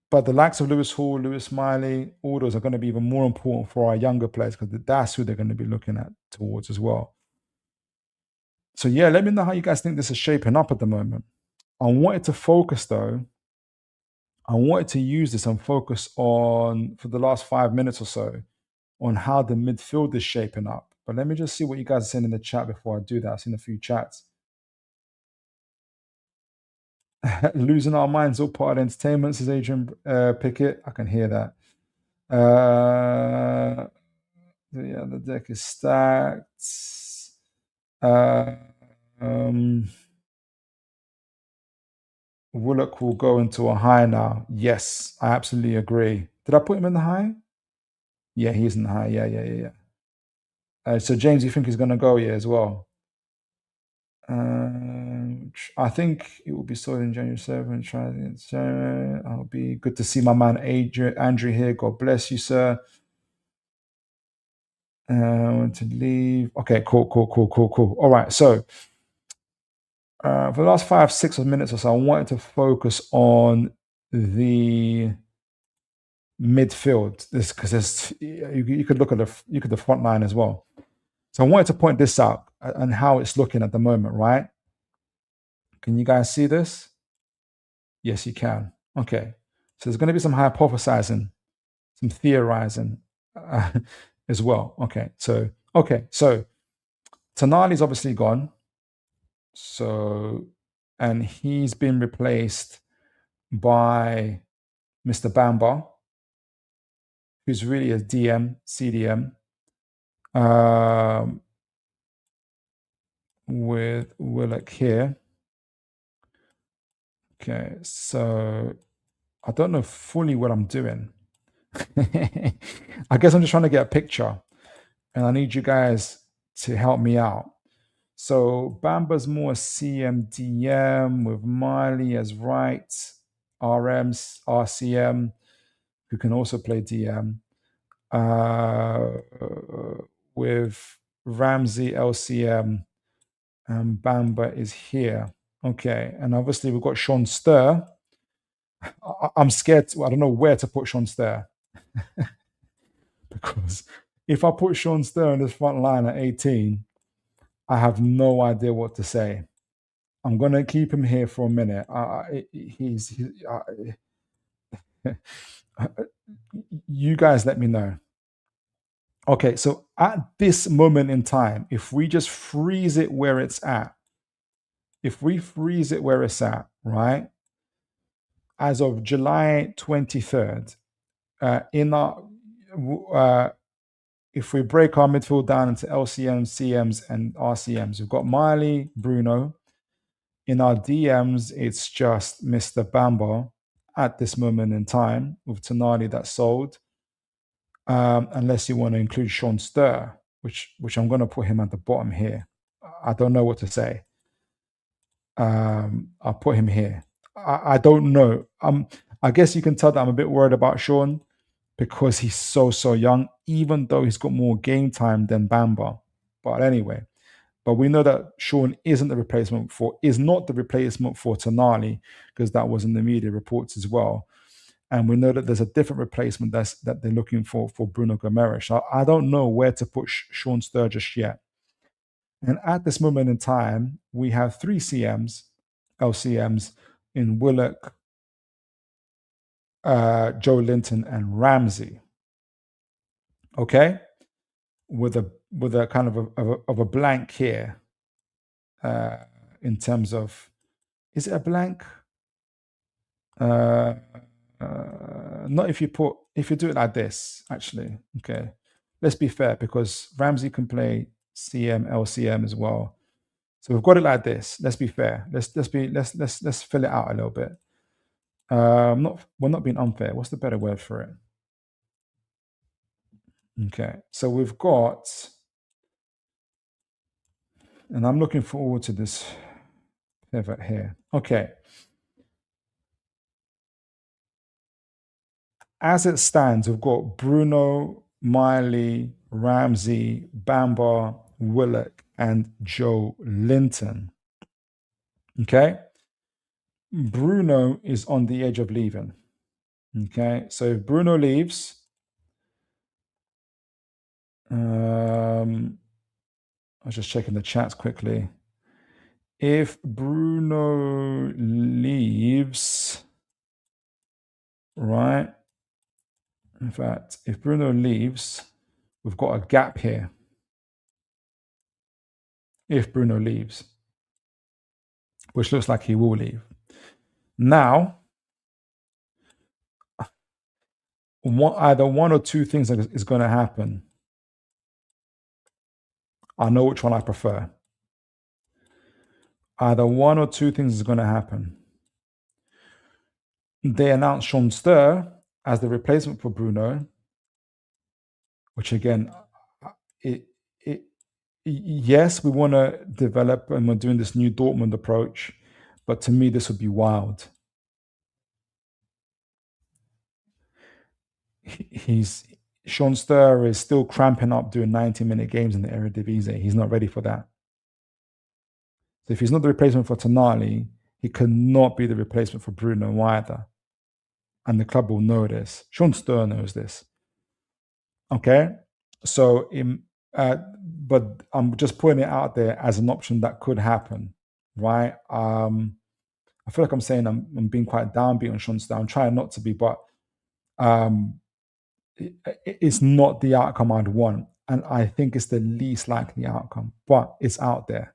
But the likes of Lewis Hall, Lewis Miley, all those are going to be even more important for our younger players because that's who they're going to be looking at towards as well. So yeah, let me know how you guys think this is shaping up at the moment. I wanted to focus though. I wanted to use this and focus on, for the last 5 minutes or so, on how the midfield is shaping up. But let me just see what you guys are saying in the chat before I do that. I've seen a few chats. Losing our minds all part of entertainment, says Adrian Pickett. I can hear that. Yeah, the deck is stacked. Willock will go into a high now. Yes, I absolutely agree. Did I put him in the high? Yeah, he's in the high. Yeah. So James, you think he's going to go? Yeah, as well. I think it will be sold in January 7th. Try it. I'll be good to see my man Andrew here. God bless you, sir. I want to leave. Okay, cool. All right, so for the last 5-6 minutes or so, I wanted to focus on the midfield. This because you could look at the front line as well. So I wanted to point this out and how it's looking at the moment, right? Can you guys see this? Yes, you can. Okay. So there's going to be some hypothesizing, some theorizing as well. Okay. So Tonali's obviously gone. So, and he's been replaced by Mr. Bamba, who's really a DM, CDM, with Willock here. Okay, so I don't know fully what I'm doing. I guess I'm just trying to get a picture, and I need you guys to help me out. So Bamba's more CMDM with Miley as right, RMs, RCM, who can also play DM, with Ramsey LCM, and Bamba is here. Okay, and obviously we've got Sean Stir. I'm scared. I don't know where to put Sean Stir because if I put Sean Stir in this front line at 18, I have no idea what to say. I'm gonna keep him here for a minute. You guys let me know. Okay, so at this moment in time, if we just freeze it where it's at, right, as of July 23rd, if we break our midfield down into LCMs, CMs, and RCMs, we've got Miley, Bruno. In our DMs, it's just Mr. Bamba at this moment in time with Tonali that's sold. Unless you want to include Sean Stir, which I'm going to put him at the bottom here. I don't know what to say. I'll put him here. I don't know. I guess you can tell that I'm a bit worried about Sean because he's so young, even though he's got more game time than Bamba. But anyway, we know that Sean is not the replacement for Tonali, because that was in the media reports as well. And we know that there's a different replacement that they're looking for Bruno Gomes. I don't know where to put Sean Sturgis yet. And at this moment in time, we have 3 CMs, LCMs in Willock, Joe Linton, and Ramsey. Okay, with a kind of a blank here, in terms of, is it a blank? Not if you do it like this, actually. Okay, let's be fair, because Ramsey can play CM, LCM as well. So we've got it like this. Let's be fair. Let's fill it out a little bit. We're not being unfair. What's the better word for it? Okay, so we've got, and I'm looking forward to this pivot here. Okay. As it stands, we've got Bruno, Miley, Ramsey, Bamba, Willock, and Joe Linton. Okay. Bruno is on the edge of leaving. Okay. So if Bruno leaves, I was just checking the chats quickly. If Bruno leaves, right? In fact, if Bruno leaves, we've got a gap here if Bruno leaves, which looks like he will leave. Now, either one or two things is going to happen. I know which one I prefer. Either one or two things is going to happen. They announced Sean Stir as the replacement for Bruno, which again, yes, we want to develop and we're doing this new Dortmund approach, but to me, this would be wild. Sean Stir is still cramping up doing 90-minute games in the Eredivisie. He's not ready for that. So if he's not the replacement for Tonali, he cannot be the replacement for Bruno either. And the club will know this. Sean Stir knows this. Okay? So, but I'm just putting it out there as an option that could happen, right? I feel like I'm saying I'm being quite downbeat on Sean Stir. I'm trying not to be, but it's not the outcome I'd want. And I think it's the least likely outcome, but it's out there.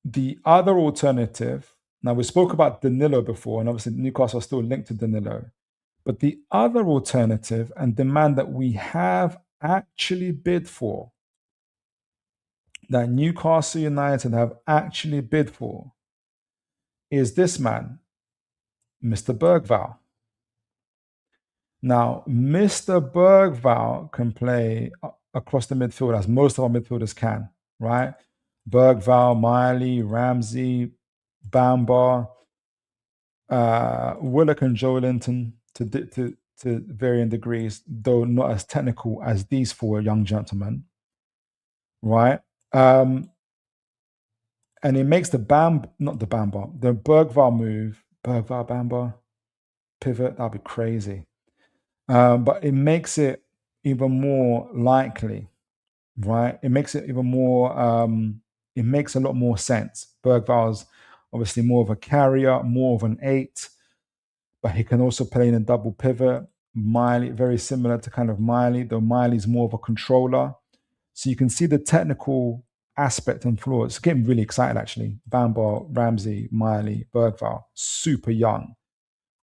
The other alternative, now we spoke about Danilo before, and obviously Newcastle are still linked to Danilo. But the other alternative and demand that we have actually bid for, that Newcastle United have actually bid for, is this man, Mr. Bergvall. Now, Mr. Bergvall can play across the midfield as most of our midfielders can, right? Bergvall, Miley, Ramsey, Bamba, Willock and Joe Linton to varying degrees, though not as technical as these four young gentlemen, right? And it makes the Bergvall move, Bergvall Bamba pivot, that'd be crazy. But it makes it even more likely, right? It makes it even more, it makes a lot more sense. Bergvall's obviously more of a carrier, more of an 8, but he can also play in a double pivot. Miley, very similar to kind of Miley, though Miley's more of a controller. So you can see the technical aspect and flaws. It's getting really excited, actually. Bamba, Ramsey, Miley, Bergvall, super young,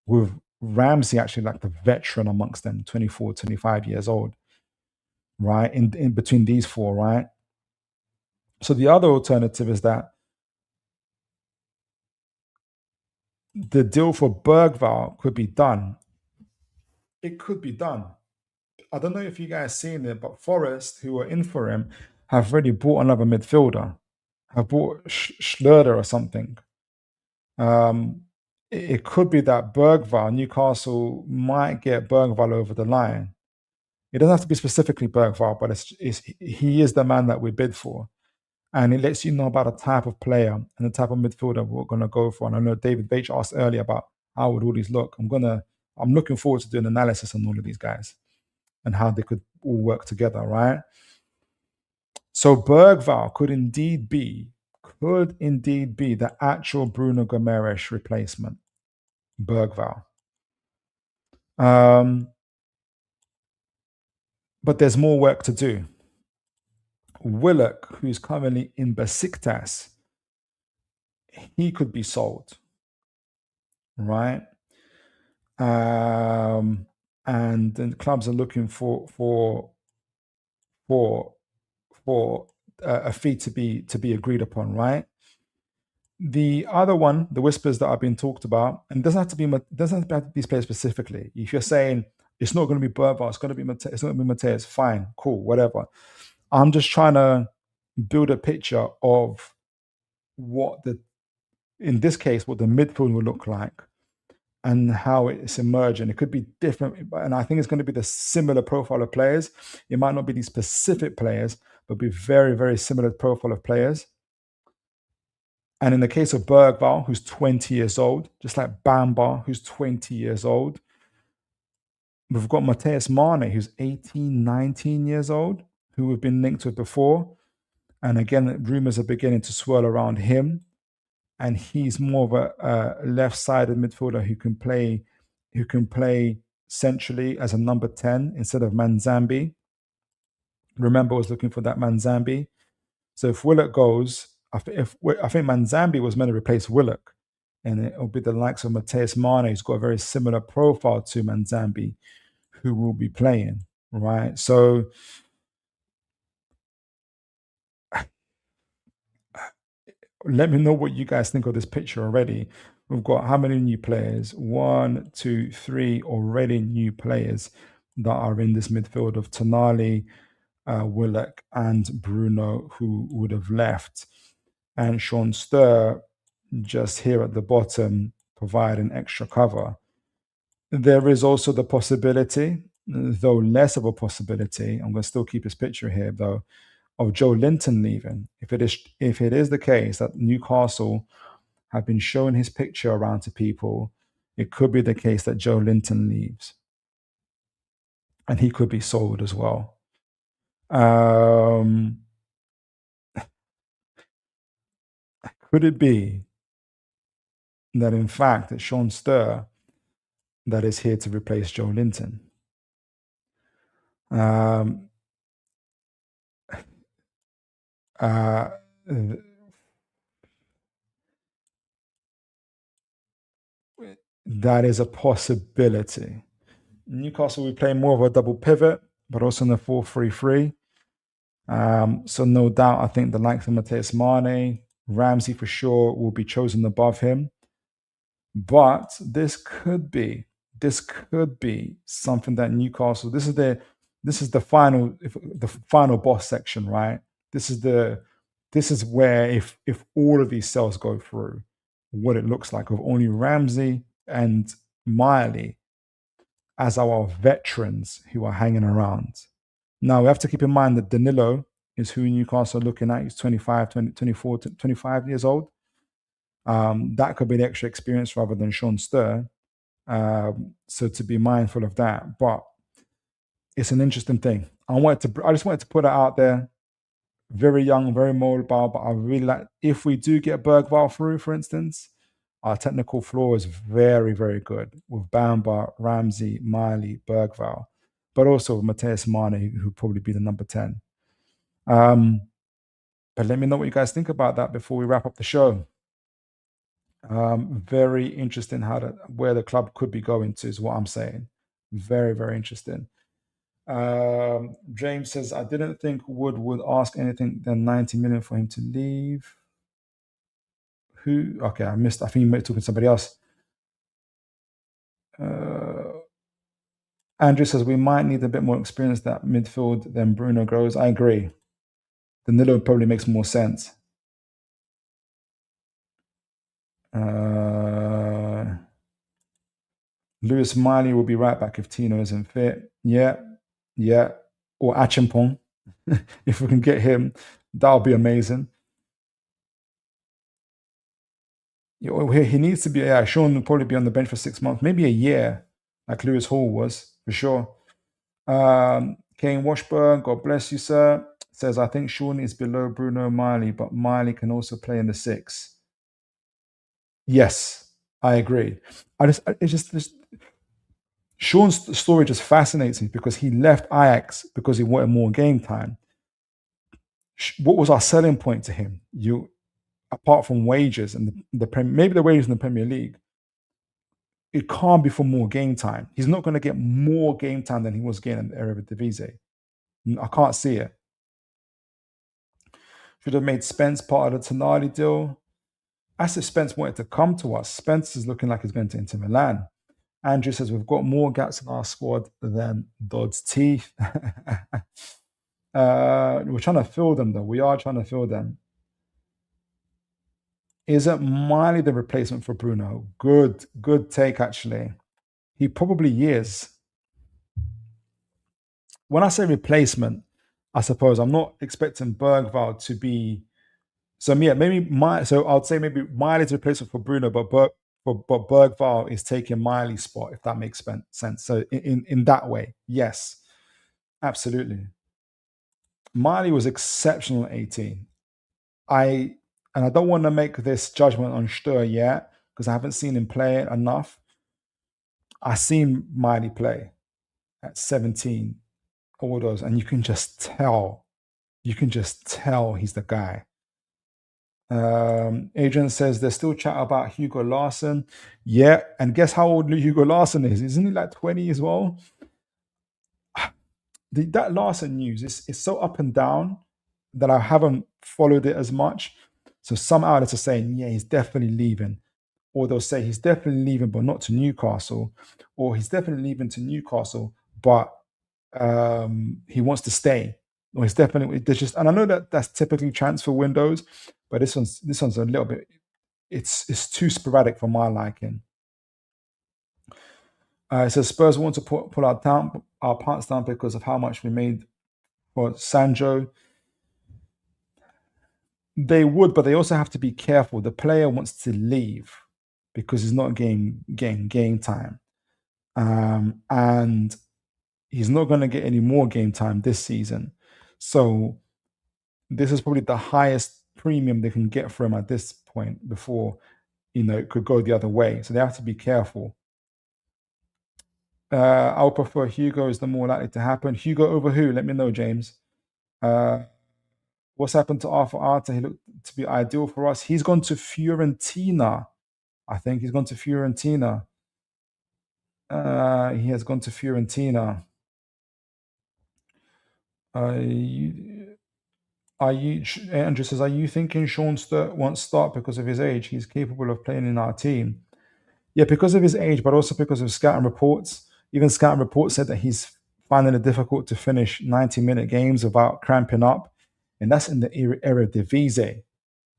with Ramsey actually like the veteran amongst them, 24, 25 years old, right? In between these four, right? So the other alternative is that the deal for Bergvall could be done. It could be done. I don't know if you guys seen it, but Forest, who are in for him, have already bought another midfielder. Have bought Schlöder or something. It could be that Bergvall, Newcastle might get Bergvall over the line. It doesn't have to be specifically Bergvall, but he is the man that we bid for. And it lets you know about the type of player and the type of midfielder we're going to go for. And I know David Bache asked earlier about how would all these look. I'm looking forward to doing analysis on all of these guys and how they could all work together, right? So Bergvall could indeed be the actual Bruno Gomes replacement. Bergvall. But there's more work to do. Willock, who's currently in Besiktas, he could be sold, right? And the clubs are looking for a fee to be agreed upon, right? The other one, the whispers that have been talked about, and it doesn't have to be these players specifically. If you're saying it's not going to be Bergvall, it's going to be Mateus, fine, cool, whatever. I'm just trying to build a picture of in this case, what the midfield will look like and how it's emerging. It could be different, and I think it's going to be the similar profile of players. It might not be these specific players, but be very, very similar profile of players. And in the case of Bergvall, who's 20 years old, just like Bamba, who's 20 years old, we've got Mateus Mane, who's 18, 19 years old, who we've been linked with before. And again, rumors are beginning to swirl around him. And he's more of a left-sided midfielder who can play centrally as a number 10 instead of Manzambi. Remember, I was looking for that Manzambi. So if Willock goes, I think Manzambi was meant to replace Willock, and it'll be the likes of Mateus Mane, who's got a very similar profile to Manzambi, who will be playing, right? So let me know what you guys think of this picture already. We've got how many new players? 1, 2, 3 already new players that are in this midfield of Tonali, Willock, and Bruno, who would have left, and Sean Sturr just here at the bottom providing extra cover. There is also the possibility, though less of a possibility, I'm going to still keep his picture here though, of Joe Linton leaving. If it is the case that Newcastle have been showing his picture around to people, it could be the case that Joe Linton leaves, and he could be sold as well. Could it be that in fact it's Sean Sturr that is here to replace Joe Linton? Um, uh, that is a possibility. Newcastle will be playing more of a double pivot, but also in the 4-3-3. So no doubt, I think the likes of Mateus Mane, Ramsey for sure will be chosen above him. But this could be something that Newcastle. This is the final boss section, right? This is where if all of these cells go through, what it looks like of only Ramsey and Miley as our veterans who are hanging around. Now we have to keep in mind that Danilo is who Newcastle are looking at. He's 25, 20, 24, 25 years old. That could be the extra experience rather than Sean Sturr. So to be mindful of that. But it's an interesting thing. I just wanted to put it out there. Very young, very mobile, but I really like, if we do get Bergvall through, for instance, our technical floor is very, very good with Bamba, Ramsey, Miley, Bergvall, but also Mateus Mane, who'll probably be the number 10. But let me know what you guys think about that before we wrap up the show. Very interesting where the club could be going to is what I'm saying. Very, very interesting. James says, I didn't think Wood would ask anything than 90 million for him to leave. Who? Okay, I missed. I think you might be talking to somebody else. Andrew says, we might need a bit more experience that midfield than Bruno grows. I agree. Danilo probably makes more sense. Lewis Miley will be right back if Tino isn't fit. Yeah. Or Achimpong. If we can get him, that'll be amazing. He needs to be, Sean will probably be on the bench for 6 months, maybe a year, like Lewis Hall was, for sure. Kane Washburn, God bless you, sir, says, I think Sean is below Bruno Miley, but Miley can also play in the 6. Yes, I agree. Sean's story just fascinates me because he left Ajax because he wanted more game time. What was our selling point to him? Apart from wages and maybe the wages in the Premier League, it can't be for more game time. He's not going to get more game time than he was getting in the Eredivisie. I can't see it. Should have made Spence part of the Tonali deal. As if Spence wanted to come to us. Spence is looking like he's going to Inter Milan. Andrew says we've got more gaps in our squad than Dodd's teeth. We're trying to fill them, though. We are trying to fill them. Isn't Miley the replacement for Bruno? Good take, actually. He probably is. When I say replacement, I suppose I'm not expecting Bergvall to be. So yeah, so I'd say maybe Miley's replacement for Bruno, but Bergvall is taking Miley's spot, if that makes sense. So in that way, yes, absolutely. Miley was exceptional at 18. I don't want to make this judgment on Sturr yet because I haven't seen him play enough. I've seen Miley play at 17 all those, and you can just tell he's the guy. Adrian says there's still chat about Hugo Larson. Yeah, and guess how old Hugo Larson is? Isn't he like 20 as well? That Larson news is so up and down that I haven't followed it as much. So some outlets are saying, yeah, he's definitely leaving. Or they'll say he's definitely leaving, but not to Newcastle. Or he's definitely leaving to Newcastle, but he wants to stay. Or he's definitely there's just, and I know that that's typically transfer windows, but this one's a little bit. It's too sporadic for my liking. It says Spurs want to pull our pants down because of how much we made for Sancho. They would, but they also have to be careful. The player wants to leave because he's not getting game time, and he's not going to get any more game time this season. So this is probably the highest premium they can get for him at this point before it could go the other way. So they have to be careful. I would prefer Hugo is the more likely to happen. Hugo over who? Let me know, James. What's happened to Arthur Arta? He looked to be ideal for us. He's gone to Fiorentina. I think he's gone to Fiorentina. He has gone to Fiorentina. Andrew says, are you thinking Sean Sturt won't start because of his age? He's capable of playing in our team. Yeah, because of his age, but also because of scouting reports. Even scouting reports said that he's finding it difficult to finish 90-minute games without cramping up. And that's in the Eredivisie.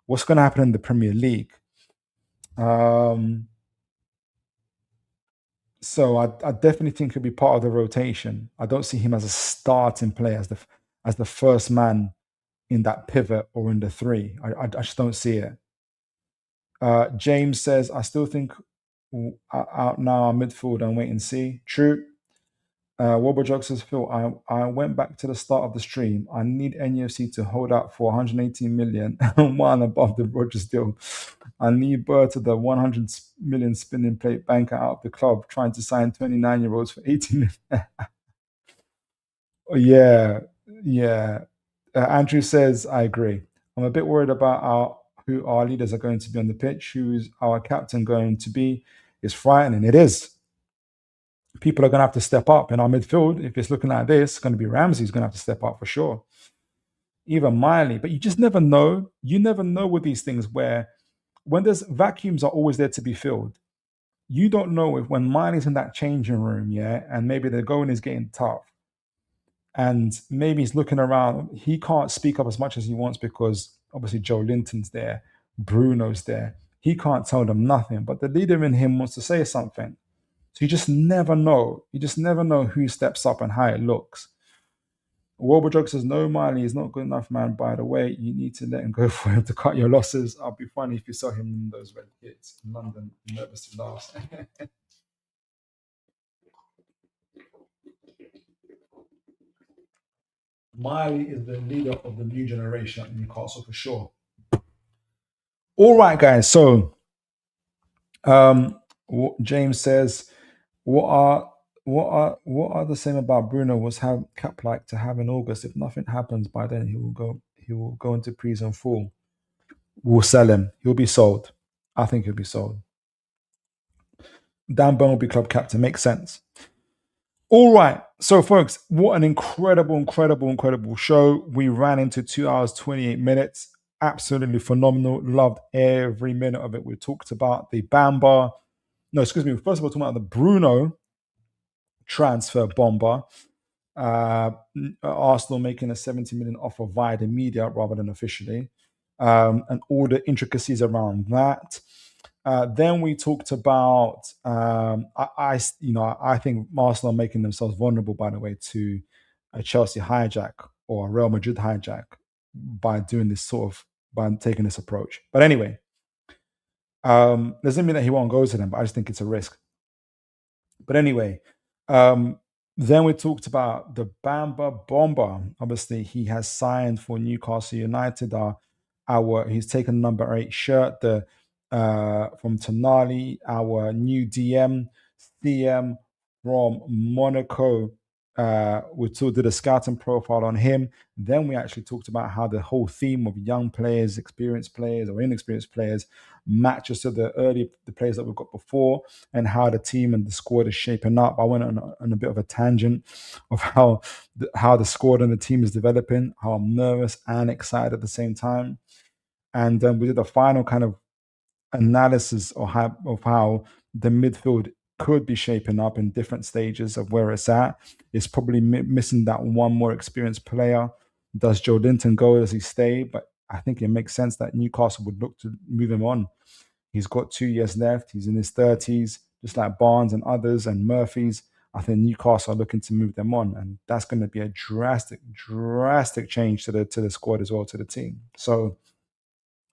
What's going to happen in the Premier League? So I definitely think he'll be part of the rotation. I don't see him as a starting player, as the first man in that pivot or in the three. I just don't see it. James says, I still think out now our midfield and wait and see. True. Wobberjog says, Phil, I went back to the start of the stream. I need NUFC to hold out for 118 million and one above the Rogers deal. I need Burr to the 100 million spinning plate banker out of the club trying to sign 29-year-olds for 18 million. Yeah. Andrew says, I agree. I'm a bit worried about who our leaders are going to be on the pitch. Who's our captain going to be? It's frightening. It is. People are going to have to step up in our midfield. If it's looking like this, it's going to be Ramsey's going to have to step up for sure. Even Miley. But you just never know. You never know with these things where when there's vacuums are always there to be filled. You don't know if when Miley's in that changing room, yeah, and maybe the going is getting tough, and maybe he's looking around, he can't speak up as much as he wants because obviously Joe Linton's there, Bruno's there. He can't tell them nothing, but the leader in him wants to say something. So you just never know. You just never know who steps up and how it looks. Wobberjog says, no, Miley is not good enough, man. By the way, you need to let him go for him to cut your losses. I'll be funny if you saw him in those red kits in London. Nervous to last. Miley is the leader of the new generation at Newcastle for sure. All right, guys. So, James says, what are the same about Bruno was have cap like to have in August? If nothing happens by then, he will go into prison full. We'll sell him. He'll be sold. I think he'll be sold. Dan Burn will be club captain. Makes sense. All right. So, folks, what an incredible show. We ran into 2 hours, 28 minutes. Absolutely phenomenal. Loved every minute of it. We talked about the Bamba. No, excuse me. First of all, talking about the Bruno transfer bomber. Arsenal making a 70 million offer via the media rather than officially. And all the intricacies around that. Then we talked about I think Arsenal are making themselves vulnerable, by the way, to a Chelsea hijack or a Real Madrid hijack by doing this by taking this approach. But anyway, doesn't mean that he won't go to them, but I just think it's a risk. But anyway, then we talked about the Bomba. Obviously, he has signed for Newcastle United. He's taken number 8 shirt. From Tonali, our new DM, CM from Monaco. We sort of did a scouting profile on him. Then we actually talked about how the whole theme of young players, experienced players, or inexperienced players matches to the players that we've got before, and how the team and the squad is shaping up. I went on a bit of a tangent of how the squad and the team is developing, how I'm nervous and excited at the same time. And then we did a final kind of analysis of how the midfield could be shaping up in different stages of where it's at. It's probably missing that one more experienced player. Does Joe Linton go? Does he stay? But I think it makes sense that Newcastle would look to move him on. He's got 2 years left. He's in his 30s, just like Barnes and others and Murphy's. I think Newcastle are looking to move them on, and that's going to be a drastic change to the squad as well, to the team. So,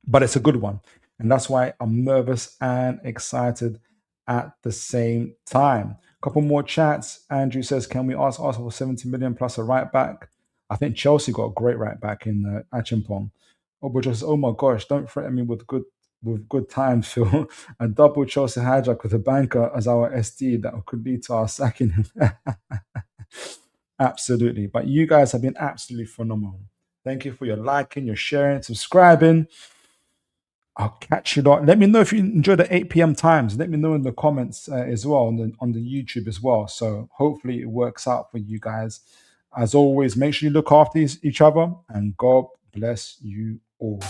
but it's a good one. And that's why I'm nervous and excited at the same time. A couple more chats. Andrew says, can we ask Arsenal for 70 million plus a right back? I think Chelsea got a great right back in Achimpong. Oh, but just, oh my gosh, don't threaten me with good times, Phil. A double Chelsea hijack with a banker as our SD that could lead to our sacking. Absolutely. But you guys have been absolutely phenomenal. Thank you for your liking, your sharing, subscribing. I'll catch you lot. Let me know if you enjoy the 8 p.m. times. Let me know in the comments as well on the YouTube as well. So hopefully it works out for you guys. As always, make sure you look after each other, and God bless you all.